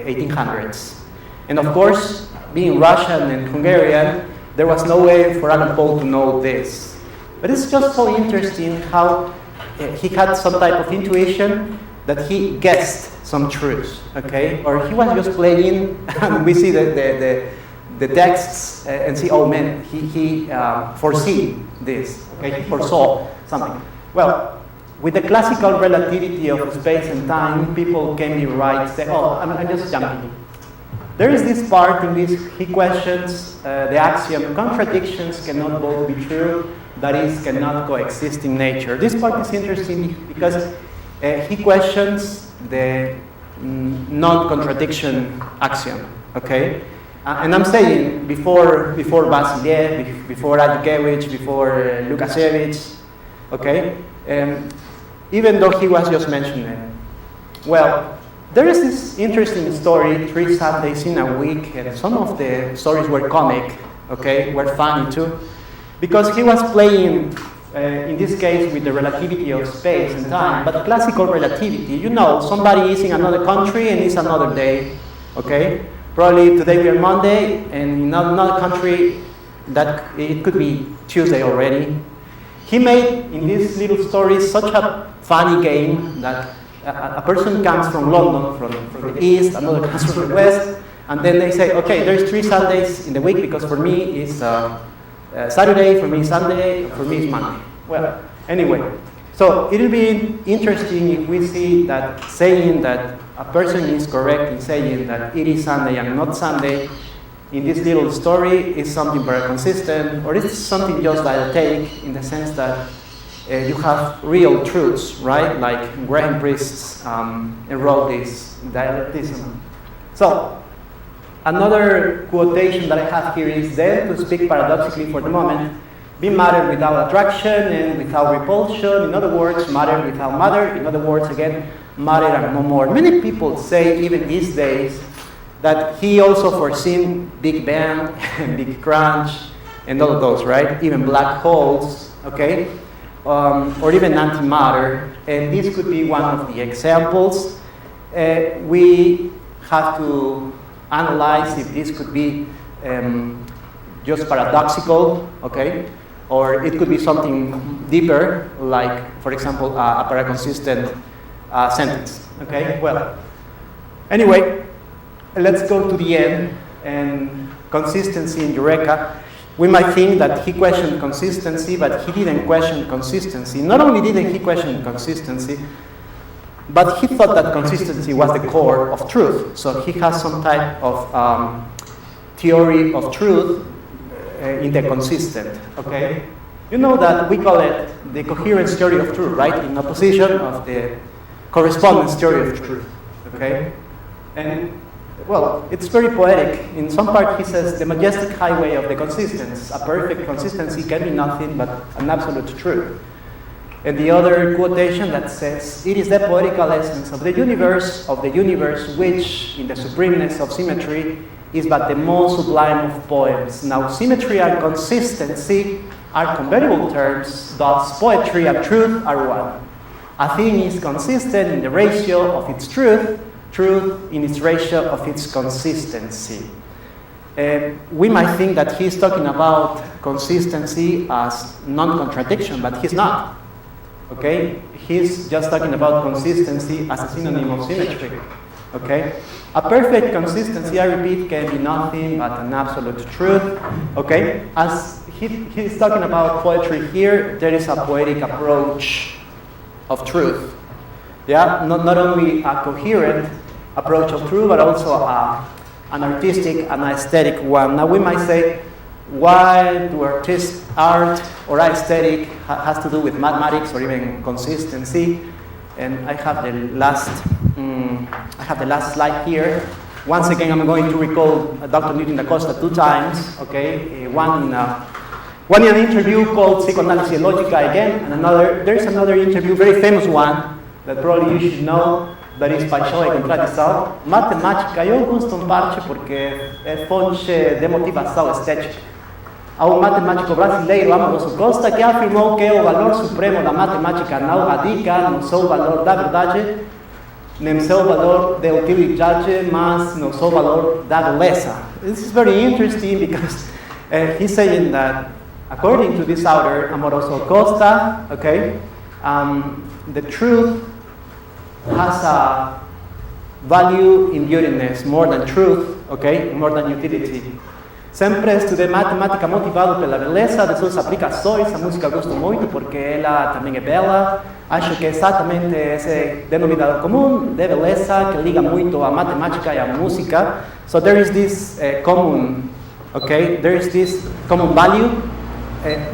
[SPEAKER 12] 1800s. And of course, being Russian and Hungarian, there was no way for Alan Poe to know this. But it's just so interesting how he had some type of intuition that he guessed some truths, okay? Or he was just playing, and we see the texts and see, oh man, he foresee this, okay? He foresaw something. Well, with the classical relativity of space and time, people can be right, say, oh, I'm just jumping. There is this part in which he questions the axiom, contradictions cannot both be true, that is, cannot coexist in nature. This part is interesting because he questions the non-contradiction axiom, okay? And I'm saying before Vasiliev, before Adjukewicz, before Lukasiewicz, okay? Even though he was just mentioning, well, there is this interesting story, 3 Saturdays in a week, and some of the stories were comic, okay, were funny too, because he was playing, in this case, with the relativity of space and time, but classical relativity, you know, somebody is in another country and it's another day, okay? Probably today we are Monday, and in another country, that it could be Tuesday already. He made, in this little story, such a funny game that a person comes from London, from the east, another comes from the west, and then they say, okay, there's 3 Saturdays in the week, because for me it's Saturday, for me it's Sunday, for me it's Monday. Well, anyway, so it'll be interesting if we see that saying that a person is correct in saying that it is Sunday and not Sunday in this little story is something very consistent, or is something just dialectic in the sense that you have real truths, right? Like Graham Priest wrote this dialecticism. So, another quotation that I have here is, then, to speak paradoxically for the moment, be matter without attraction and without repulsion. In other words, matter without matter. In other words, again, matter and no more. Many people say, even these days, that he also foreseen Big Bang, Big Crunch, and all of those, right? Even black holes, okay? Or even antimatter. And this could be one of the examples. We have to analyze if this could be just paradoxical, okay? Or it could be something deeper, like, for example, a paraconsistent sentence, okay? Well, anyway, let's go to the end, and consistency in Eureka. We might think that he questioned consistency, but he didn't question consistency. Not only didn't he question consistency, but he thought that consistency was the core of truth. So he has some type of theory of truth in the consistent, okay? You know that we call it the coherence theory of truth, right? In opposition of the correspondence theory of truth, okay? And, well, it's very poetic. In some part he says, the majestic highway of the consistence. A perfect consistency can be nothing but an absolute truth. And the other quotation that says, it is the poetical essence of the universe, which, in the supremeness of symmetry, is but the most sublime of poems. Now, symmetry and consistency are convertible terms, thus poetry and truth are one. A thing is consistent in the ratio of its truth, truth in its ratio of its consistency. We might think that he's talking about consistency as non-contradiction, but he's not. Okay? He's just talking about consistency as a synonym of symmetry. Okay? A perfect consistency, I repeat, can be nothing but an absolute truth. Okay? As he's talking about poetry here, there is a poetic approach of truth. Yeah? Not only a coherent approach of truth, but also an artistic and aesthetic one. Now we might say, why do art or aesthetic has to do with mathematics or even consistency? And I have the last slide here. Once again, I'm going to recall Dr. Newton da Costa 2 times. Okay, one in an interview called Psychoanalysis Lógica again, and there's another interview, very famous one that probably you should know, that is Paixão e Contradição. Matemática, eu gosto parte porque é fonte de motivação estética. Há matemático brasileiro, Amoroso Costa, que afirmou que o valor supremo da matemática não radica no seu valor da verdade, nem no seu valor de utilidade, mas no seu valor da beleza. This is very interesting because he's saying that, according to this author, Amoroso Costa, okay, the truth has a value in beautiness, more than truth, okay, more than utility. Sempre estudei matemática motivado pela beleza de suas aplicações. A música eu gosto muito porque ela também é bela. Acho que é exatamente esse denominador comum de beleza que liga muito a matemática e a música. So there is this common, okay, there is this common value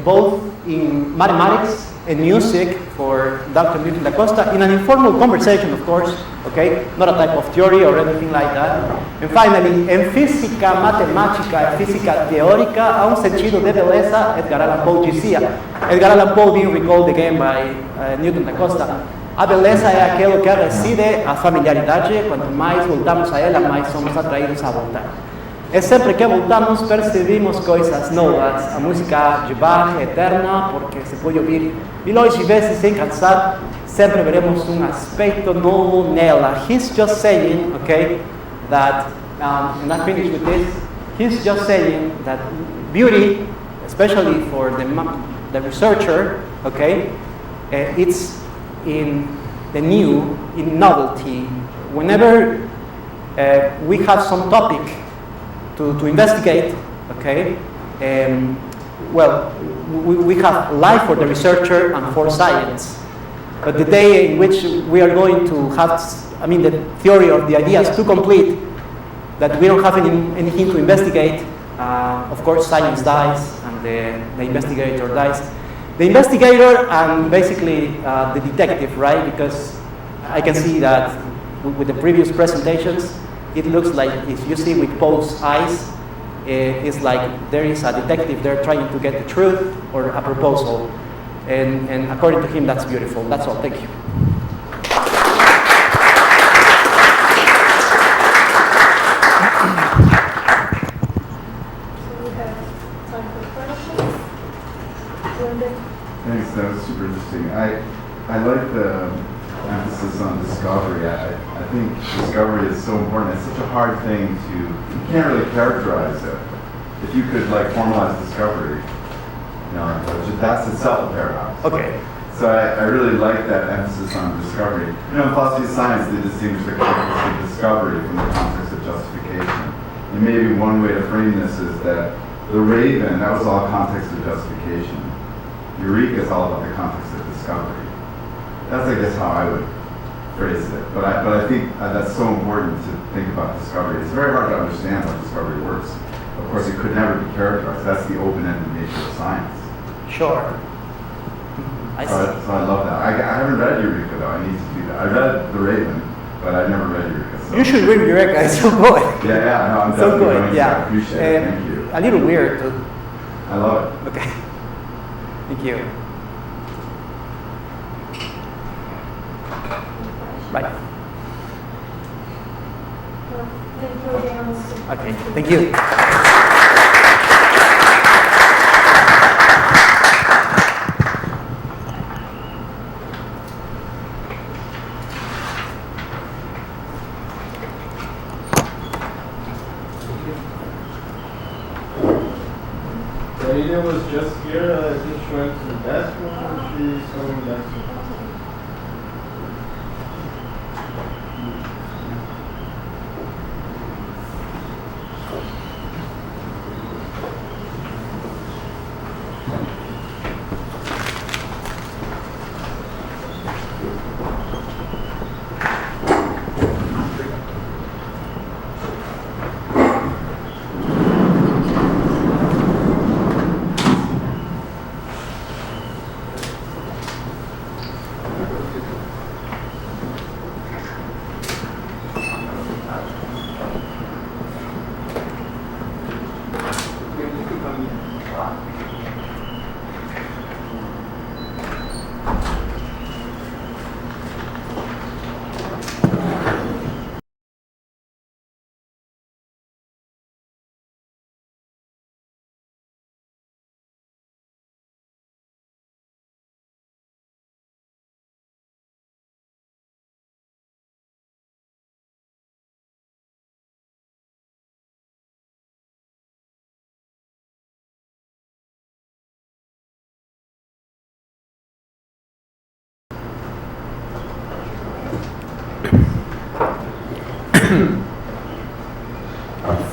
[SPEAKER 12] both in mathematics and music for Dr. Newton da Costa in an informal conversation, of course, okay? Not a type of theory or anything like that. And finally, en física matemática, física teórica, a un sentido de beleza, Edgar Allan Poe dizia. Edgar Allan Poe being recalled again by Newton da Costa. A beleza é aquilo que reside a familiaridade, quanto mais voltamos a ela, mais somos atraídos a voltar. É sempre que voltamos, percebemos coisas novas. A música de Bach é eterna, porque se pode ouvir milhões de vezes sem cansar, sempre veremos um aspecto novo nela. He's just saying, okay, that, and I finish with this, he's just saying that beauty, especially for the researcher, okay, it's in the new, in novelty. Whenever we have some topic to investigate, okay, well, we have life for the researcher and for science. But the day in which we are going to have, the theory or the idea is too complete, that we don't have anything to investigate, of course science dies and the investigator dies. The investigator and basically the detective, right? Because I can see that with the previous presentations, it looks like, if you see with Poe's eyes, it's like there is a detective there trying to get the truth or a proposal. And according to him, that's beautiful. That's all. Thank you.
[SPEAKER 8] Thanks, that was super interesting. I like the emphasis on discovery. I think discovery is so important. It's such a hard thing to, you can't really characterize it. If you could formalize discovery, that's itself a paradox.
[SPEAKER 12] Okay.
[SPEAKER 8] So I really like that emphasis on discovery. In philosophy of science, they distinguish the context of discovery from the context of justification. And maybe one way to frame this is that the Raven, that was all context of justification. Eureka is all about the context of discovery. That's, I guess, how I would phrase it. But I think that's so important to think about discovery. It's very hard to understand how discovery works. Of course, it could never be characterized. That's the open-ended nature of science.
[SPEAKER 12] Sure.
[SPEAKER 8] So I love that. I haven't read Eureka, though. I need to do that. I read The Raven, but I've never read Eureka. So.
[SPEAKER 12] You should read Eureka. It's so good.
[SPEAKER 8] Yeah, no, I'm
[SPEAKER 12] so
[SPEAKER 8] definitely
[SPEAKER 12] good.
[SPEAKER 8] going to.
[SPEAKER 12] Yeah.
[SPEAKER 8] I appreciate it. Thank you.
[SPEAKER 12] A little weird, too.
[SPEAKER 8] I love it.
[SPEAKER 12] Okay. Thank you. Bye.
[SPEAKER 5] Thank you again.
[SPEAKER 12] Okay, thank you.
[SPEAKER 6] Lydia was just here, just showing to the desk, or she's coming back to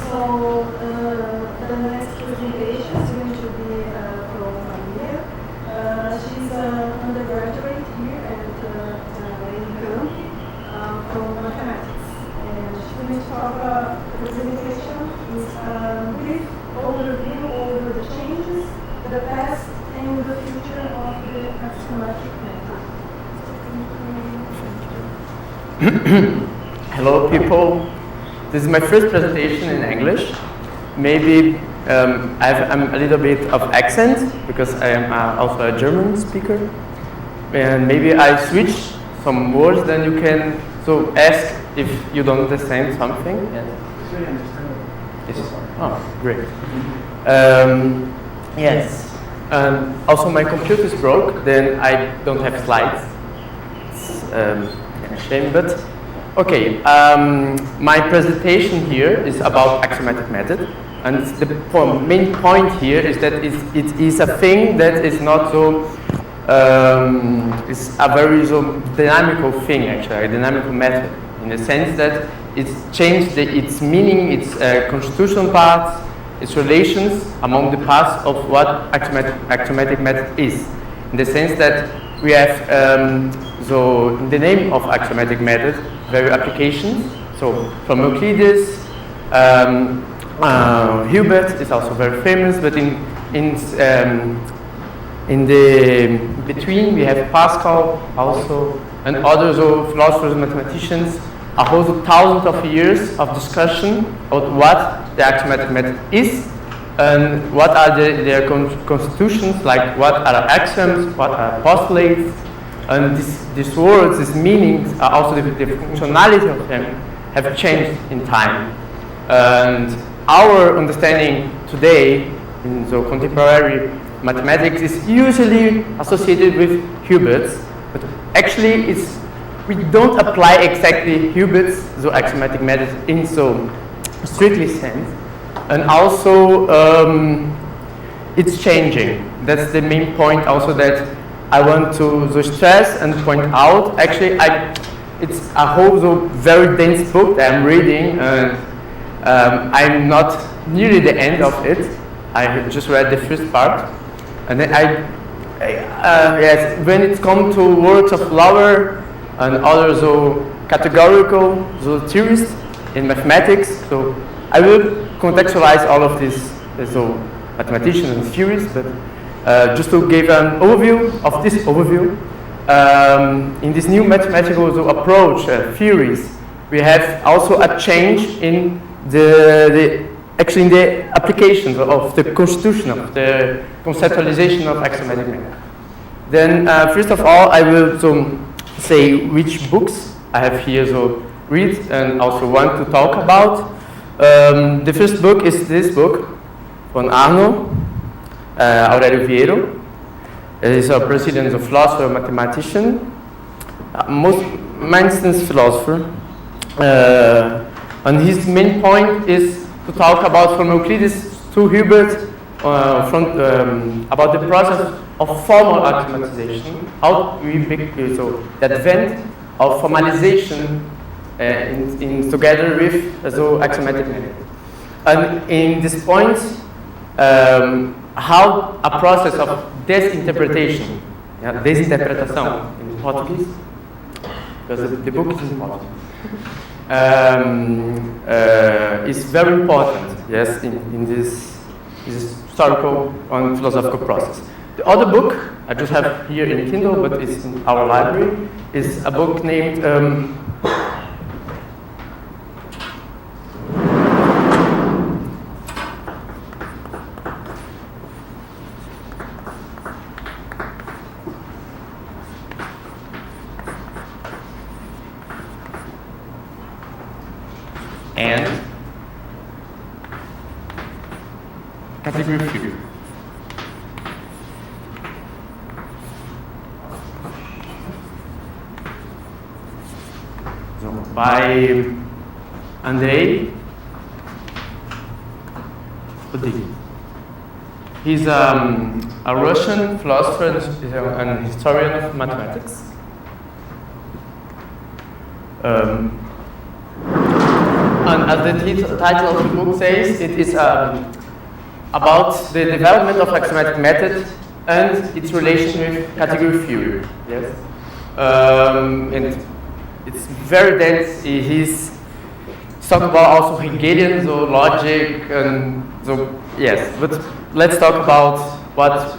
[SPEAKER 5] So the next presentation is going to be from Maria. She's an undergraduate here at Unicamp from mathematics. And she's going to talk about the presentation is a brief overview over the changes, the past and the future of the mathematics.
[SPEAKER 13] Hello, people. This is my first presentation in English. Maybe I'm a little bit of accent because I am also a German speaker. And maybe I switch some words, then you can ask if you don't understand something. Yes.
[SPEAKER 1] It's very understandable.
[SPEAKER 13] Yes. Oh, great. Yes. Also, my computer is broke, then I don't have slides. It's a shame, but okay. My presentation here is about axiomatic method, and the main point here is that it is a thing that is not so. It's a very dynamical thing, actually, a dynamical method, in the sense that it's changed its meaning, its constitutional parts, its relations among the parts of what axiomatic method is. In the sense that we have, in the name of axiomatic method, various applications. So from Euclides, Hilbert is also very famous, but in the between, we have Pascal also, and other philosophers and mathematicians, a whole thousands of years of discussion about what the axiomatic method is, and what are their constitutions, like what are axioms, what are postulates, and these words, these meanings, are also the functionality of them have changed in time. And our understanding today in the contemporary mathematics is usually associated with Hilbert's, but actually we don't apply exactly Hilbert's axiomatic method in so strictly sense, and also it's changing. That's the main point also that I want to stress and point out. Actually, it's a whole very dense book that I'm reading, and I'm not nearly the end of it. I just read the first part. And then yes, when it comes to works of Lauer and other categorical theorists in mathematics, so I will contextualize all of these mathematicians and theorists, but just to give an overview of this overview, in this new mathematical approach, theories, we have also a change in actually in the applications of the constitution, of the conceptualization of axiomatic method. Then, first of all, I will say which books I have here read and also want to talk about. The first book is this book from Arno Aurelio Vieiro. He is a Brazilian philosopher, mathematician, most instance philosopher, and his main point is to talk about from Euclides to Hilbert about the process of formal axiomatization, how we make the advent of formalization together with axiomatic method. And in this point, how a process of desinterpretation, desinterpretação in Portuguese, because the book is in Portuguese, is very important, yes, in this historical and philosophical process. The other book I just have here in Kindle, but it's in our library, is a book named and category theory. So by Andrei Podil. He's a Russian philosopher and historian of mathematics. And as the title of the book says, it is about the development of axiomatic method and its relation with category theory. Yes, and it's very dense. He's talking about also Hegelian logic, and yes. But let's talk about what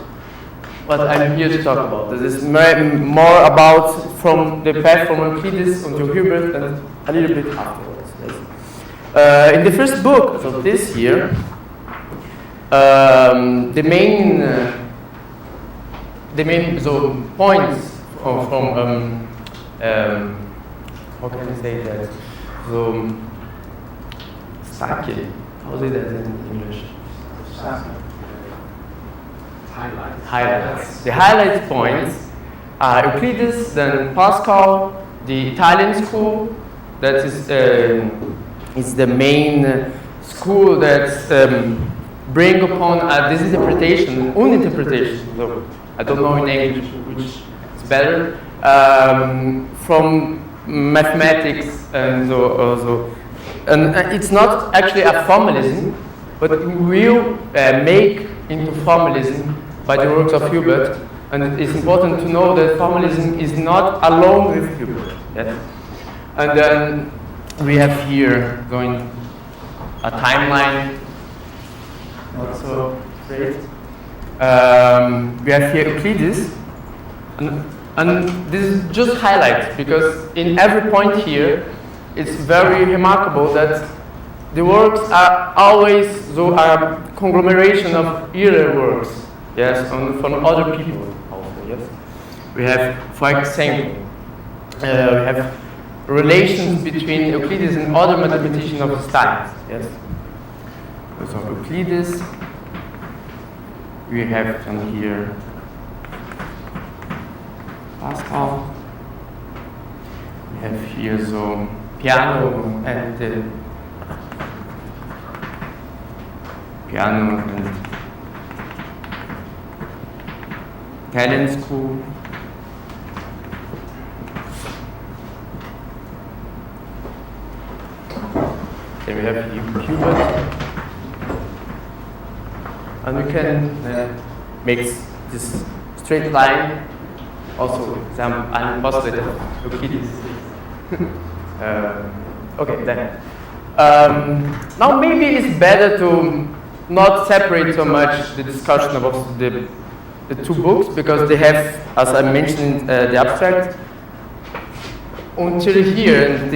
[SPEAKER 13] what I'm here to talk about. This is more about from the path from Euclides until Hilbert and a little bit afterwards. Yes. In the first book of this year, the main points from how can I say that? So, Stake. How is that in English? Highlights. The highlight points are Euclides, then Pascal, the Italian school, that is the main school that bring upon this interpretation, uninterpretation, so I don't know in English which is better, from mathematics and so. And it's not actually a formalism, but it will make into formalism by the works of Hilbert. And it's important to know that formalism is not alone with Hilbert. Yes? And then we have here going a timeline, not so straight. We have here Euclides, and this is just highlights because in every point here, it's very remarkable that the works are always a conglomeration of earlier works, yes, from other people also, yes. We have, for example, we have relations between Euclides and other mathematicians of his time, yes. So Euclides, we have on here Pascal, we have here piano and Italian school. Then we have Hilbert, and we can make this straight line. Also, I'm postulate of Euclides. Okay, then. Now maybe it's better to not separate so much the discussion about the two books, because they have, as I mentioned in the abstract, until here, and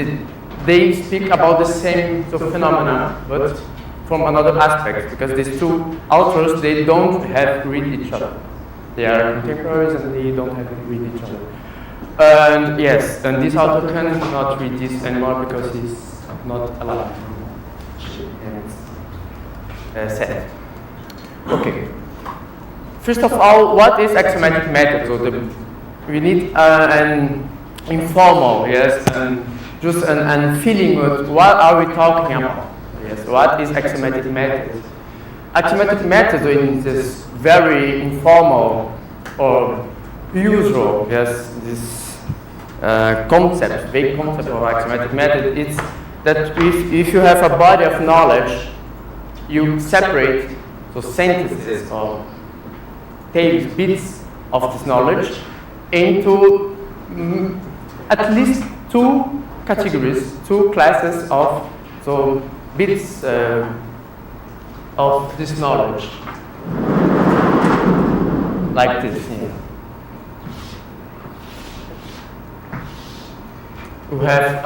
[SPEAKER 13] they speak about the same phenomena, but from another aspect, because these two authors, they don't have read each other. They are contemporaries and they don't have to read each other. And yes, and this author cannot read this anymore because he's not allowed. And it's sad. Okay. First of all, what is axiomatic method? So we need an informal, yes, and just an feeling of what are we talking about? Yes, what is axiomatic method? Axiomatic method in this very informal or usual, yes, this concept, vague concept of axiomatic method, it's that if you have a body of knowledge, you separate so sentences or tables, bits of this knowledge into at least two categories, two classes of bits of this knowledge, like this here. We have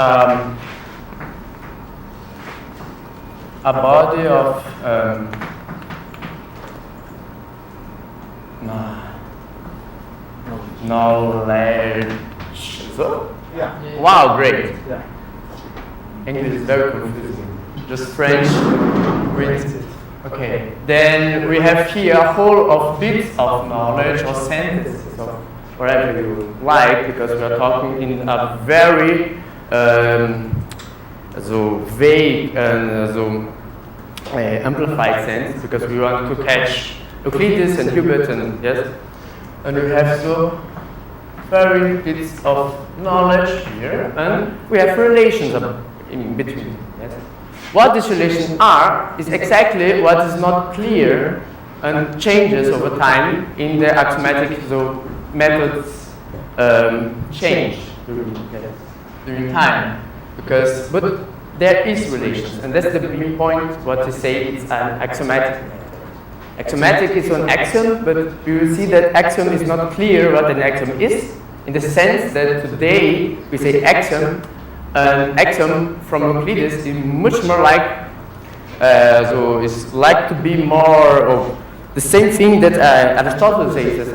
[SPEAKER 13] a body of knowledge. So? Yeah. Wow, great. Yeah. English is very confusing. Just French with. Okay. Then we have here a whole of bits of knowledge or sentences or whatever you like, because we are talking in a very vague and amplified sense, because we want to catch Euclides and Hilbert and yes, and we have very bits of knowledge here, and we have relations in between. Yes. What these relations are is exactly what is not clear and changes over time in the axiomatic methods change during time, but there is relations, and that's the main point. What to say it's an axiomatic method. Axiomatic is an axiom, but we will see that axiom is not clear what an axiom is, in the sense that today we say axiom. An axiom from Euclides is much more like, so it's like to be more of the same thing that Aristotle says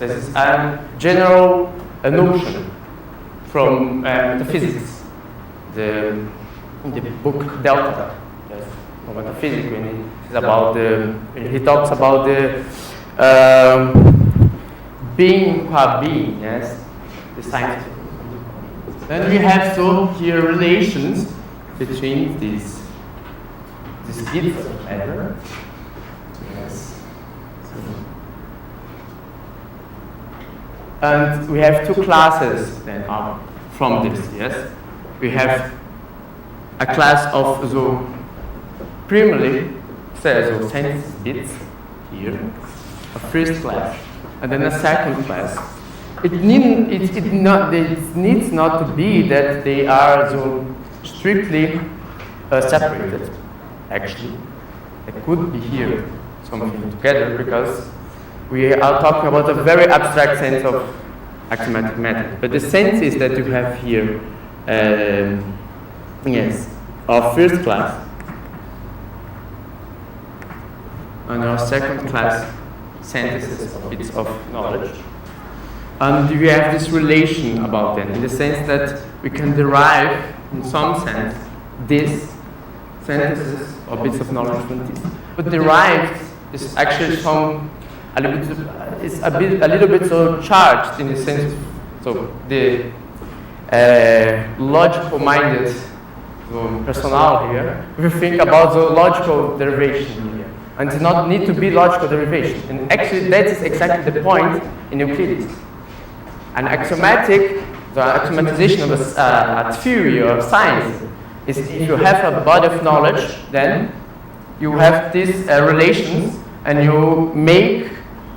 [SPEAKER 13] as a general notion from metaphysics, in the book Delta, of metaphysics, when he talks about the being qua being, yes, the science. Then we have so here relations between these bits of matter. Yes. And we have two classes then from this, yes. We have a class of the primarily says sense bits here, a first class, and then a second class. It needs not to be that they are so strictly separated. Actually, they could be here something together because we are talking about a very abstract sense of axiomatic method. But the sense is that you have here, yes, our first class and our second class synthesis of bits of knowledge. And we have this relation about them in the sense that we can derive, in some sense, this synthesis of bits of knowledge from this. But derived is actually a little bit so charged in the sense, so the logical-minded personnel here, we think about the logical derivation here. And it does not need to be logical derivation. And actually, that is exactly the point in Euclides. An axiomatic, the axiomatization of a theory or science is if you have a body of knowledge, then you have these relations and you make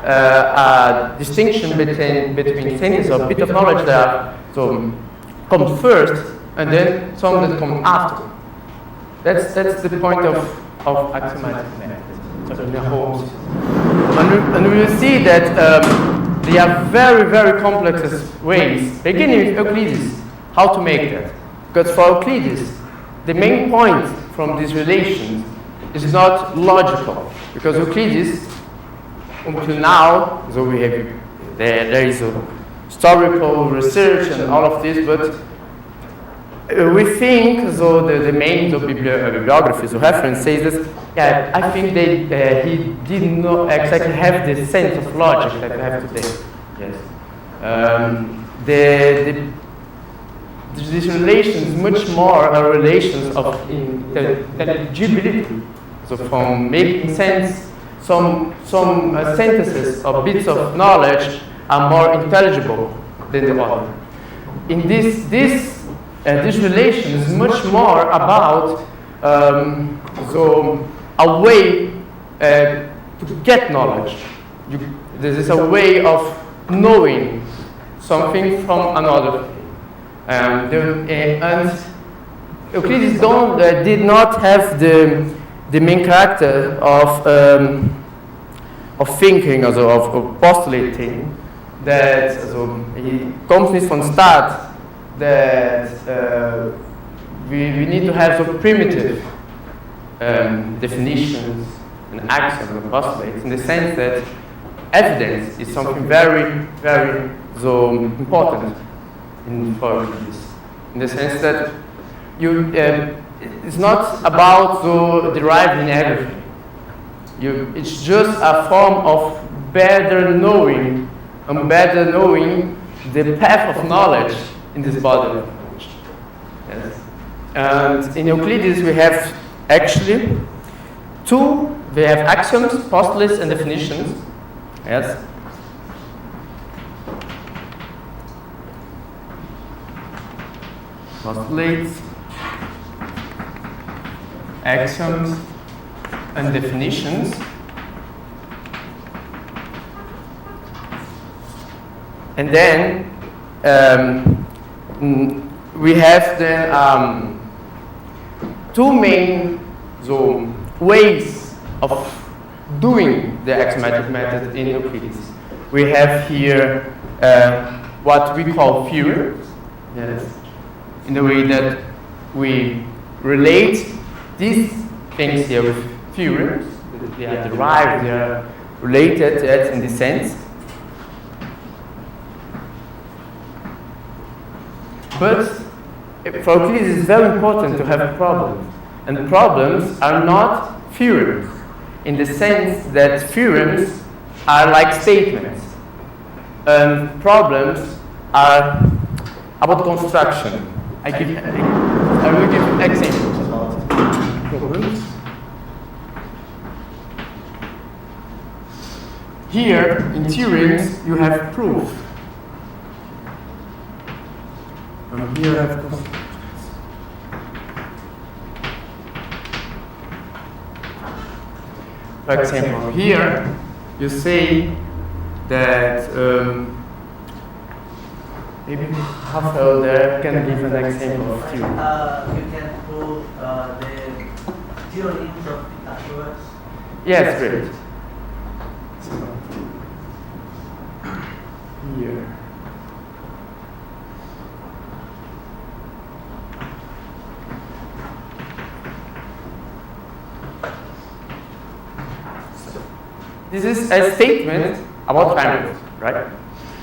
[SPEAKER 13] a distinction between things or bit of knowledge that come first and then some that come after. That's the point of axiomatic method. In the whole system. And we will see that there are very, very complex ways, beginning with Euclides, how to make that. Because for Euclides, the main point from these relations is not logical. Because Euclides, until now, so we have there is a historical research and all of this, but we think, so the main bibliographies or reference says that, yeah, I think he did not exactly have the sense of logic that we have today. Yes. This relation is much more a relation of intelligibility. So from making sense, some sentences or bits of knowledge are more intelligible than the other. In this relation is much more about a way to get knowledge. This is a way of knowing something from another. And Euclides did not have the main character of thinking, also of postulating that he comes from start that we need to have some primitive definitions and axioms and postulates in the sense that evidence is something very, very important for this. In the sense that it's not about deriving everything. It's just a form of better knowing the path of knowledge in this body of knowledge. Yes. And in Euclides we have actually we have axioms, postulates, and definitions. Yes. Postulates, axioms, and definitions. And then we have the two main ways of doing the axiomatic method in Euclides. We have here what we call theorems, yes, in the way that we relate these things here with theorems. They are derived, they are related in this sense. But for Euclides, it's very important to have problems. And problems are not theorems, in the sense that theorems are like statements. And problems are about construction. I will give examples about problems. Here, in theorems, you have proof. And here I have constructions. For example, here you say that maybe Rafael there can give an example of theorem.
[SPEAKER 14] You can prove the theorems of Pythagoras.
[SPEAKER 13] Yes, great. Here. This is a statement about triangles, right?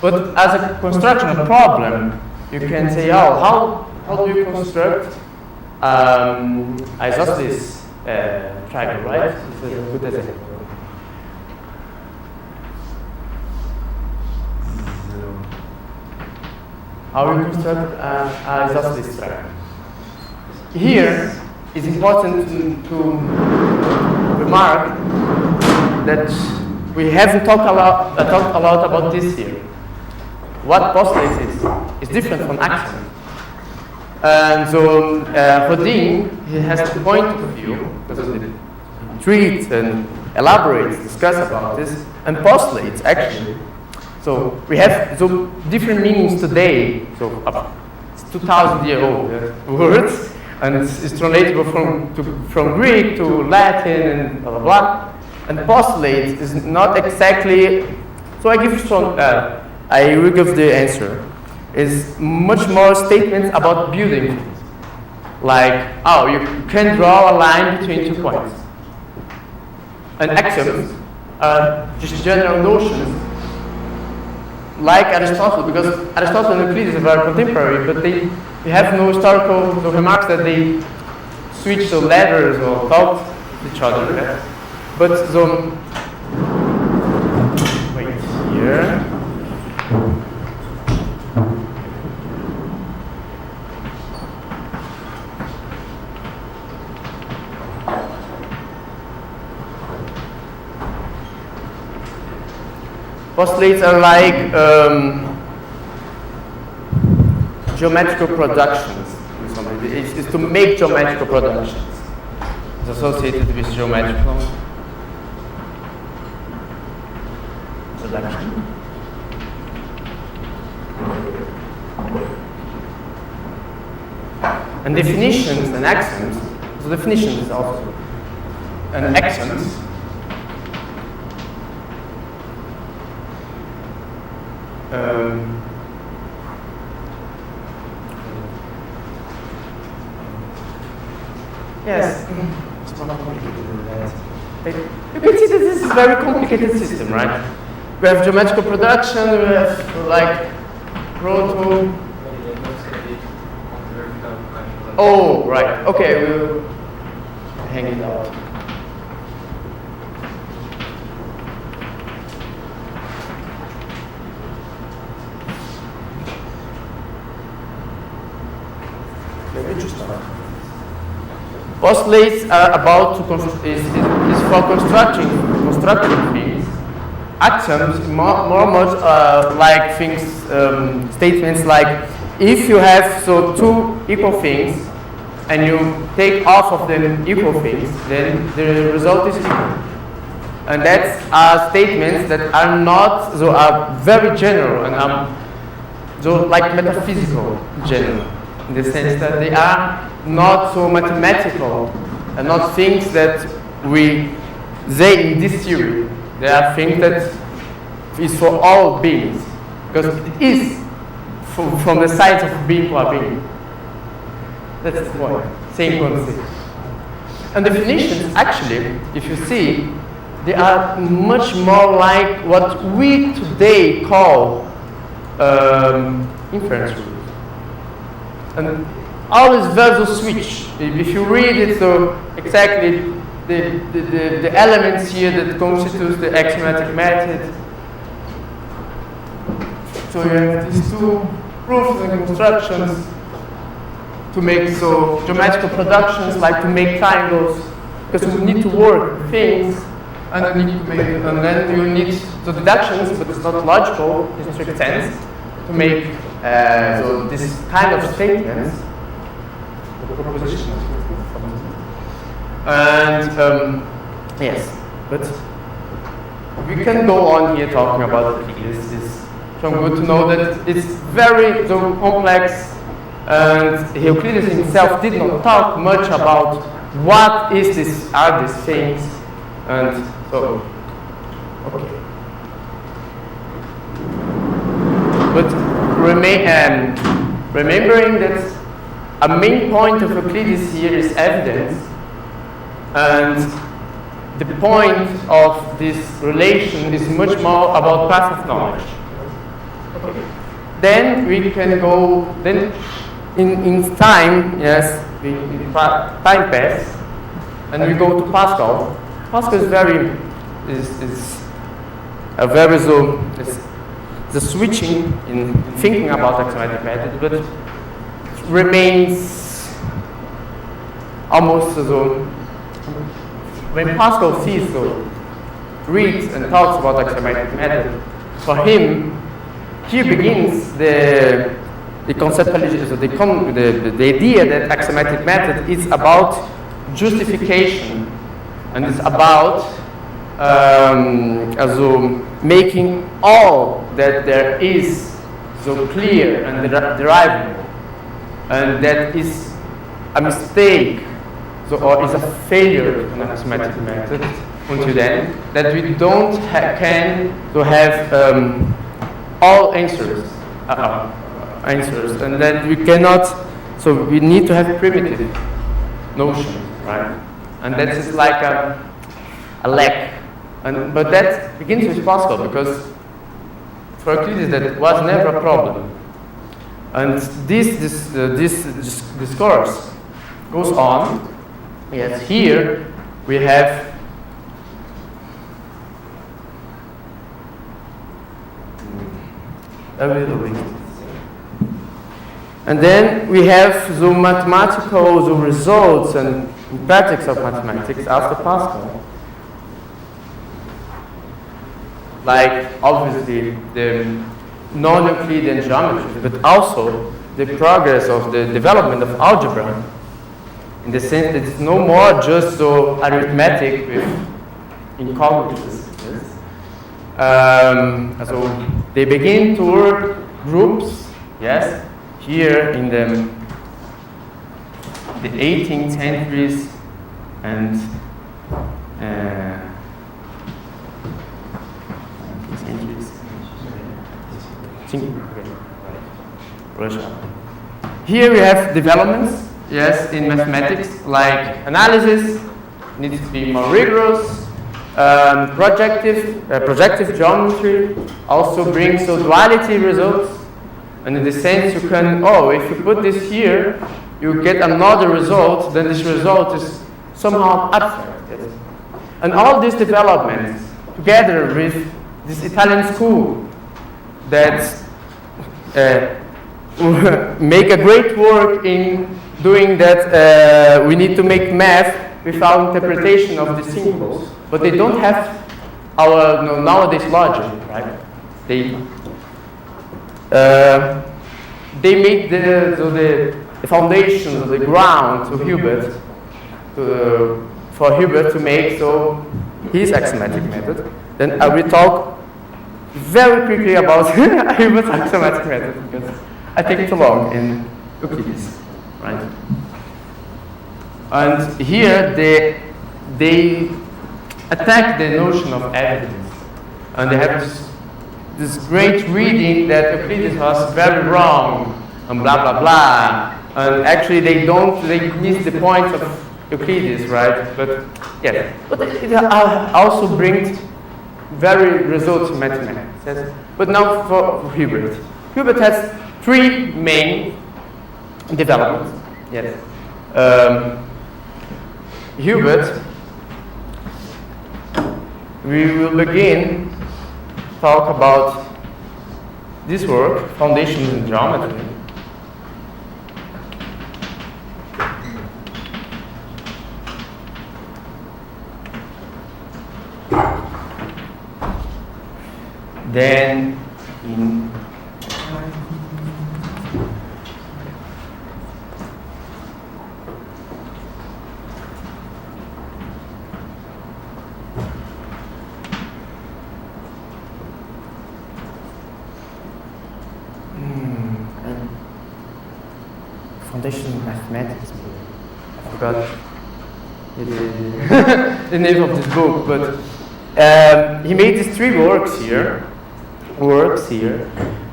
[SPEAKER 13] But as a construction of problem, you can say, oh, how do you construct isosceles triangle, right? It's a good example. How you construct isosceles triangle. Here, it's important to remark that we haven't talked a lot about this here. What postulates is different from axiom. And so Rodin, he has the point of view, because he treats and elaborates, discuss about this, and postulates actually. So we have different meanings today, so it's 2,000-year-old words, and it's translatable from Greek to Latin and blah, blah, blah. And postulate is not exactly, so I will give the answer. Is much more statements about building things. Like, oh, you can draw a line between 2 points. And axioms are just general notions, like Aristotle, because Aristotle and Euclides are very contemporary, but they have no historical remarks that they switch to letters or talk to each other. Okay? But wait here. Postulates are like geometrical productions. It's to make geometrical productions. It's associated with geometrical production. And definitions and axioms. So definitions is also and axioms. Yes, it's more complicated than that. You can see that this is a very complicated system, right? We have geometrical production, we have like proto. Oh, right. Okay, we'll hang it out. Postulates are about to is for constructing things. Axioms more much like things statements like if you have two equal things and you take half of them equal things, then the result is equal. And that's statements that are not are very general and like metaphysical general, in the sense that they are not so mathematical and not things that we they, in this theory, they are think that is for all beings, because it is from the side of being to a being. That's the point. Same concept. And definitions, actually, if you see, they are much more like what we today call inference rules. And all is verbal switch. If you read it, so exactly the elements here that constitute the axiomatic method. So you have these two proofs and constructions to make so geometrical productions, like to make triangles, because we need to work things, and we need to make, and then you need the deductions, but it's not logical in strict sense, to make so this kind of statements, propositions. And yes, but we can go on here talking about this. So good to know that it's very complex, and Euclides himself did not talk much about what are these things, and so okay. But remembering that a main point of Euclides here is evidence, and the point of this relation is much more about path of knowledge. Okay. Then we can go, then in time, yes, time pass, and we go to Pascal. Pascal is the switching in thinking about axiomatic method, but remains almost as though when Pascal sees, reads and talks about axiomatic method, for him, here begins the conceptualization, the idea that axiomatic method is about justification, and it's about making all that there is so clear and derivable, and that is a mistake, or is a failure of an axiomatic method until then, that we don't can to have all answers, and that we cannot. So we need to have primitive notions, right? And that is like a lack. But that begins with Pascal, because for Euclides that was never a problem. And this discourse goes on. Yes, here we have a little bit. And then we have the mathematical results and practice of mathematics after Pascal. Like obviously the non-Euclidean geometry, but also the progress of the development of algebra, in the sense that it's no more just so arithmetic with incongruences. So they begin to work groups, yes, here in the 18th centuries and Russia. Here we have developments, yes, in mathematics, like analysis needs to be more rigorous. Projective geometry also brings so duality results, and in the sense you can, if you put this here, you get another result, then this result is somehow abstract. Yes. And all these developments, together with this Italian school that make a great work in doing that, we need to make math without interpretation of the symbols, but they don't have our nowadays logic, right? They made the foundations, the ground to Hubert, for Hubert to make his axiomatic method. Then I will talk very quickly about Hubert's axiomatic method, because I take too long in Euclides, right? And here they attack the notion of evidence. And they have this great reading that Euclides was very wrong and blah blah blah. And actually they miss the point of Euclides, right? But yes, but it also brings very results in mathematics. But now for Hubert. Hubert has three main developments. Yes. Hubert, we will begin talk about this work, Foundations in Geometry. Then in Foundation in Mathematics. I forgot the name of this book, but he made these three works here,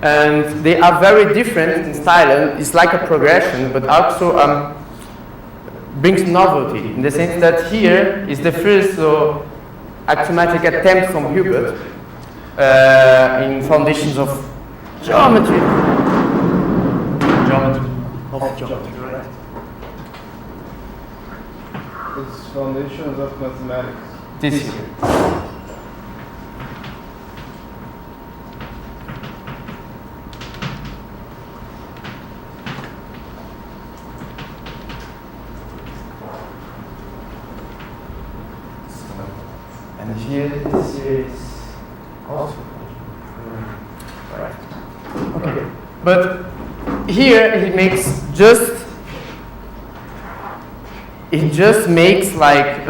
[SPEAKER 13] and they are very different in style, and it's like a progression, but also brings novelty in the sense that here is the first axiomatic attempt from Hubert in Foundations of Geometry. Of geometry, right?
[SPEAKER 6] It's Foundations of Mathematics.
[SPEAKER 13] This year. And here this is also right. Okay, but here he just makes like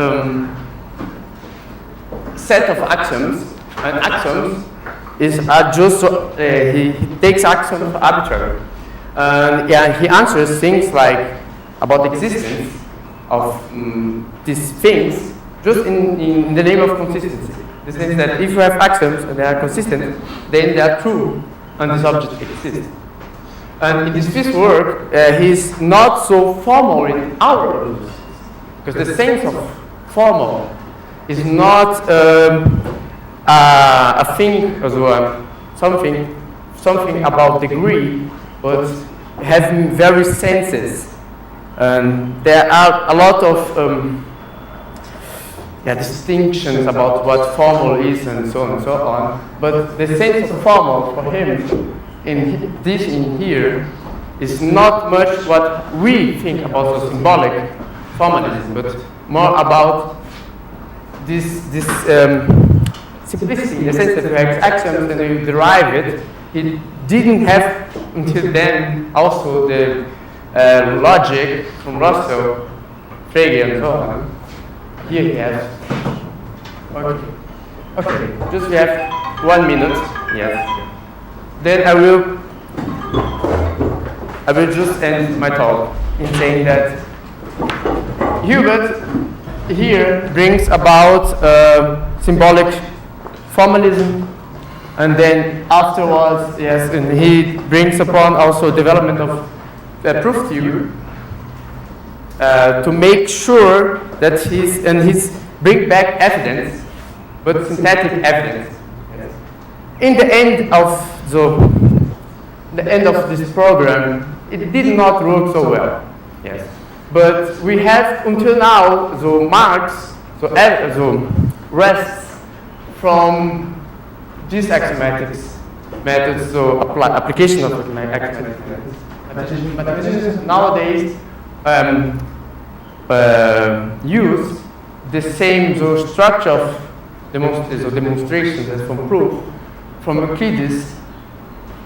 [SPEAKER 13] set of axioms, and axioms are just he takes axioms arbitrarily, and he answers things like about the existence of these things just in the name of consistency. This means that if you have axioms and they are consistent, then they are true, and this object exists. And in this first work, he's not so formal in our use, because the sense of formal is not a thing, something about degree, but having various senses. And there are a lot of distinctions about what formal is and so on and so on. But the sense of formal for him in here is not much what we think about the symbolic formalism, but more about this simplicity, in the sense that you have axioms and you derive it. He didn't have until then also the logic from Russell, Frege, and so on. Here he has. Okay. Just we have 1 minute. Yes. Then I will just end my talk in saying that Hubert here brings about symbolic formalism, and then afterwards, and he brings upon also development of proof theory to make sure that he's bring back evidence, but synthetic evidence. In the end of this program, it did not work so well. Yes. But we have until now the marks, rests from these axiomatics methods, application of axiomatic methods. Mathematicians nowadays use the same structure of demonstrations as from proof from Euclides.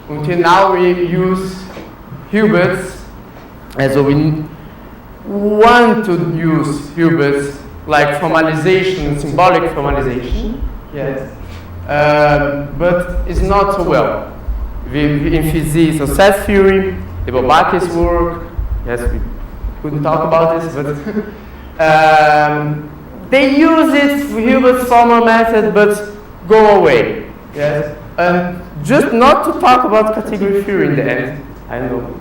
[SPEAKER 13] Until now we use Hubert's, as we want to use Hubert's like formalization, symbolic formalization, yes, but it's not so well. In physics, set theory, the Bourbak's work, yes, we couldn't talk about this, but they use it, Hilbert's formal method, but go away. Yes? And just not to talk about category theory in the end, I know.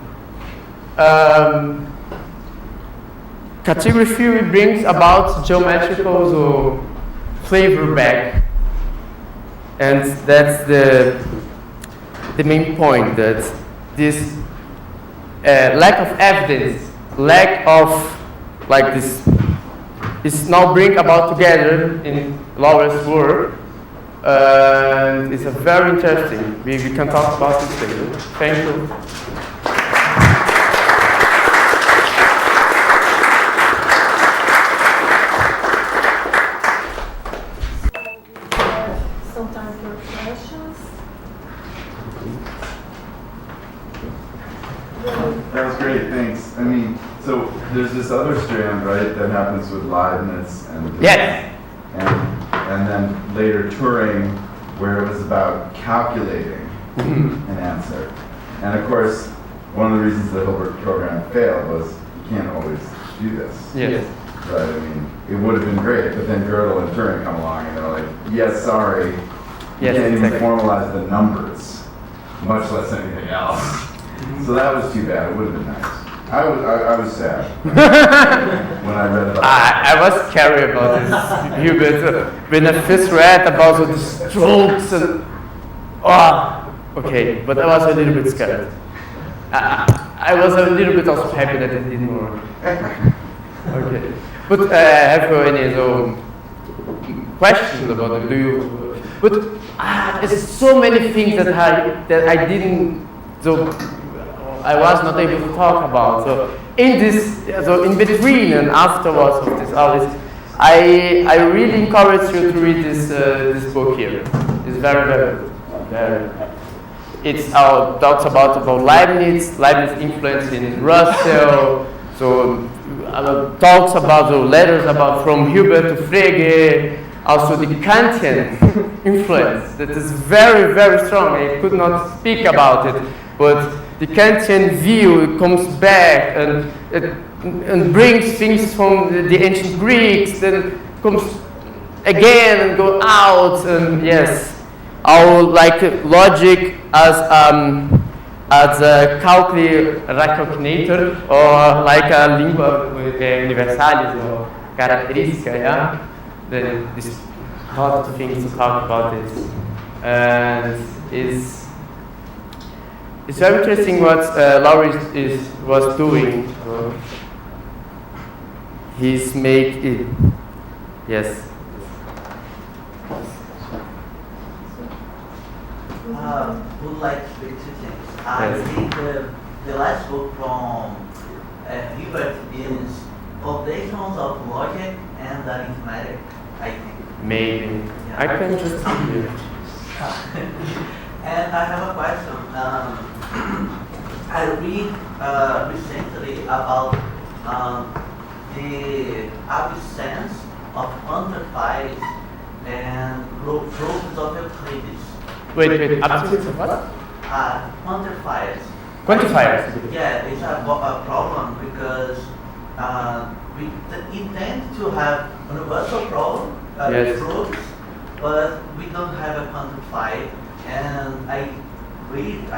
[SPEAKER 13] Category theory brings about geometrical flavor back, and that's the main point, that this lack of evidence, lack of like this, is now bring about together in Laura's work, and it's a very interesting. We can talk about this later. Thank you.
[SPEAKER 5] Some time for questions.
[SPEAKER 8] That was great, thanks. I mean, so there's this other strand, right, that happens with Leibniz and
[SPEAKER 13] Yes.
[SPEAKER 8] and then later Turing, where it was about calculating an answer. And of course, one of the reasons the Hilbert program failed was you can't always do this.
[SPEAKER 13] Yes.
[SPEAKER 8] Right, I mean, it would have been great, but then Gödel and Turing come along and they're like, yes, sorry, you
[SPEAKER 13] Yes,
[SPEAKER 8] can't even
[SPEAKER 13] exactly.
[SPEAKER 8] formalize the numbers, much less anything else. So that was too bad, it would have been nice. I was sad when I read about it.
[SPEAKER 13] I was scary about this, Hubert. When I first read about the strokes and okay, but I was a little bit scared. I was a little bit also happy that it didn't work. Okay, but have you any questions about it? Do you? But there's so many things that I didn't. I was not able to talk about. So in this, in between and afterwards of this, all this, I really encourage you to read this book here. It's very, very good. Very. It's our talks about Leibniz influence in Russell. So talks about the letters from Hilbert to Frege. Also the Kantian influence that is very, very strong. I could not speak about it, but the Kantian view comes back and brings things from the ancient Greeks, then comes again and go out, and yes, our like logic as a calculator or like a lingua universalis or característica, yeah. Then this lot of things to talk about this, and it's very interesting what Laurie was doing. He's making, yes.
[SPEAKER 14] Would like to speak two things. I think the last book from Hilbert is Foundations of Logic and Arithmetic, I think.
[SPEAKER 13] Maybe.
[SPEAKER 14] Yeah.
[SPEAKER 13] I can just see you.
[SPEAKER 14] And I have a question. I read recently about the absence of quantifiers and proofs of Euclides.
[SPEAKER 13] Wait, absence of what?
[SPEAKER 14] Quantifiers.
[SPEAKER 13] Quantifiers?
[SPEAKER 14] Yeah, it's a problem because we intend to have universal
[SPEAKER 13] Yes.
[SPEAKER 14] proofs, but we don't have a quantifier. And I read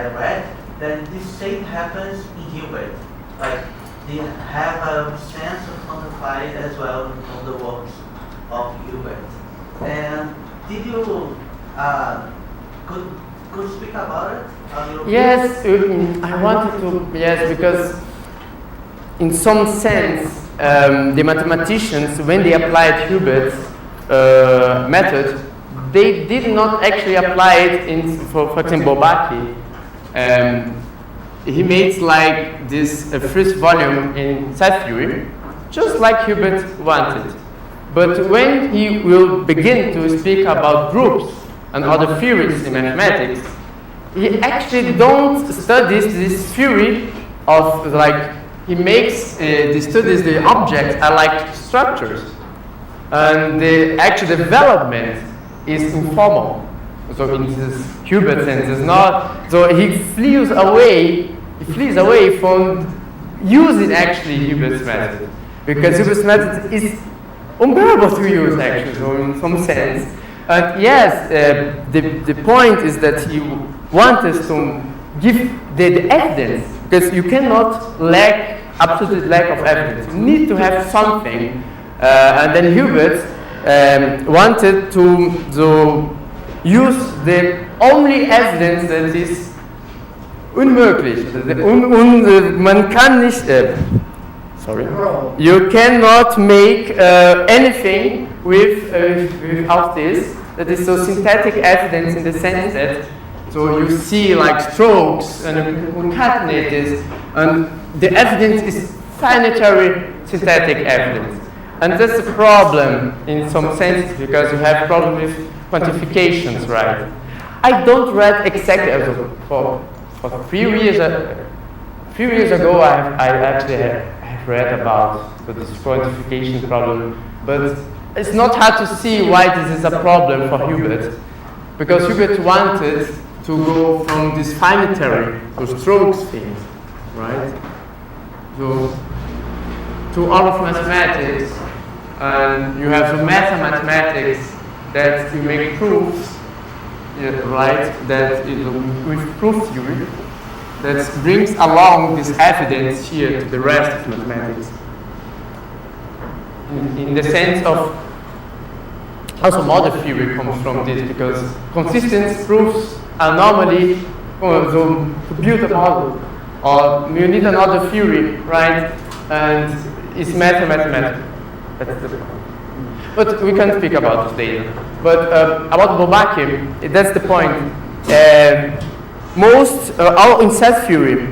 [SPEAKER 14] that the same happens in Hilbert. Like they have a sense of quantified as well on the works of Hilbert. And did you could speak about it?
[SPEAKER 13] Yes, I wanted to. Yes, because in some sense, the mathematicians, when they applied Hilbert's method, they did not actually apply it for example, Bourbaki. He made like this first volume in set theory, just like Hilbert wanted. But when he will begin to speak about groups and other theories in mathematics, he actually don't study this theory of like, he makes the studies, the objects are like structures. And the actual development is informal. So in this Hilbert sense, it's not, so he flees away from using actually Hilbert's method. Because Hilbert's method is unbearable to use actually, so in some sense. And yes, the point is that he wanted to give the evidence, because you cannot lack absolute lack of evidence. You need to have something. And then Hubert wanted to use the only evidence that is unmöglich. Man kann nicht. Sorry. You cannot make anything without this. That is so synthetic evidence in the sense that so you see like strokes and concatenate this, and the evidence is finitary synthetic evidence. And that's a problem in some sense because you have problem with quantifications, right? I don't read exactly for 3 years. 3 years ago, I actually have read about this quantification problem, but it's not hard to see why this is a problem for Hubert, because Hubert wanted to go from this finitary to strokes things, right? To all of mathematics, and you have the mathematics that you make proofs, right? That with proof theory that brings along this evidence here to the rest of mathematics. In the sense of also model theory comes from this, because consistent proofs are normally to build a model, or you need another theory, right? And it's mathematical. That's the point. But we can speak about this later. But about Bourbaki, that's the point. In set theory,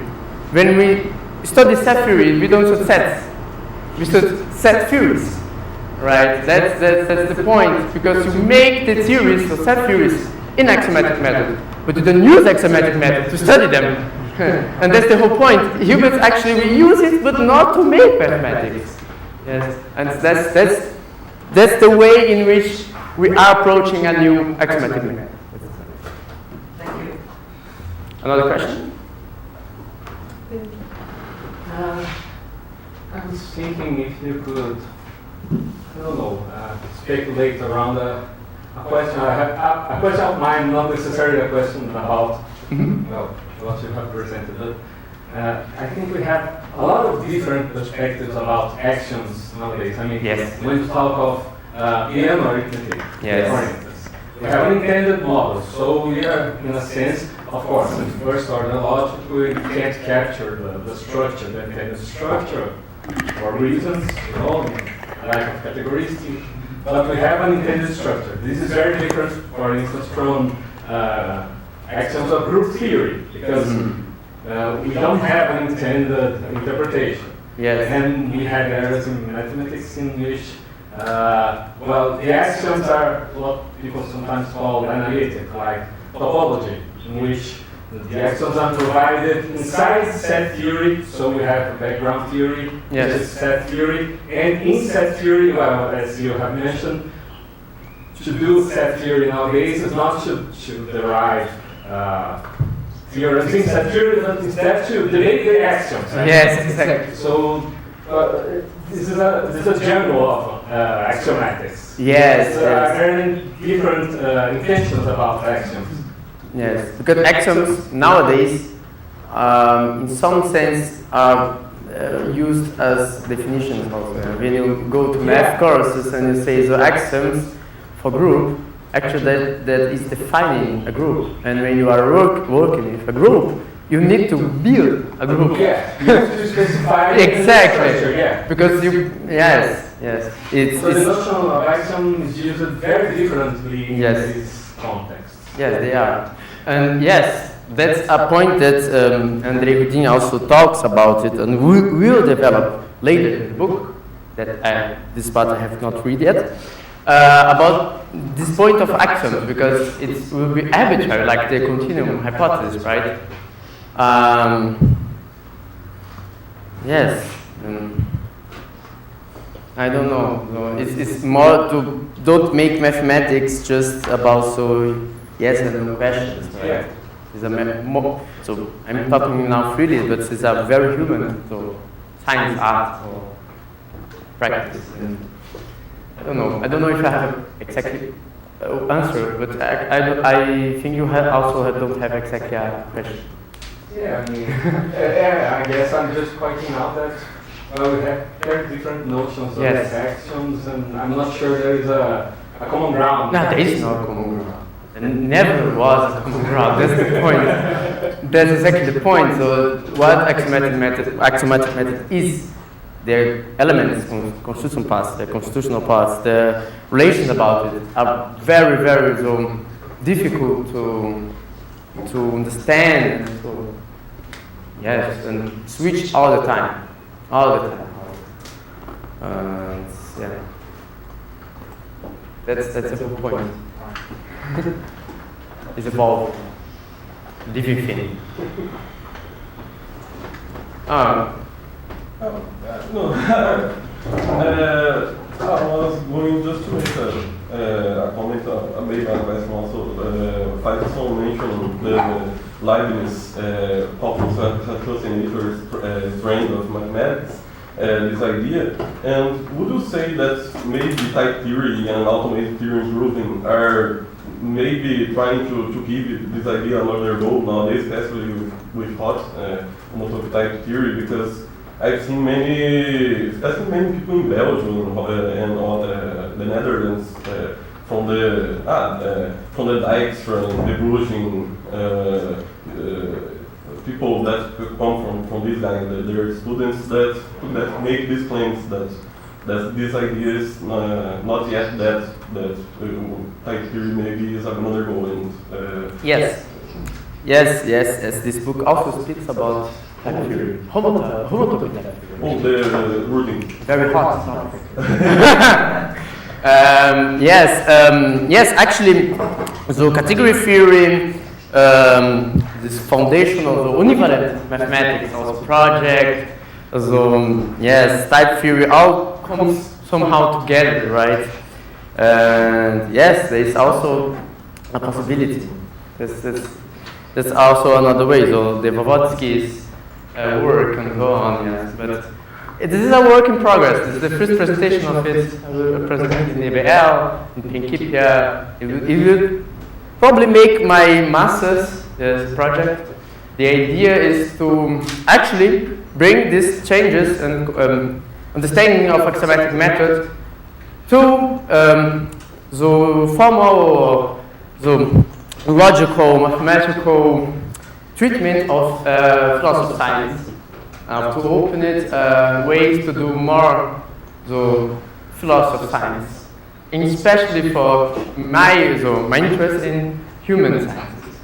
[SPEAKER 13] when we study set theory, we don't study sets. We study set theories, right? That's the point, because you make the theories or set theories in axiomatic method, but you don't use axiomatic method to study them. And that's the whole point. Hubert actually we use it, but not to make mathematics. Yes, and that's the way in which we are approaching a new axiomatic method.
[SPEAKER 14] Thank you.
[SPEAKER 13] Another question?
[SPEAKER 15] I was thinking if you could, I don't know, speculate around a question. I have a question of mine, not necessarily a question about what you have presented, but I think we have a lot of different perspectives about actions nowadays. I mean, when you talk of EM arithmetic, for instance, we have intended models. So we are, in a sense, of course, in first order logic, we can't capture the structure, the intended structure, for reasons, lack of categorizity. But we have an intended structure. This is very different, for instance, from axioms of group theory, because we don't have an intended interpretation.
[SPEAKER 13] Yes.
[SPEAKER 15] And we have areas in mathematics in which, the axioms are what people sometimes call analytic, like topology, in which the axioms are provided inside set theory, so we have background theory, which is set theory, and in set theory, well, as you have mentioned, to do set theory nowadays is not to derive theorems in set theory, but instead to debate the axioms. Right?
[SPEAKER 13] Yes, exactly.
[SPEAKER 15] So this is a general of axiomatics.
[SPEAKER 13] Yes.
[SPEAKER 15] Very different intentions about axioms.
[SPEAKER 13] Yes, because axioms nowadays, in some sense, are used as definitions also. When you go to math courses and you say the axioms for group, actually that is defining a group. And when you are working with a group, you need to build a group.
[SPEAKER 15] Yeah, you have to specify
[SPEAKER 13] exactly.
[SPEAKER 15] The structure, yeah.
[SPEAKER 13] Because you, yes.
[SPEAKER 15] So the notion of axiom is used very differently in this context.
[SPEAKER 13] Yes, they are. And yes, that's a point that André Houdin also talks about it, and we will develop later in the book, that this part I have not read yet, about this point of axioms, because it will be arbitrary, like the continuum hypothesis, right? Yes. I don't know. No, it's more to don't make mathematics just about yes and no questions, right? It's so I'm talking now freely, but it's a very human, so science, art, or practice. I don't know if I have exactly answer, but I think you don't have exactly a question.
[SPEAKER 15] Yeah, I mean, I guess I'm just pointing out that we have very different notions of actions, and I'm not sure there is a common ground.
[SPEAKER 13] No, there is no common ground. There never was a common ground. That's the point. That's exactly the point. So, what axiomatic method is? Their elements, constitutional parts, the relations about it are very, very difficult to understand. And switch all the time. That's the whole point. It's evolved, living thing.
[SPEAKER 16] No, I was going just to make a comment, maybe a question also. Faisal mentioned the Leibniz complex associator strand of mathematics, this idea. And would you say that maybe type theory and automated theory improving are maybe trying to give this idea another go nowadays, especially with hot type theory? Because I've seen especially many people in Belgium and the Netherlands from the Dijks, from the Brueging, people that come from this line. There are students that make these claims that this idea is not yet that type theory maybe is another goal. And
[SPEAKER 13] yes. This book also speaks about type theory. Homotopy type theory.
[SPEAKER 16] Oh, the wording.
[SPEAKER 13] Very hot topic. Yes, actually, the category theory, this foundation of the univalent mathematics, also project, type theory, all comes somehow together, right? And yes, there is also a possibility. That's also another way. So the Blavatsky's work and so on, yes. But this is a work in progress. This is the first presentation of it. I will present it in EBL, in Principia. It will probably make my master's project. The idea is to actually bring these changes and understanding of axiomatic method to the formal, the logical, mathematical treatment of philosophy of science, to open it ways to do more the philosophy of science, and especially for my interest in human sciences,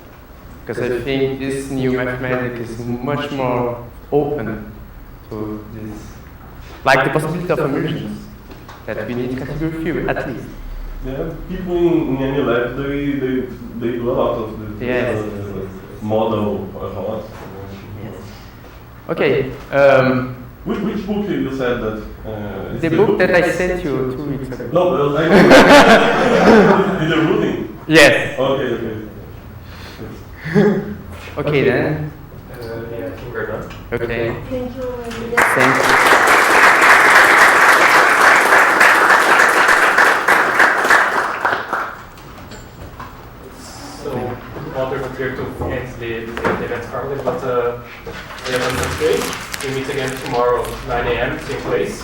[SPEAKER 13] because I think this new mathematics is much more open to this, like the possibility of emergence, that we need category theory at least.
[SPEAKER 16] Yeah, people in any lab, they do a lot of this model a lot.
[SPEAKER 13] Yes. Okay.
[SPEAKER 16] Which book you said that?
[SPEAKER 13] The book that I sent you 2 weeks ago.
[SPEAKER 16] No, I know. Is the ruling?
[SPEAKER 13] Yes.
[SPEAKER 16] Okay.
[SPEAKER 13] Okay then.
[SPEAKER 15] Yeah, I think we're done.
[SPEAKER 13] Okay.
[SPEAKER 10] Thank you.
[SPEAKER 13] Thank you.
[SPEAKER 15] Here to end the event currently, but we have a day. We meet again tomorrow, 9 a.m., same place.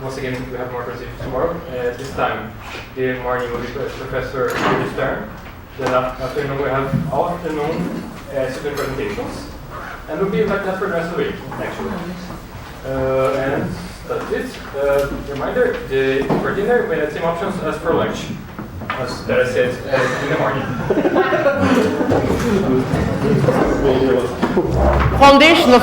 [SPEAKER 15] Once again, we have more presentations tomorrow. This time, the morning will be Professor Stern. Then afternoon, we have all afternoon student presentations. And we'll be like that for the rest of the week, actually. And that's it. Reminder, for dinner, we had the same options as for lunch. As I said in the morning.
[SPEAKER 13] Foundation of